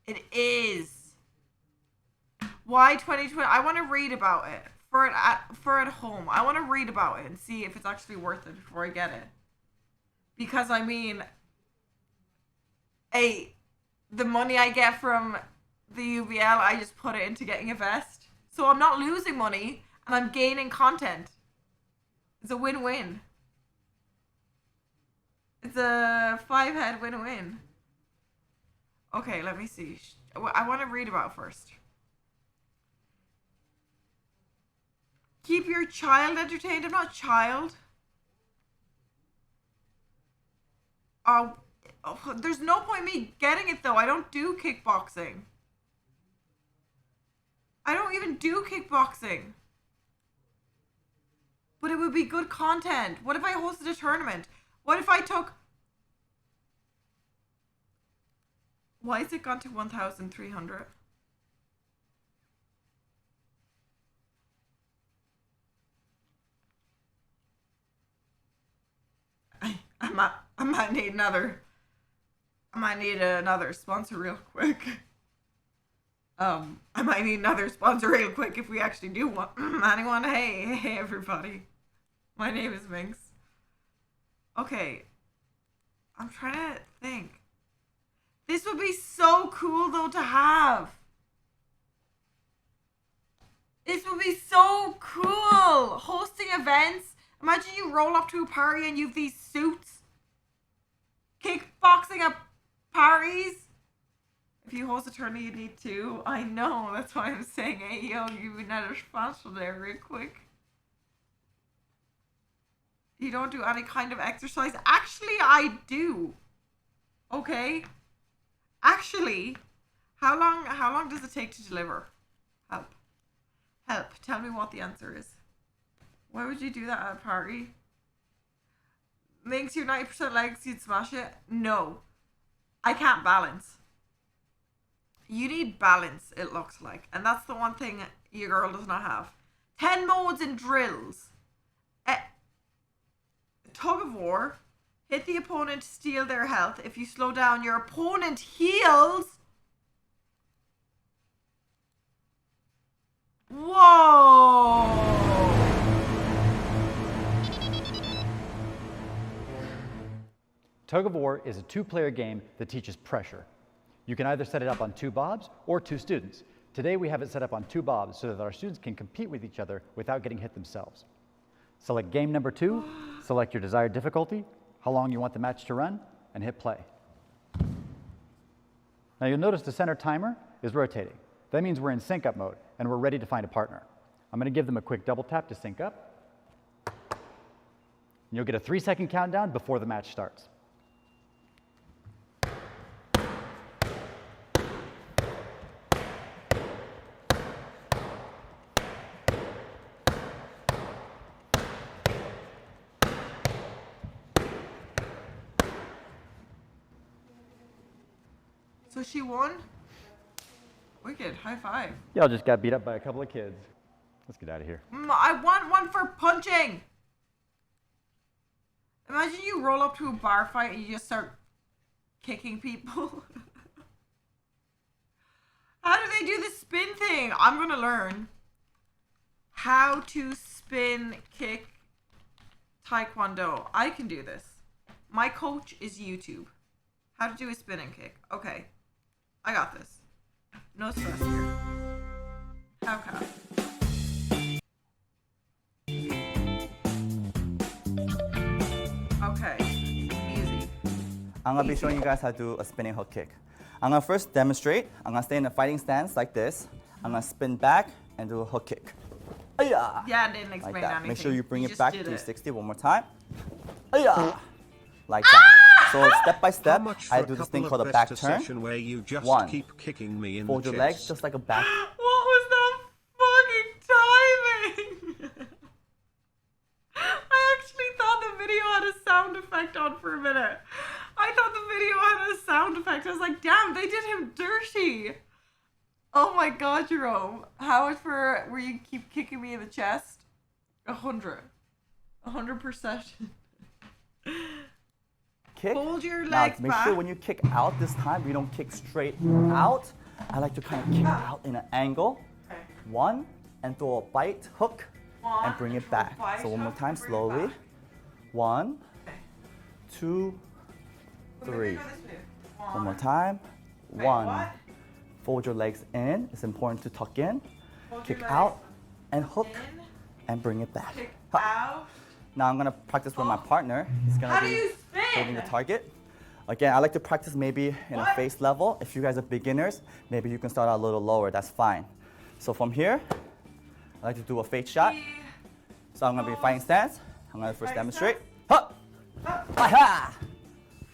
Speaker 1: It is. Why 2020? I want to read about it for at home. I want to read about it and see if it's actually worth it before I get it. Because I mean, the money I get from the UBL, I just put it into getting a vest. So I'm not losing money and I'm gaining content. It's a win-win. It's a 5-head win-win. Okay, let me see. I want to read about it first. Keep your child entertained. I'm not a child. Oh, there's no point in me getting it though. I don't do kickboxing. I don't even do kickboxing. But it would be good content. What if I hosted a tournament? What if I took... Why has it gone to 1,300? I might need another... I might need another sponsor real quick. I might need another sponsor real quick if we actually do want anyone. Hey everybody. My name is Minx. Okay. I'm trying to think. This would be so cool though to have. This would be so cool. Hosting events. Imagine you roll up to a party and you have these suits. Kickboxing at parties. If you host a tournament, you need two. I know. That's why I'm saying, hey, yo, give me another sponsor there real quick. You don't do any kind of exercise. Actually, I do. Okay. Actually, how long does it take to deliver? Help. Help. Tell me what the answer is. Why would you do that at a party? Makes your 90% legs, you'd smash it? No. I can't balance. You need balance, it looks like. And that's the one thing your girl does not have. 10 modes and drills. Tug of war. Hit the opponent to steal their health. If you slow down, your opponent heals. Whoa!
Speaker 18: Tug of War is a two-player game that teaches pressure. You can either set it up on two bobs or two students. Today we have it set up on two bobs so that our students can compete with each other without getting hit themselves. Select game number 2, select your desired difficulty, how long you want the match to run, and hit play. Now you'll notice the center timer is rotating. That means we're in sync up mode and we're ready to find a partner. I'm going to give them a quick double tap to sync up. And you'll get a 3-second countdown before the match starts.
Speaker 1: So she won? Wicked. High five.
Speaker 18: Y'all just got beat up by a couple of kids. Let's get out of here.
Speaker 1: I want one for punching. Imagine you roll up to a bar fight and you just start kicking people. How do they do the spin thing? I'm going to learn how to spin kick taekwondo. I can do this. My coach is YouTube. How to do a spinning kick. Okay. I got this. No stress here. How come? Okay. Easy.
Speaker 19: I'm going to be showing you guys how to do a spinning hook kick. I'm going to first demonstrate. I'm going to stay in a fighting stance like this. I'm going to spin back and do a hook kick.
Speaker 1: Yeah, I didn't explain
Speaker 19: like that.
Speaker 1: anything.
Speaker 19: Make sure you bring
Speaker 1: You
Speaker 19: it back
Speaker 1: just did
Speaker 19: 360 one more time. Like that. So step by step, I do this thing called a back turn.
Speaker 20: Where you just
Speaker 19: One.
Speaker 20: keep kicking me in
Speaker 19: Fold
Speaker 20: the
Speaker 19: your
Speaker 20: chest.
Speaker 19: legs just like a back.
Speaker 1: What was that fucking timing? I actually thought the video had a sound effect on for a minute. I thought the video had a sound effect. I was like, damn, they did him dirty. Oh my god, Jerome. How is for where you keep kicking me in the chest? 100%.
Speaker 19: Kick.
Speaker 1: Hold your
Speaker 19: Now,
Speaker 1: legs
Speaker 19: make
Speaker 1: back.
Speaker 19: sure when you kick out this time, you don't kick straight out. I like to kind of kick out in an angle.
Speaker 1: Okay.
Speaker 19: One, and throw a bite hook, and bring it back.
Speaker 1: bite
Speaker 19: So one more
Speaker 1: hook,
Speaker 19: time,
Speaker 1: bring it
Speaker 19: slowly.
Speaker 1: back.
Speaker 19: 1, 2, 3. One more time.
Speaker 1: Wait,
Speaker 19: 1.
Speaker 1: what?
Speaker 19: Fold your legs in. It's important to tuck in.
Speaker 1: Hold
Speaker 19: Kick
Speaker 1: your
Speaker 19: out and hook, and bring it back.
Speaker 1: Kick
Speaker 19: Ha.
Speaker 1: out.
Speaker 19: Now I'm gonna practice with my partner. He's
Speaker 1: How
Speaker 19: gonna
Speaker 1: do
Speaker 19: be
Speaker 1: you spin?
Speaker 19: holding the target. Again, I like to practice maybe in a face level. If you guys are beginners, maybe you can start out a little lower. That's fine. So from here, I like to do a face shot. So I'm gonna be fighting stance. I'm gonna first demonstrate. Huh! Ha!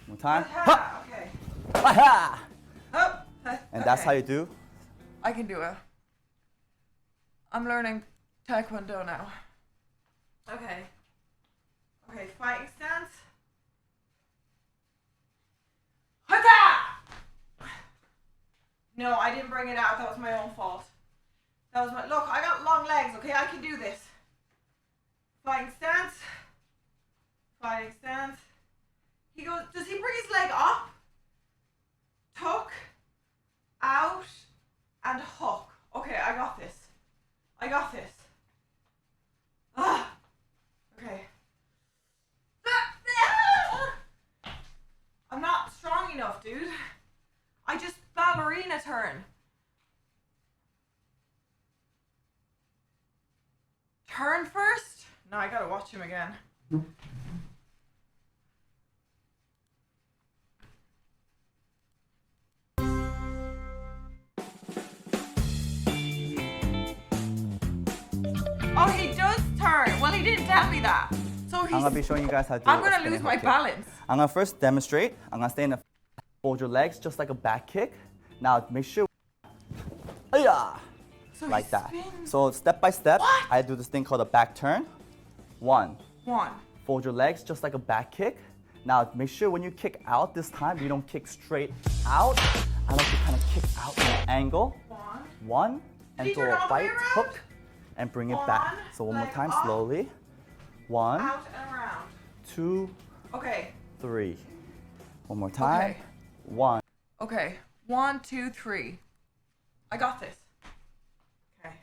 Speaker 19: One time. Ha!
Speaker 1: Okay.
Speaker 19: Ha!
Speaker 1: Up.
Speaker 19: And that's how you do.
Speaker 1: I can do it. I'm learning Taekwondo now. Okay. Okay, fighting stance. Hata! No, I didn't bring it out. That was my own fault. That was my. Look, I got long legs. Okay, I can do this. Fighting stance. Fighting stance. He goes. Does he bring his leg up? Tuck. Out. And hook. Okay, I got this. I got this. Ah. Okay. I'm not strong enough, dude. I just ballerina turn. Turn first? No, I gotta watch him again. Oh, he does turn. Well, he didn't tell me that. So he's.
Speaker 19: I'm gonna be showing you guys how to do
Speaker 1: I'm
Speaker 19: a
Speaker 1: gonna
Speaker 19: spinning
Speaker 1: lose
Speaker 19: hook
Speaker 1: my
Speaker 19: kick.
Speaker 1: balance.
Speaker 19: I'm gonna first demonstrate. I'm gonna stay in the fold your legs just like a back kick. Now make sure
Speaker 1: So
Speaker 19: like
Speaker 1: he
Speaker 19: that.
Speaker 1: spins.
Speaker 19: So step by step, I do this thing called a back turn. One. Fold your legs just like a back kick. Now make sure when you kick out this time, you don't kick straight out. I like to kind of kick out in an angle. One. And
Speaker 1: Did you
Speaker 19: throw
Speaker 1: turn
Speaker 19: a
Speaker 1: all the way
Speaker 19: bite
Speaker 1: around?
Speaker 19: hook and bring it back. So one more
Speaker 1: leg
Speaker 19: time,
Speaker 1: up,
Speaker 19: slowly. One,
Speaker 1: Out and around.
Speaker 19: 2,
Speaker 1: Okay.
Speaker 19: 3. One more time.
Speaker 1: Okay.
Speaker 19: 1.
Speaker 1: Okay. 1, 2, 3. I got this. Okay.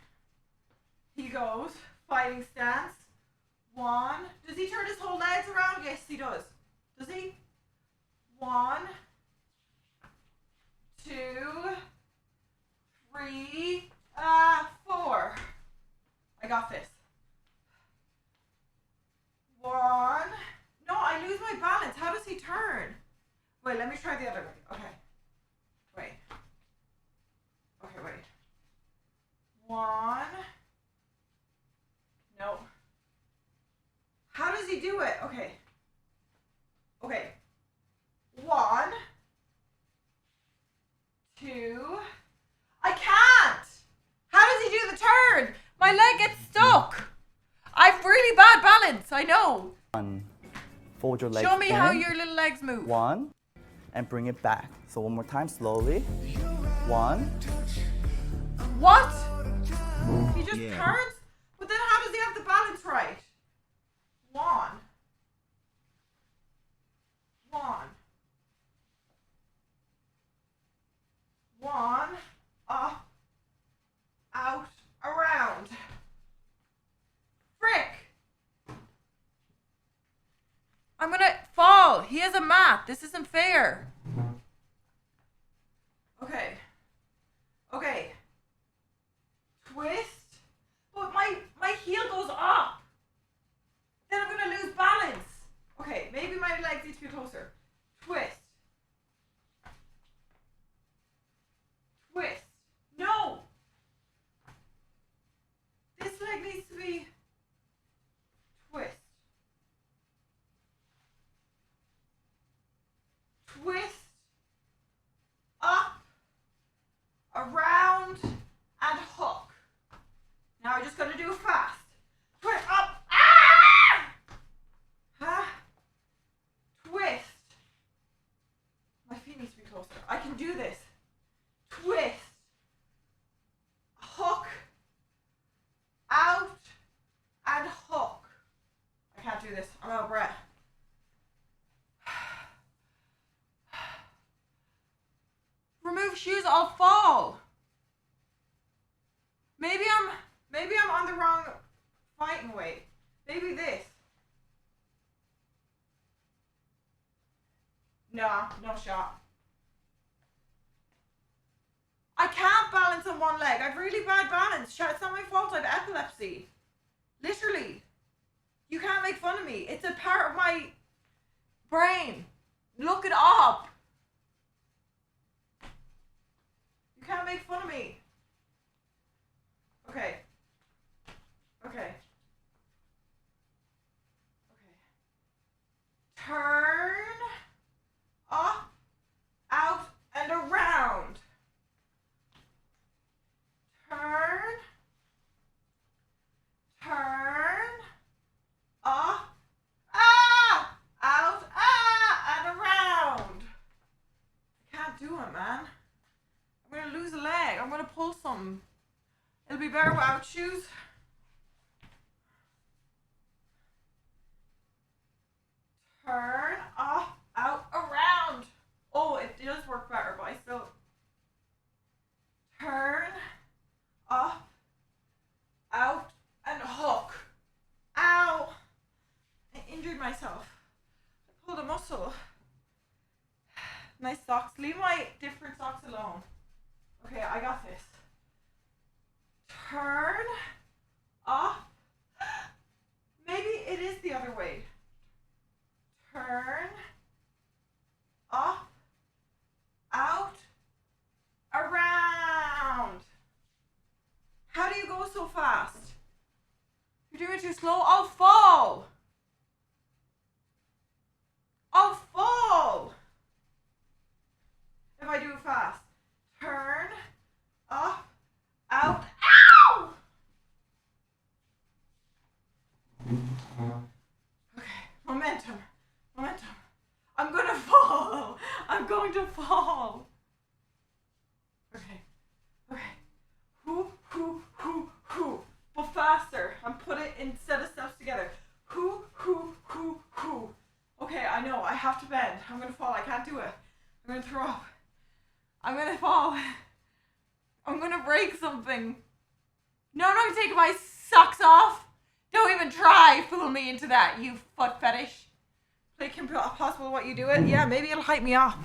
Speaker 1: He goes. Fighting stance. 1. Does he turn his whole legs around? Yes, he does. Does he? 1, 2, 3, 4. I got this. 1. No, I lose my balance. How does he turn? Wait, let me try the other way. Okay. Wait. Okay, wait. 1. No. How does he do it? Okay. Okay. 1, 2. I can't. How does he do the turn? My leg gets stuck. I've really bad balance. I know.
Speaker 19: 1. Fold your legs
Speaker 1: Show me how
Speaker 19: in.
Speaker 1: your little legs move.
Speaker 19: 1. And bring it back. So one more time, slowly. 1.
Speaker 1: What? He just turns? But then how does he have the balance right? 1. 1. 1. Up. Out. Around. Frick. I'm gonna fall. He has a mat. This isn't fair. Okay. Okay. Twist. But my heel goes up. Then I'm gonna lose balance. Okay, maybe my legs need to be closer. Twist. Twist. No. This leg needs to be twist. Twist. Up. Around. And hook. Now I just gotta do it fast. Twist. Up. Ah! Huh? Twist. My feet need to be closer. I can do this. Twist. Hook. Out. And hook. I can't do this. I'm out of breath. Remove shoes, I'll fall. Maybe I'm on the wrong fighting weight. Maybe this. No shot. I can't balance on one leg. I've really bad balance. It's not my fault. I have epilepsy. Literally. You can't make fun of me. It's a part of my brain. Look it up. You can't make fun of me. Okay. Okay. be better without shoes. Turn, up, out, around. Oh, it does work better, but I still... Turn, up, out, and hook. Ow! I injured myself. I pulled a muscle. Nice socks. Leave my different socks alone. Okay, I got this. Turn, up. Maybe it is the other way. Turn, up, out, around. How do you go so fast? You're doing it too slow. I'll fall. I'll fall. If I do it fast. Turn, up, out. Ow! Okay, momentum. Momentum. I'm gonna fall. I'm going to fall. Okay. Okay. Hoo, hoo, hoo, hoo. But faster. I'm putting instead of steps together. Hoo, hoo, hoo, hoo. Okay, I know. I have to bend. I'm gonna fall. I can't do it. I'm gonna throw up. I'm gonna fall. I'm gonna break something. No, I'm not gonna take my socks off. Don't even try fool me into that, you foot fetish. Like, impossible what you do it. Yeah, maybe it'll hype me up.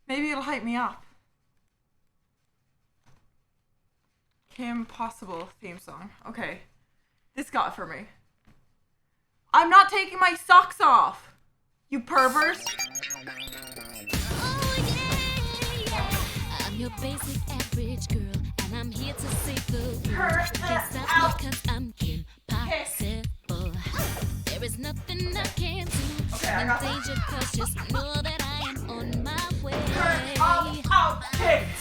Speaker 1: Maybe it'll hype me up. Kim Possible theme song. Okay. This got it for me. I'm not taking my socks off. You pervert.
Speaker 20: I'm your basic average girl, and I'm here to save the world. Can't stop me 'cause I'm impossible. There is nothing I can do. I'm in danger 'cause just know that I am on my way.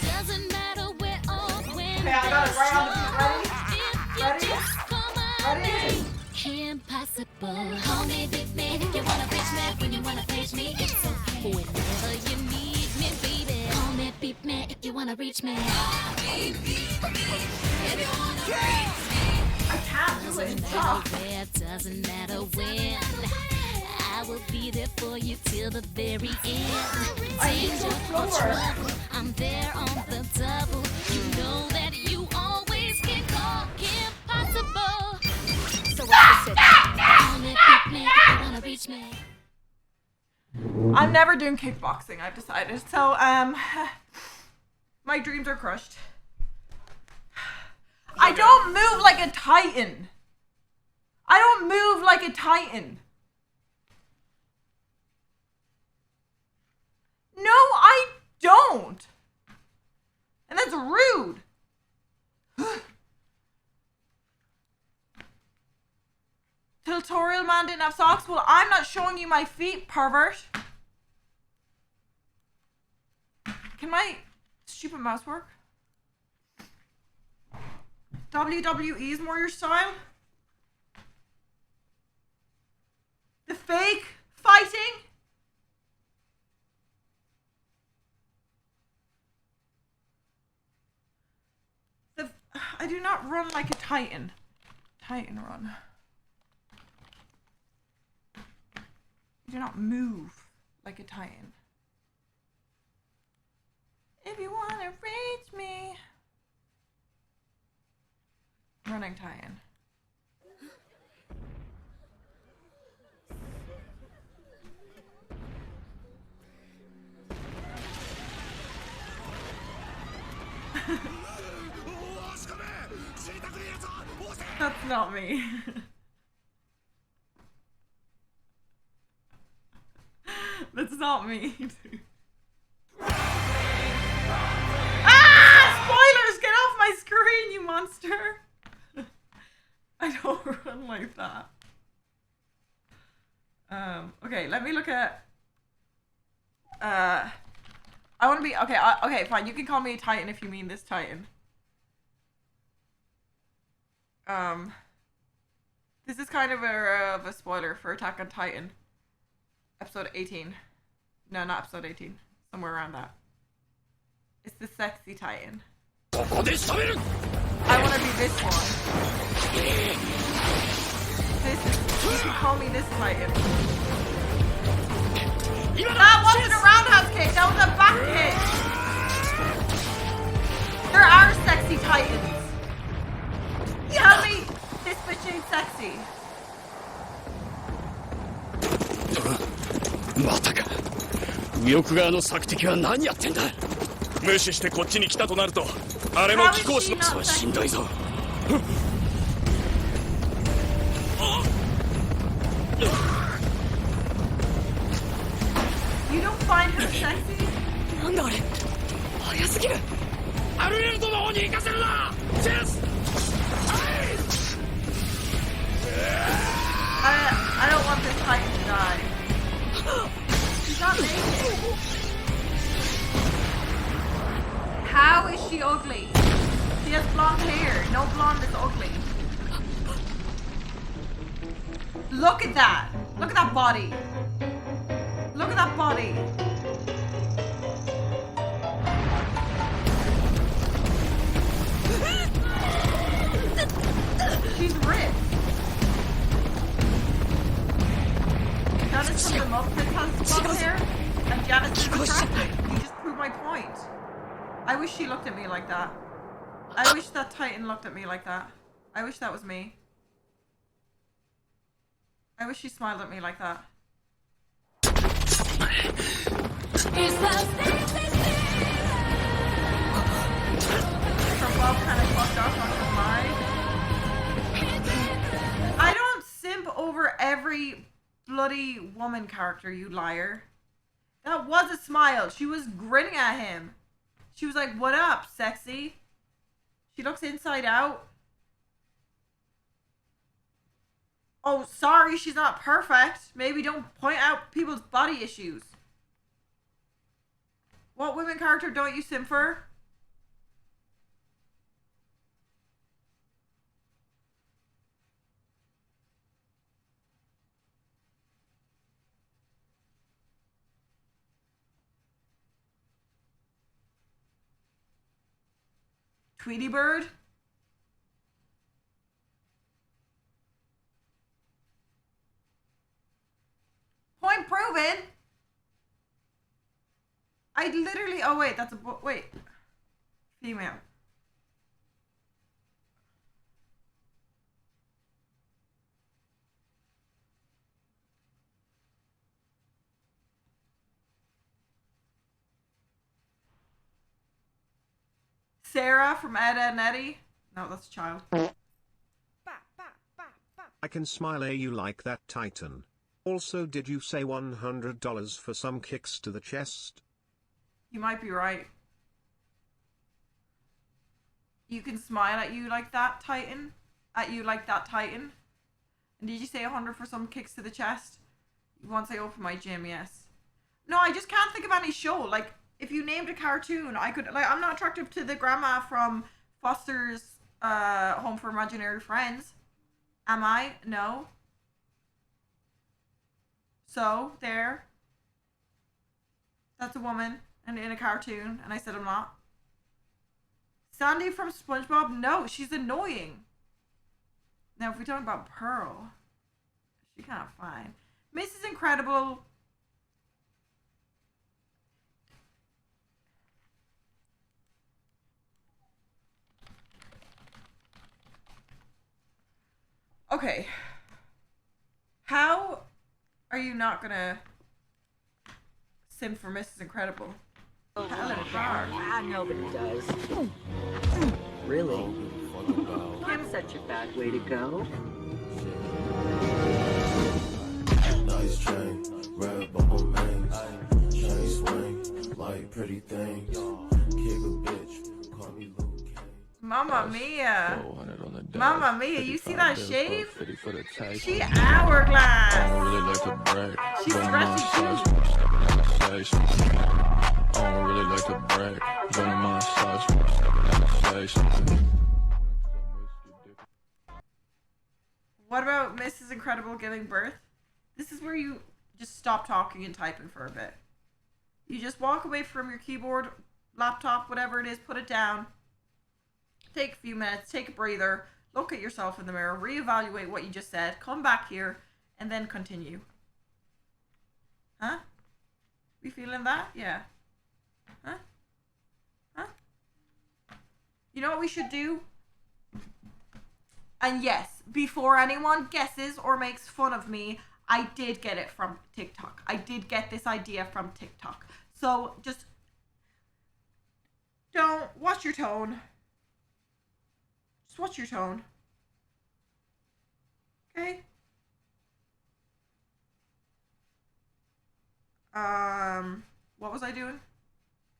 Speaker 20: Doesn't matter where or when.
Speaker 1: Okay, I got it right on the beat. Ready?
Speaker 20: Ready? Just call my name. Impossible. Call me, beat me if you wanna reach me. When you wanna page me, it's okay. Whenever you need me, baby. Call me, beat me if you wanna reach me.
Speaker 1: I can't do it.
Speaker 20: Doesn't matter where, doesn't matter when. I will be there for you till the very end. Danger or trouble, I'm there on the double. You know that you always can call impossible. So what's the call me, beat me if you wanna reach me.
Speaker 1: I'm never doing kickboxing, I've decided. So, my dreams are crushed. I don't move like a titan. I don't move like a titan. No, I don't. And that's rude. Tutorial man didn't have socks? Well, I'm not showing you my feet, pervert. Can my stupid mouse work? WWE is more your style? The fake fighting? I do not run like a titan. Titan run. I do not move like a titan. If you want to reach me. Running titan. That's not me. That's not me. Ah! Spoilers! Get off my screen, you monster! I don't run like that. Okay, let me look at. I want to be okay. Okay, fine. You can call me a titan if you mean this titan. This is kind of a spoiler for Attack on Titan. Episode 18. No, not episode 18. Somewhere around that. It's the sexy Titan. I want this one. You can call me this Titan. That wasn't a roundhouse kick, that was a back kick. There are sexy Titans. Tell me this bitch ain't sexy.
Speaker 21: またか。右翼側の索敵は何やってんだ。無視してこっちに来たとなると、あれの貴公子のクソはしんどいぞ。
Speaker 1: You don't find her sexy?
Speaker 21: なんだあれ。早すぎる。アルエルドの方に行かせるな。チェス。
Speaker 1: I don't want this Titan to die. She's not naked. How is she ugly? She has blonde hair. No blonde is ugly. Look at that. Look at that body. Look at that body. She's ripped. Janice from the Muppet has blonde hair, and Janice is attractive. You just proved my point. I wish she looked at me like that. I wish that Titan looked at me like that. I wish that was me. I wish she smiled at me like that. Her Bob kind of fucked up, not gonna lie. I don't simp over every bloody woman character, you liar. That was a smile. She was grinning at him. She was like, what up, sexy? She looks inside out. Oh, sorry, she's not perfect. Maybe don't point out people's body issues. What women character don't you simp for? Tweety Bird? Point proven. I literally, oh wait, that's a, wait. Female. Sarah from Ed, Ed and Eddie? No, that's a child.
Speaker 22: I can smile at you like that, Titan. Also, did you say $100 for some kicks to the chest?
Speaker 1: You might be right. You can smile at you like that, Titan? At you like that, Titan? And did you say 100 for some kicks to the chest? Once I open my gym, yes. No, I just can't think of any show. Like, if you named a cartoon, I could, like, I'm not attracted to the grandma from Foster's Home for Imaginary Friends. Am I? No. So, there. That's a woman and in a cartoon, and I said I'm not. Sandy from SpongeBob? No, she's annoying. Now, if we talk about Pearl, she kind of fine. Mrs. Incredible. Okay. How are you not gonna simp for Mrs. Incredible? Helen Clark.
Speaker 23: Nobody does. Really? That's such a bad way to go.
Speaker 24: Nice chain, red bubble rings, chain swing, like pretty things. Kick a bitch, call me Luke.
Speaker 1: Mamma mia. Mamma mia, you see that shave? She hourglass. She's stretchy too.
Speaker 25: I don't really like to brag, but I'm on size.
Speaker 1: What about Mrs. Incredible giving birth? This is where you just stop talking and typing for a bit. You just walk away from your keyboard, laptop, whatever it is, put it down. take a few minutes, take a breather, look at yourself in the mirror, reevaluate what you just said, come back here, and then continue. Huh? We feeling that? Yeah. Huh? Huh? You know what we should do? And yes, before anyone guesses or makes fun of me, I did get it from TikTok. I did get this idea from TikTok. So just don't watch your tone. Just watch your tone. Okay? What was I doing?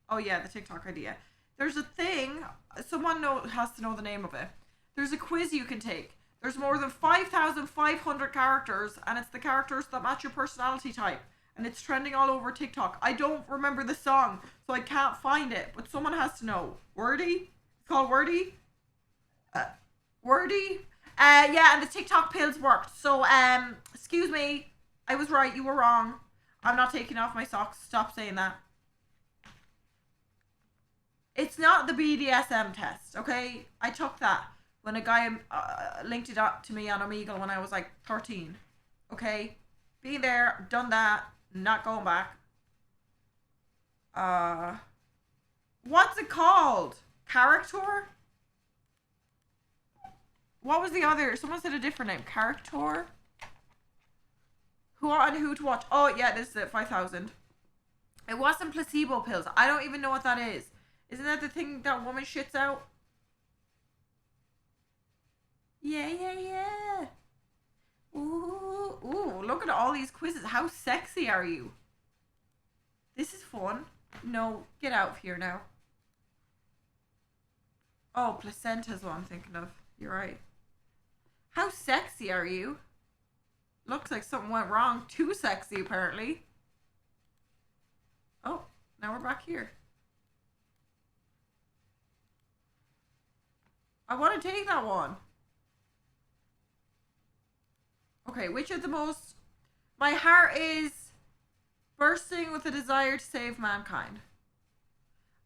Speaker 1: Oh yeah, the TikTok idea. There's a thing, someone has to know the name of it. There's a quiz you can take. There's more than 5,500 characters, and it's the characters that match your personality type. And it's trending all over TikTok. I don't remember the song, so I can't find it, but someone has to know. Wordy? It's called Wordy? Wordy? Yeah, and the TikTok pills worked. So, excuse me. I was right, you were wrong. I'm not taking off my socks. Stop saying that. It's not the BDSM test, okay? I took that when a guy linked it up to me on Omegle when I was like 13. Okay? Been there, done that, not going back. What's it called? Character? What was the other? Someone said a different name. Character? Who to watch? Oh, yeah, this is it. 5,000. It wasn't placebo pills. I don't even know what that is. Isn't that the thing that woman shits out? Yeah, yeah, yeah. Ooh, ooh, look at all these quizzes. How sexy are you? This is fun. No, get out of here now. Oh, placenta's what I'm thinking of. You're right. How sexy are you? Looks like something went wrong. Too sexy, apparently. Oh, now we're back here. I want to take that one. Okay, which of the most... My heart is bursting with a desire to save mankind.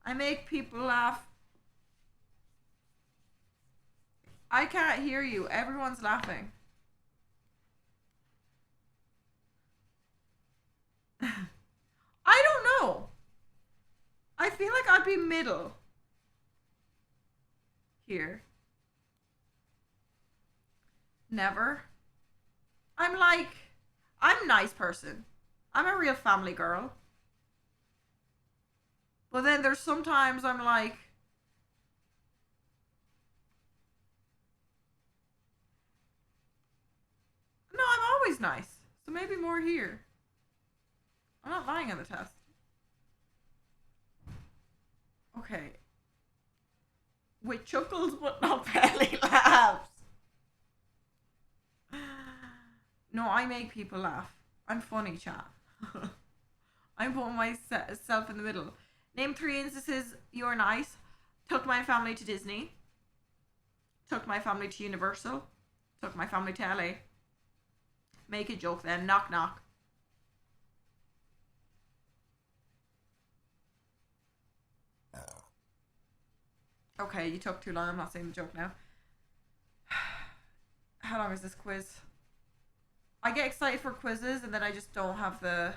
Speaker 1: I make people laugh. I can't hear you. Everyone's laughing. I don't know. I feel like I'd be middle. Here. Never. I'm a nice person. I'm a real family girl. But then there's sometimes I'm like, no, I'm always nice. So maybe more here. I'm not lying on the test. Okay. With chuckles but not belly laughs. No, I make people laugh. I'm funny, chat. I'm putting myself in the middle. Name 3 instances you're nice. Took my family to Disney. Took my family to Universal. Took my family to LA. Make a joke then. Knock knock. Okay, you took too long. I'm not saying the joke now. How long is this quiz? I get excited for quizzes and then I just don't have the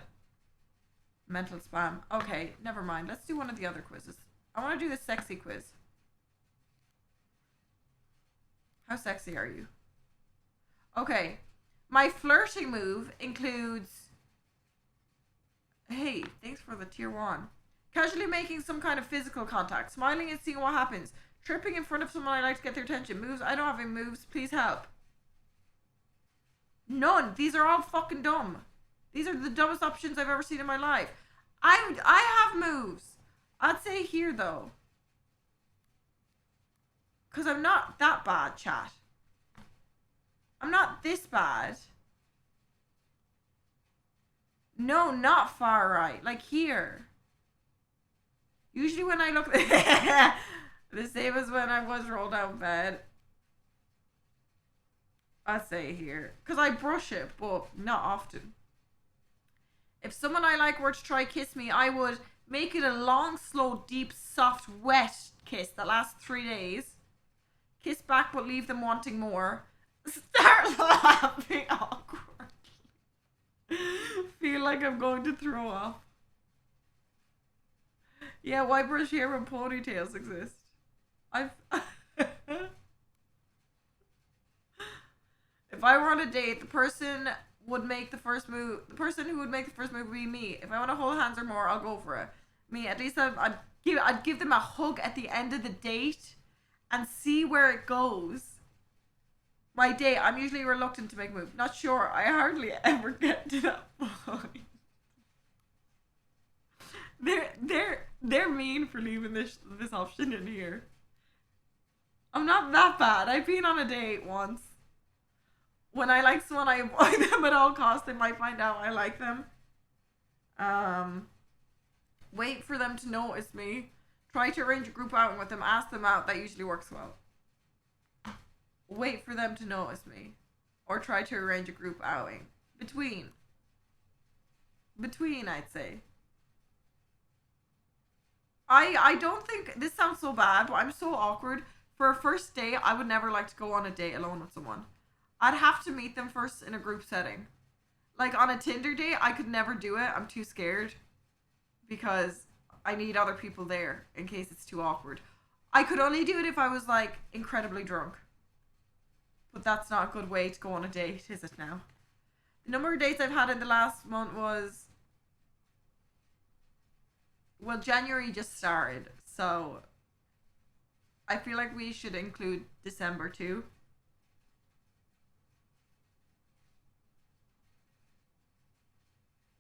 Speaker 1: mental span. Okay, never mind. Let's do one of the other quizzes. I want to do the sexy quiz. How sexy are you? Okay. My flirting move includes... Hey, thanks for the tier 1. Casually making some kind of physical contact. Smiling and seeing what happens. Tripping in front of someone I like to get their attention. Moves. I don't have any moves. Please help. None. These are all fucking dumb. These are the dumbest options I've ever seen in my life. I have moves. I'd say here though. Because I'm not that bad, chat. I'm not this bad. No, not far right. Like here. Usually when I look... the same as when I was rolled out of bed. I'd say here. Because I brush it, but not often. If someone I like were to try kiss me, I would make it a long, slow, deep, soft, wet kiss that lasts 3 days. Kiss back but leave them wanting more. Start laughing awkwardly. Feel like I'm going to throw up. Yeah, why brush hair when ponytails exist? If I were on a date, the person would make the first move. The person who would make the first move would be me. If I want to hold hands or more, I'll go for it. Me, at least I'd give them a hug at the end of the date and see where it goes. My date, I'm usually reluctant to make a move. Not sure. I hardly ever get to that point. They're mean for leaving this option in here. I'm not that bad. I've been on a date once. When I like someone, I avoid them at all costs. They might find out I like them. Wait for them to notice me. Try to arrange a group outing with them. Ask them out. That usually works well. Wait for them to notice me. Or try to arrange a group outing. Between, I'd say. I don't think, this sounds so bad, but I'm so awkward. For a first date, I would never like to go on a date alone with someone. I'd have to meet them first in a group setting. Like on a Tinder date, I could never do it. I'm too scared. Because I need other people there in case it's too awkward. I could only do it if I was like incredibly drunk. But that's not a good way to go on a date, is it now? The number of dates I've had in the last month was... Well, January just started, so... I feel like we should include December too.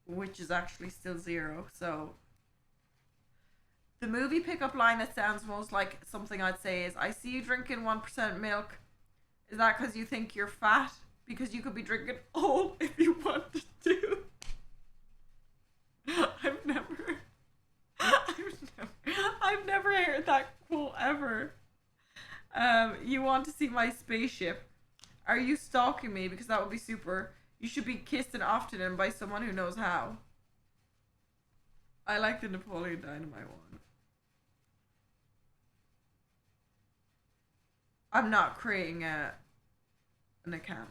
Speaker 1: Which is actually still 0, so... The movie pickup line that sounds most like something I'd say is, I see you drinking 1% milk. Is that because you think you're fat? Because you could be drinking all if you wanted to. I've never heard that quote ever. You want to see my spaceship? Are you stalking me? Because that would be super. You should be kissed and often and by someone who knows how. I like the Napoleon Dynamite one. I'm not creating an account.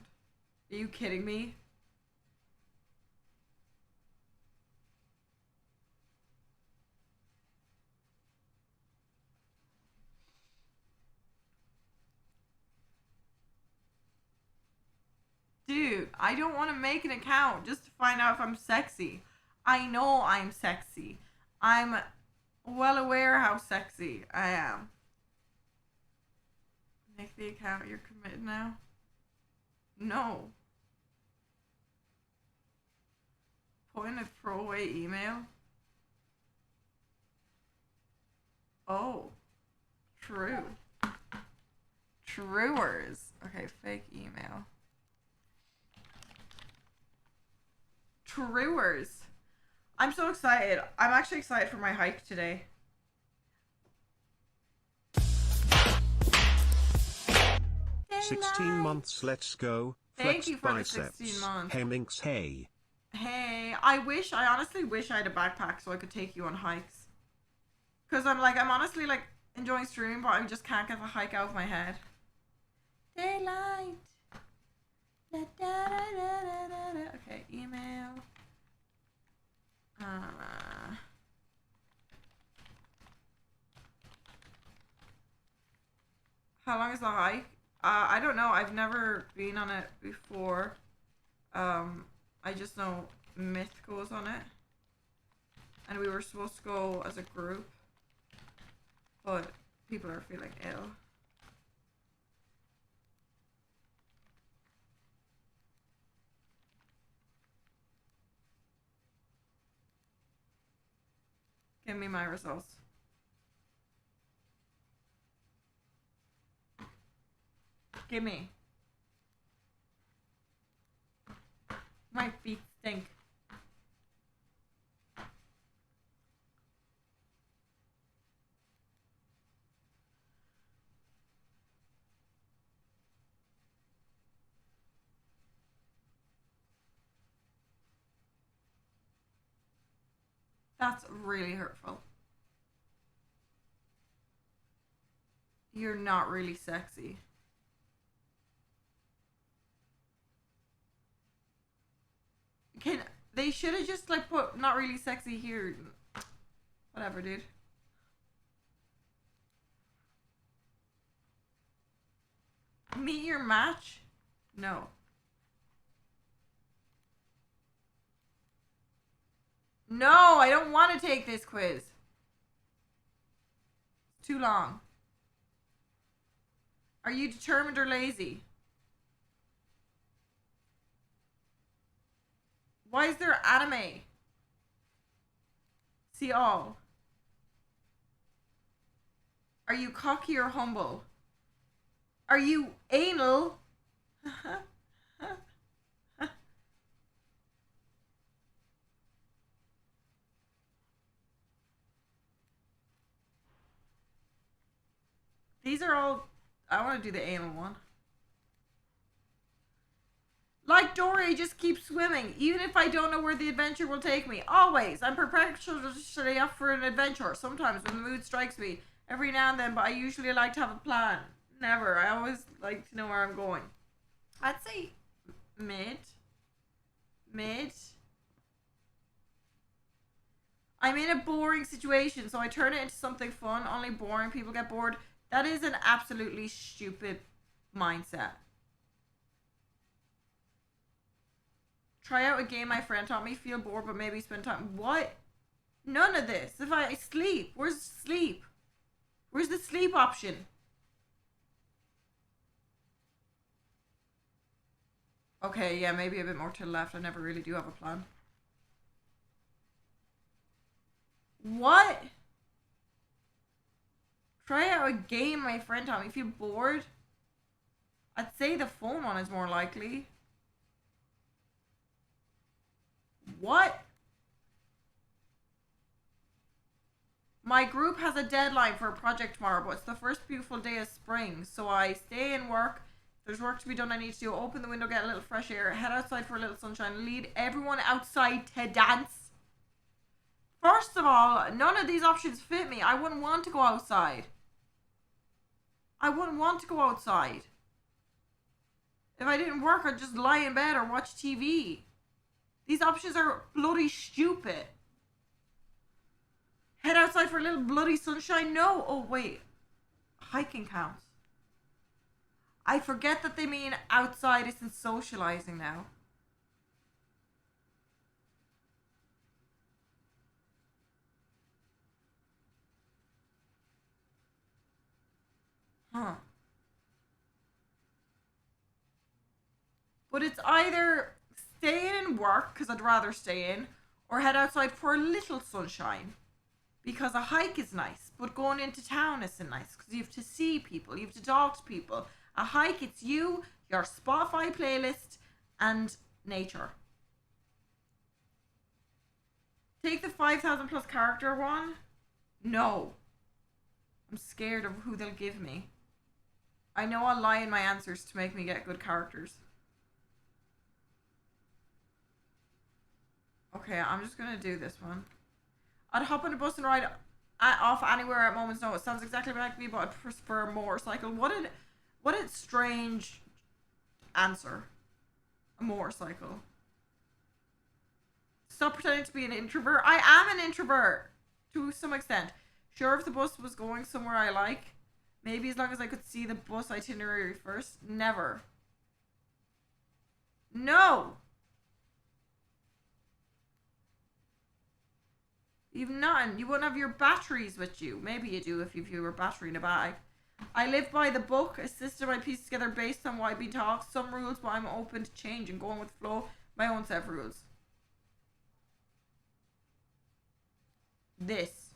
Speaker 1: Are you kidding me? Dude, I don't want to make an account just to find out if I'm sexy. I know I'm sexy. I'm well aware how sexy I am. Make the account. You're committed now? No. Point a throwaway email? Oh. True. Truers. Okay, fake email. Truers. I'm so excited. I'm actually excited for my hike today.
Speaker 22: Daylight. 16 months, let's go.
Speaker 1: Thank
Speaker 22: Flex
Speaker 1: you for
Speaker 22: biceps.
Speaker 1: the 16 months.
Speaker 22: Hey Minx, hey.
Speaker 1: Hey, I honestly wish I had a backpack so I could take you on hikes. Cause I'm honestly like enjoying streaming, but I just can't get the hike out of my head. Daylight. Da, da, da, da, da, da. Okay, email. How long is the hike? I don't know. I've never been on it before. I just know Myth goes on it. And we were supposed to go as a group. But people are feeling ill. Give me my results. Give me. My feet stink. That's really hurtful. You're not really sexy. They should have just like put not really sexy here. Whatever, dude. Meet your match? No. No, I don't want to take this quiz. It's too long. Are you determined or lazy? Why is there anime? See all. Are you cocky or humble? Are you anal? These are all... I want to do the anal one. Like Dory, just keep swimming, even if I don't know where the adventure will take me. Always. I'm perpetually up for an adventure. Sometimes when the mood strikes me. Every now and then, but I usually like to have a plan. Never. I always like to know where I'm going. I'd say mid. Mid. I'm in a boring situation, so I turn it into something fun. Only boring people get bored. That is an absolutely stupid mindset. Try out a game my friend taught me. Feel bored, but maybe spend time. What? None of this. If I sleep. Where's sleep? Where's the sleep option? Okay, yeah, maybe a bit more to the left. I never really do have a plan. What? Try out a game my friend taught me. If you're bored, I'd say the phone one is more likely. What? My group has a deadline for a project tomorrow, but it's the first beautiful day of spring, so I stay in work. If there's work to be done I need to do. Open the window, get a little fresh air, head outside for a little sunshine, lead everyone outside to dance. First of all, none of these options fit me. I wouldn't want to go outside. I wouldn't want to go outside. If I didn't work, I'd just lie in bed or watch TV. These options are bloody stupid. Head outside for a little bloody sunshine? No. Oh, wait. Hiking counts. I forget that they mean outside isn't socializing now. Huh. But it's either stay in and work, because I'd rather stay in, or head outside for a little sunshine. Because a hike is nice, but going into town isn't nice, because you have to see people, you have to talk to people. A hike, it's you, your Spotify playlist, and nature. Take the 5,000 plus character one? No. I'm scared of who they'll give me. I know I'll lie in my answers to make me get good characters. Okay, I'm just gonna do this one. I'd hop on a bus and ride off anywhere at moment's notice. Sounds exactly like me, but I'd prefer a motorcycle. What a strange answer. A motorcycle. Stop pretending to be an introvert. I am an introvert to some extent. Sure, if the bus was going somewhere I like, maybe as long as I could see the bus itinerary first. Never. No. You've none. You won't have your batteries with you. Maybe you do if you have your battery in a bag. I live by the book, a system I piece together based on what I've been taught. Some rules, but I'm open to change and going with the flow. My own set of rules. This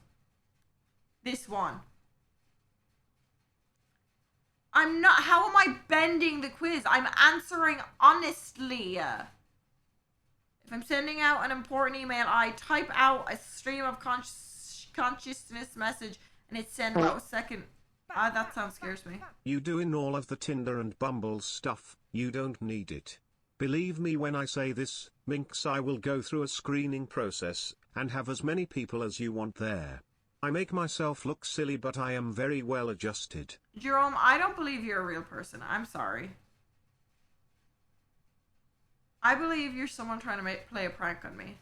Speaker 1: one. I'm not. How am I bending the quiz? I'm answering honestly. If I'm sending out an important email, I type out a stream of consciousness message and it's sent about a second. That sound scares me.
Speaker 22: You doing all of the Tinder and Bumble stuff, you don't need it. Believe me when I say this, Minx, I will go through a screening process and have as many people as you want there. I make myself look silly, but I am very well adjusted.
Speaker 1: Jerome, I don't believe you're a real person. I'm sorry. I believe you're someone trying to play a prank on me.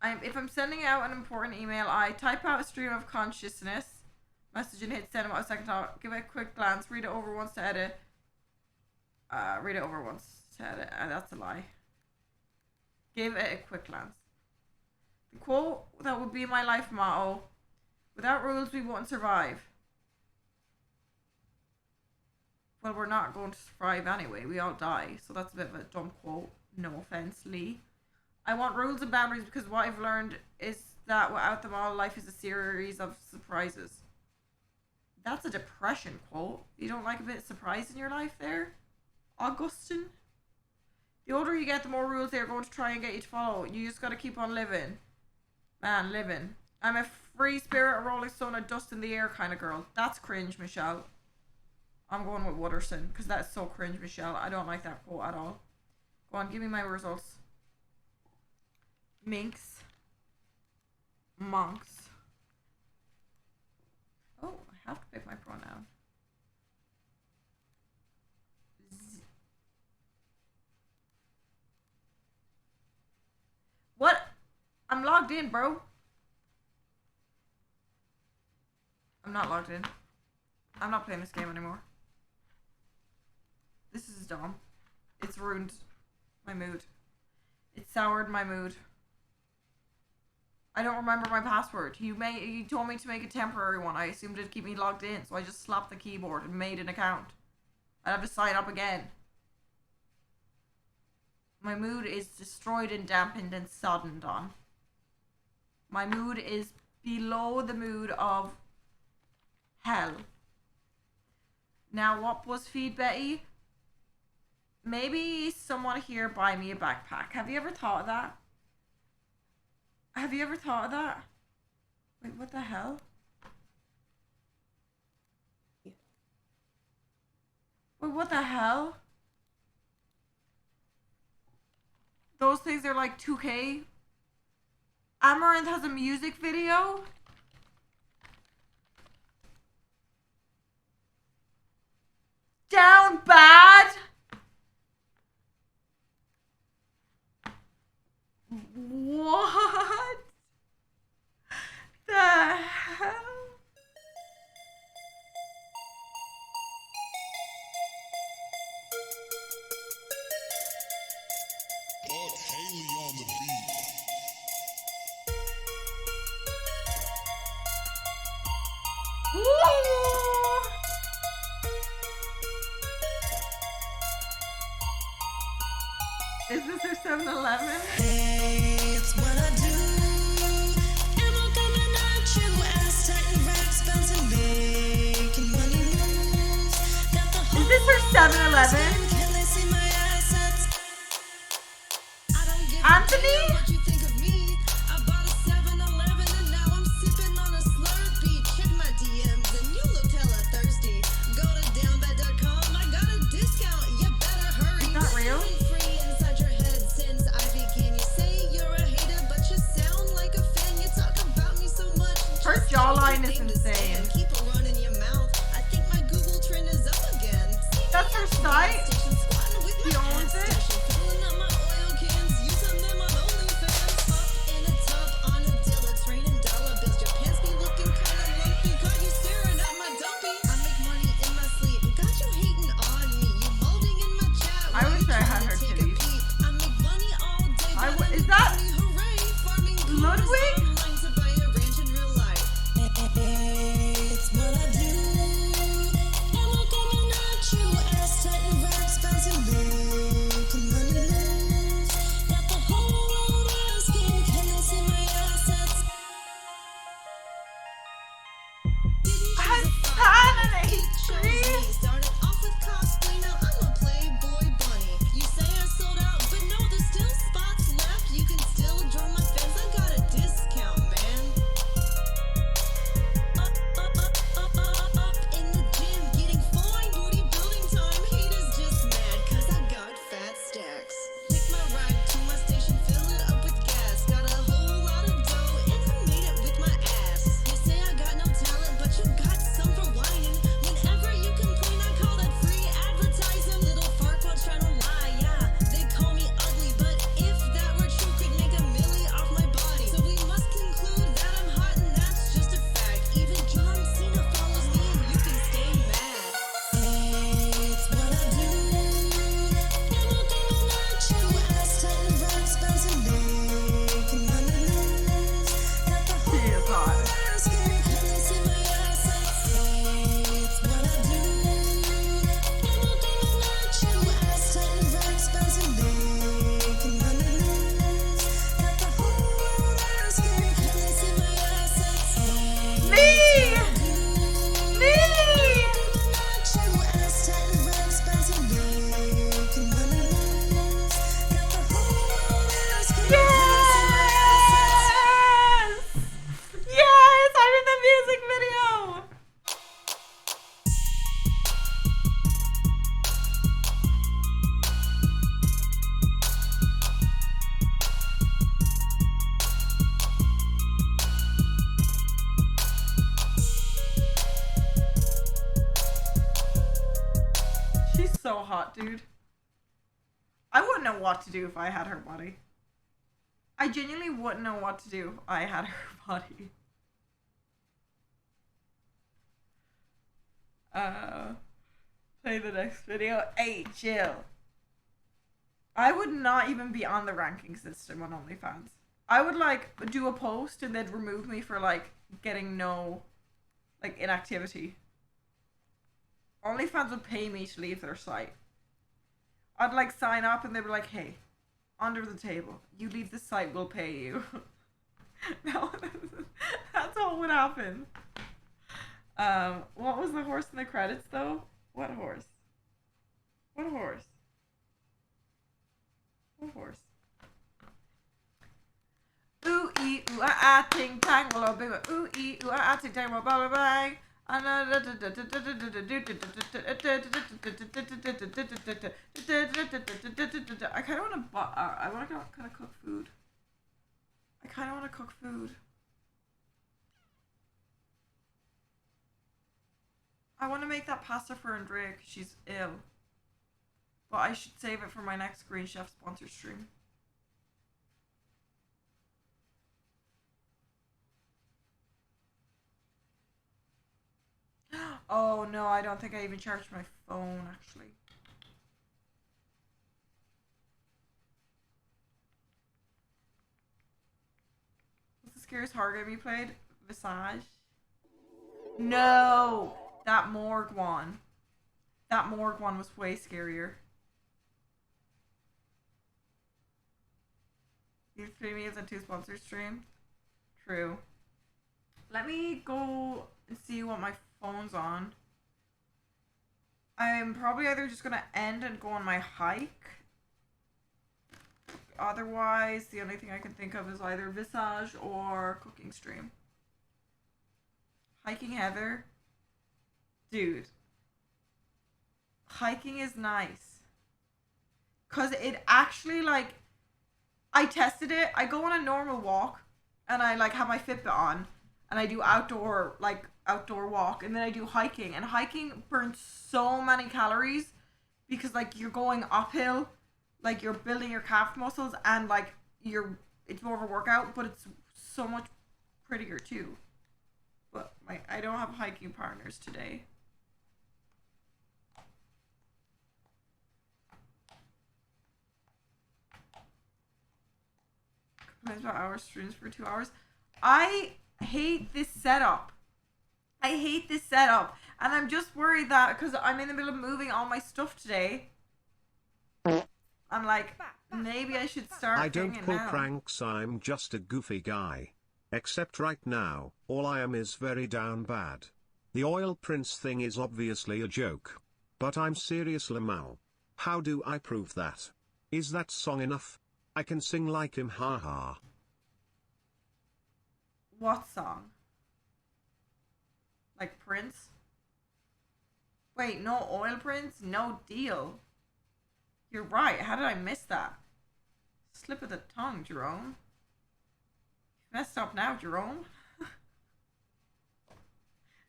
Speaker 1: If I'm sending out an important email, I type out a stream of consciousness message and hit send about a second thought. Give it a quick glance. Read it over once to edit. Read it over once to edit. That's a lie. Give it a quick glance. The quote that would be my life motto: without rules, we won't survive. Well, we're not going to survive anyway. We all die. So that's a bit of a dumb quote. No offense, Lee. I want rules and boundaries because what I've learned is that without them all, life is a series of surprises. That's a depression quote. You don't like a bit of surprise in your life there, Augustine? The older you get, the more rules they're going to try and get you to follow. You just got to keep on living. Man, living. I'm a free spirit, a rolling stone, a dust in the air kind of girl. That's cringe, Michelle. I'm going with Wooderson because that's so cringe, Michelle. I don't like that quote at all. Go on, give me my results. Minx. Monks. Oh, I have to pick my pronoun. What? I'm logged in, bro. I'm not logged in. I'm not playing this game anymore. This is dumb. It's ruined my mood. It soured my mood. I don't remember my password. You told me to make a temporary one. I assumed it'd keep me logged in, so I just slapped the keyboard and made an account. I'd have to sign up again. My mood is destroyed and dampened and soddened on. My mood is below the mood of hell. Now, what BuzzFeed Betty? Maybe someone here buy me a backpack. Have you ever thought of that? Have you ever thought of that? Wait, what the hell? Wait, what the hell? Those things are like 2K. Amouranth has a music video? Down bad? What the hell? Is this their 7-Eleven?
Speaker 20: Hey, it's what I do. Ammo coming at you, ass tight and raps bouncing, making money moves. Got the whole
Speaker 1: Is this her 7-Eleven?
Speaker 20: Can they see my assets? I don't give
Speaker 1: Anthony?
Speaker 20: what you think of me. I bought a 7-Eleven and now I'm sipping on a Slurpee. Check my DMs and you look hella thirsty. Go to downbad.com, I got a discount. You better hurry.
Speaker 1: Is that real? Her jawline is insane.
Speaker 20: Keep a run in your mouth. I think my Google trend is up again.
Speaker 1: That's her site. She owns it.
Speaker 20: Filling up my oil cans, using them on OnlyFans.
Speaker 1: so hot, dude. I wouldn't know what to do if I had her body. I genuinely wouldn't know what to do if I had her body. Play the next video. Hey, chill. I would not even be on the ranking system on OnlyFans. I would like do a post and they'd remove me for like getting no like inactivity. OnlyFans would pay me to leave their site. I'd like sign up and they'd be like, hey, under the table, you leave the site, we'll pay you. No, that's all would happen. What was the horse in the credits though? What horse? What horse? What horse? Ooh ee ooh ah ting tang well bing ooh ee ooh ah ting tang well blah bang. I kind of want to. I want to kind of cook food. I kind of want to cook food. I want to make that pasta for Andrea because she's ill. But I should save it for my next Green Chef sponsor stream. Oh no, I don't think I even charged my phone actually. What's the scariest horror game you played? Visage? No! That morgue one. That morgue one was way scarier. You have 3 meals and 2 sponsor stream? True. Let me go and see what my phone's on. I'm probably either just gonna end and go on my hike. Otherwise, the only thing I can think of is either Visage or cooking stream. Hiking Heather. Dude. Hiking is nice. Cause it actually like, I tested it. I go on a normal walk and I like have my Fitbit on and I do outdoor walk and then I do hiking, and hiking burns so many calories because like you're going uphill, like you're building your calf muscles and like it's more of a workout, but it's so much prettier too. But I don't have hiking partners today. Complains about hour streams for 2 hours. I hate this setup. I hate this setup. And I'm just worried that because I'm in the middle of moving all my stuff today, I'm like, maybe I should start
Speaker 22: I don't
Speaker 1: doing it
Speaker 22: pull
Speaker 1: now.
Speaker 22: pranks, I'm just a goofy guy. Except right now, all I am is very down bad. The oil prince thing is obviously a joke. But I'm serious, Lamal. How do I prove that? Is that song enough? I can sing like him, haha.
Speaker 1: What song? Like Prince? Wait, no oil Prince? No deal. You're right. How did I miss that? Slip of the tongue, Jerome. You messed up now, Jerome.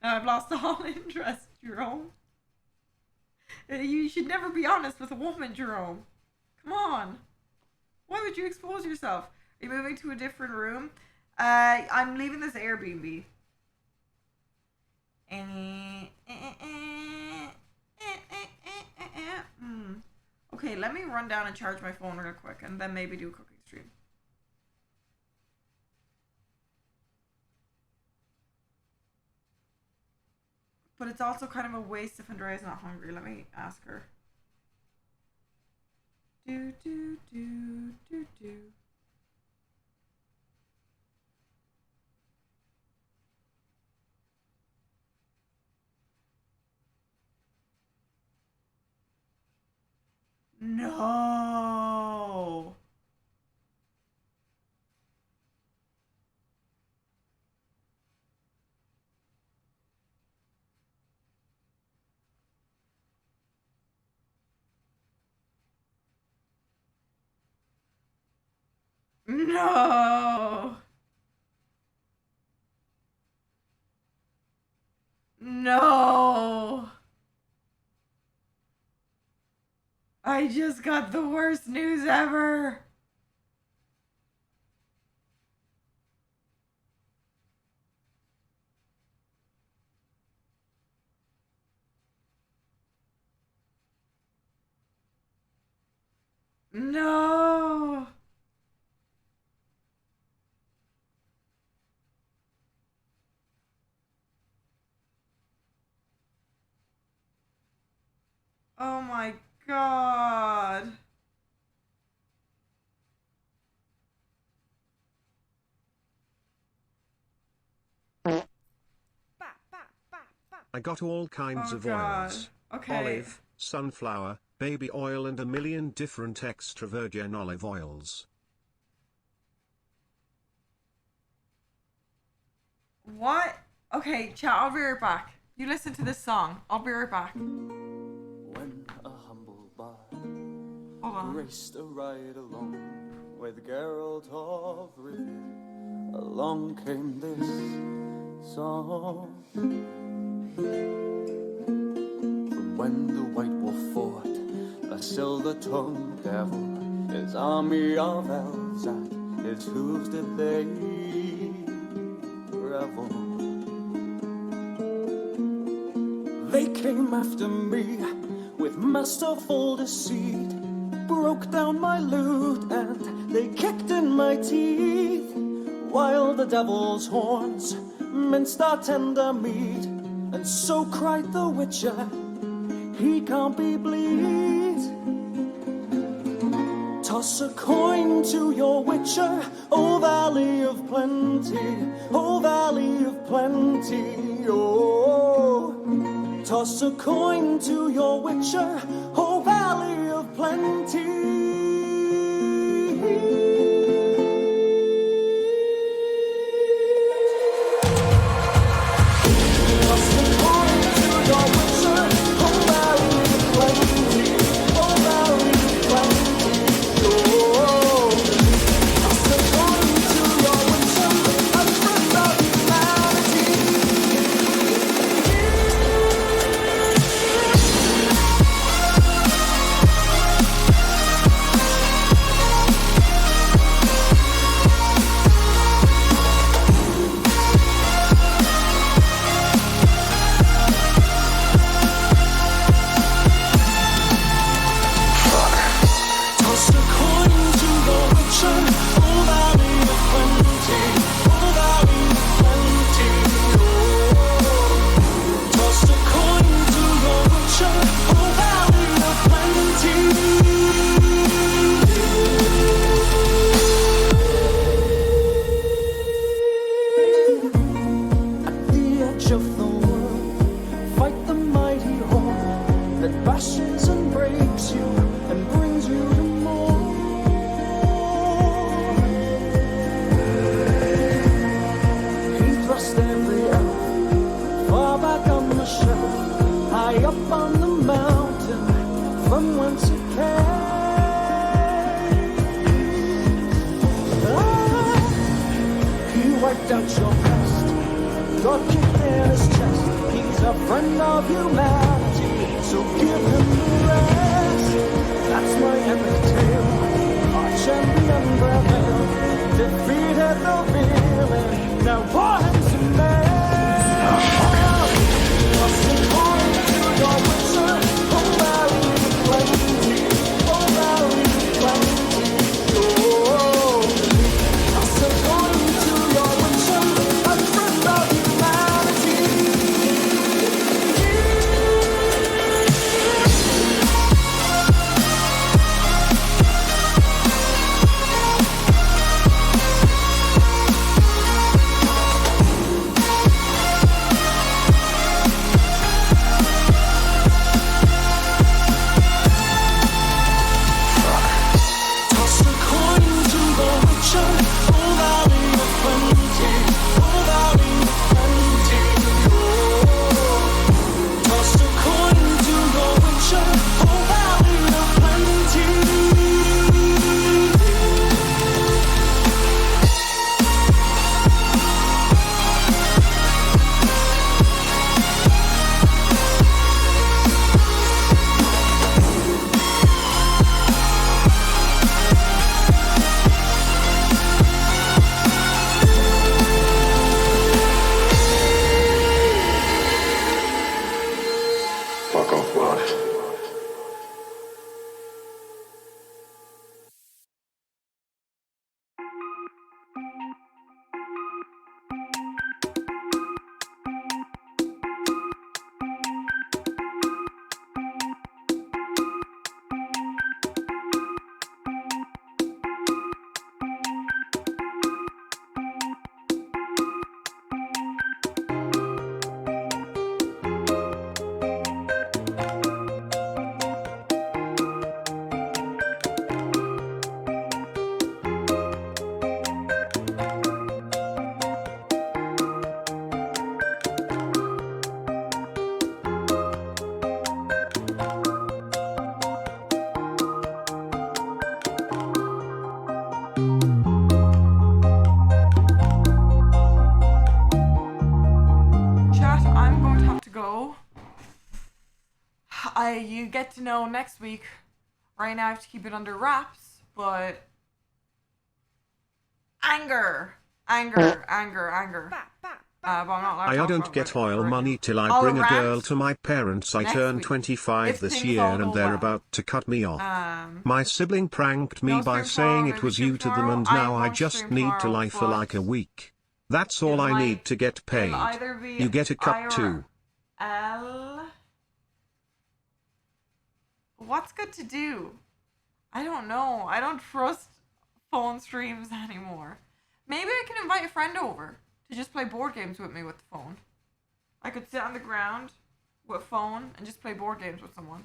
Speaker 1: Now I've lost all interest, Jerome. You should never be honest with a woman, Jerome. Come on. Why would you expose yourself? Are you moving to a different room? I'm leaving this Airbnb. Okay, let me run down and charge my phone real quick and then maybe do a cooking stream. But it's also kind of a waste if Andrea's not hungry. Let me ask her. Do. No. No. No. I just got the worst news ever. No. Oh my God.
Speaker 22: I got all kinds of
Speaker 1: God.
Speaker 22: oils.
Speaker 1: Okay.
Speaker 22: Olive, sunflower, baby oil and a million different extra virgin olive oils.
Speaker 1: What? Okay, chat, I'll be right back. You listen to this song. I'll be right back.
Speaker 24: When a humble bard
Speaker 1: Hold on.
Speaker 24: raced a ride along with Geralt of Rivia, along came this song. From when the White Wolf fought a silver-tongued devil, his army of elves at his hooves did they revel. They came after me with masterful deceit, broke down my loot and they kicked in my teeth, while the devil's horns minced our tender meat. And so cried the Witcher, he can't be bleed. Toss a coin to your Witcher, O Valley of Plenty, O Valley of Plenty, oh. Toss a coin to your Witcher, O Valley of Plenty.
Speaker 1: You get to know next week. Right now I have to keep it under wraps, but anger. But I'm not allowed to
Speaker 22: I
Speaker 1: talk
Speaker 22: don't
Speaker 1: about
Speaker 22: get
Speaker 1: it
Speaker 22: oil
Speaker 1: right
Speaker 22: money
Speaker 1: now.
Speaker 22: till I
Speaker 1: I'll
Speaker 22: bring a
Speaker 1: rant
Speaker 22: girl to my parents. I
Speaker 1: next
Speaker 22: turn
Speaker 1: week,
Speaker 22: 25
Speaker 1: if
Speaker 22: this
Speaker 1: things
Speaker 22: year
Speaker 1: all
Speaker 22: and
Speaker 1: go
Speaker 22: they're
Speaker 1: well.
Speaker 22: about to cut me off. My sibling pranked me
Speaker 1: No
Speaker 22: by
Speaker 1: stream
Speaker 22: saying
Speaker 1: tomorrow,
Speaker 22: it
Speaker 1: maybe
Speaker 22: was
Speaker 1: stream
Speaker 22: you to them
Speaker 1: tomorrow.
Speaker 22: and
Speaker 1: I
Speaker 22: now I
Speaker 1: won't
Speaker 22: just
Speaker 1: stream
Speaker 22: need to
Speaker 1: tomorrow,
Speaker 22: lie for
Speaker 1: but
Speaker 22: like a week. That's all I need to get paid.
Speaker 1: It'll either be
Speaker 22: You get a cup too.
Speaker 1: IRL. What's good to do? I don't know. I don't trust phone streams anymore. Maybe I can invite a friend over to just play board games with me with the phone. I could sit on the ground with a phone and just play board games with someone.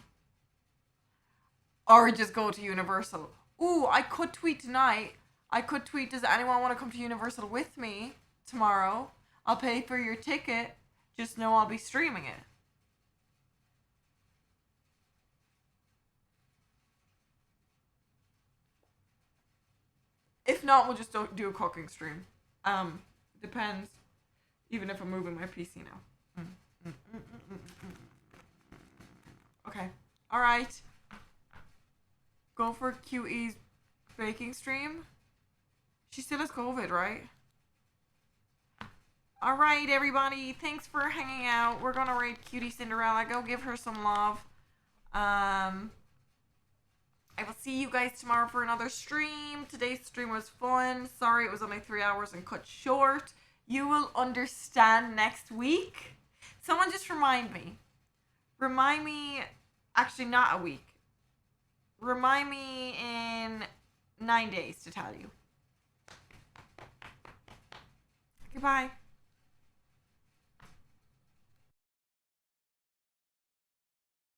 Speaker 1: Or just go to Universal. Ooh, I could tweet tonight. I could tweet, does anyone want to come to Universal with me tomorrow? I'll pay for your ticket. Just know I'll be streaming it. If not, we'll just do a cooking stream. Depends. Even if I'm moving my PC now. Okay. Alright. Go for QE's baking stream. She still has COVID, right? Alright, everybody. Thanks for hanging out. We're gonna rate Cutie Cinderella. Go give her some love. I will see you guys tomorrow for another stream. Today's stream was fun. Sorry it was only 3 hours and cut short. You will understand next week. Someone just remind me. Remind me, actually not a week. Remind me in 9 days to tell you. Goodbye.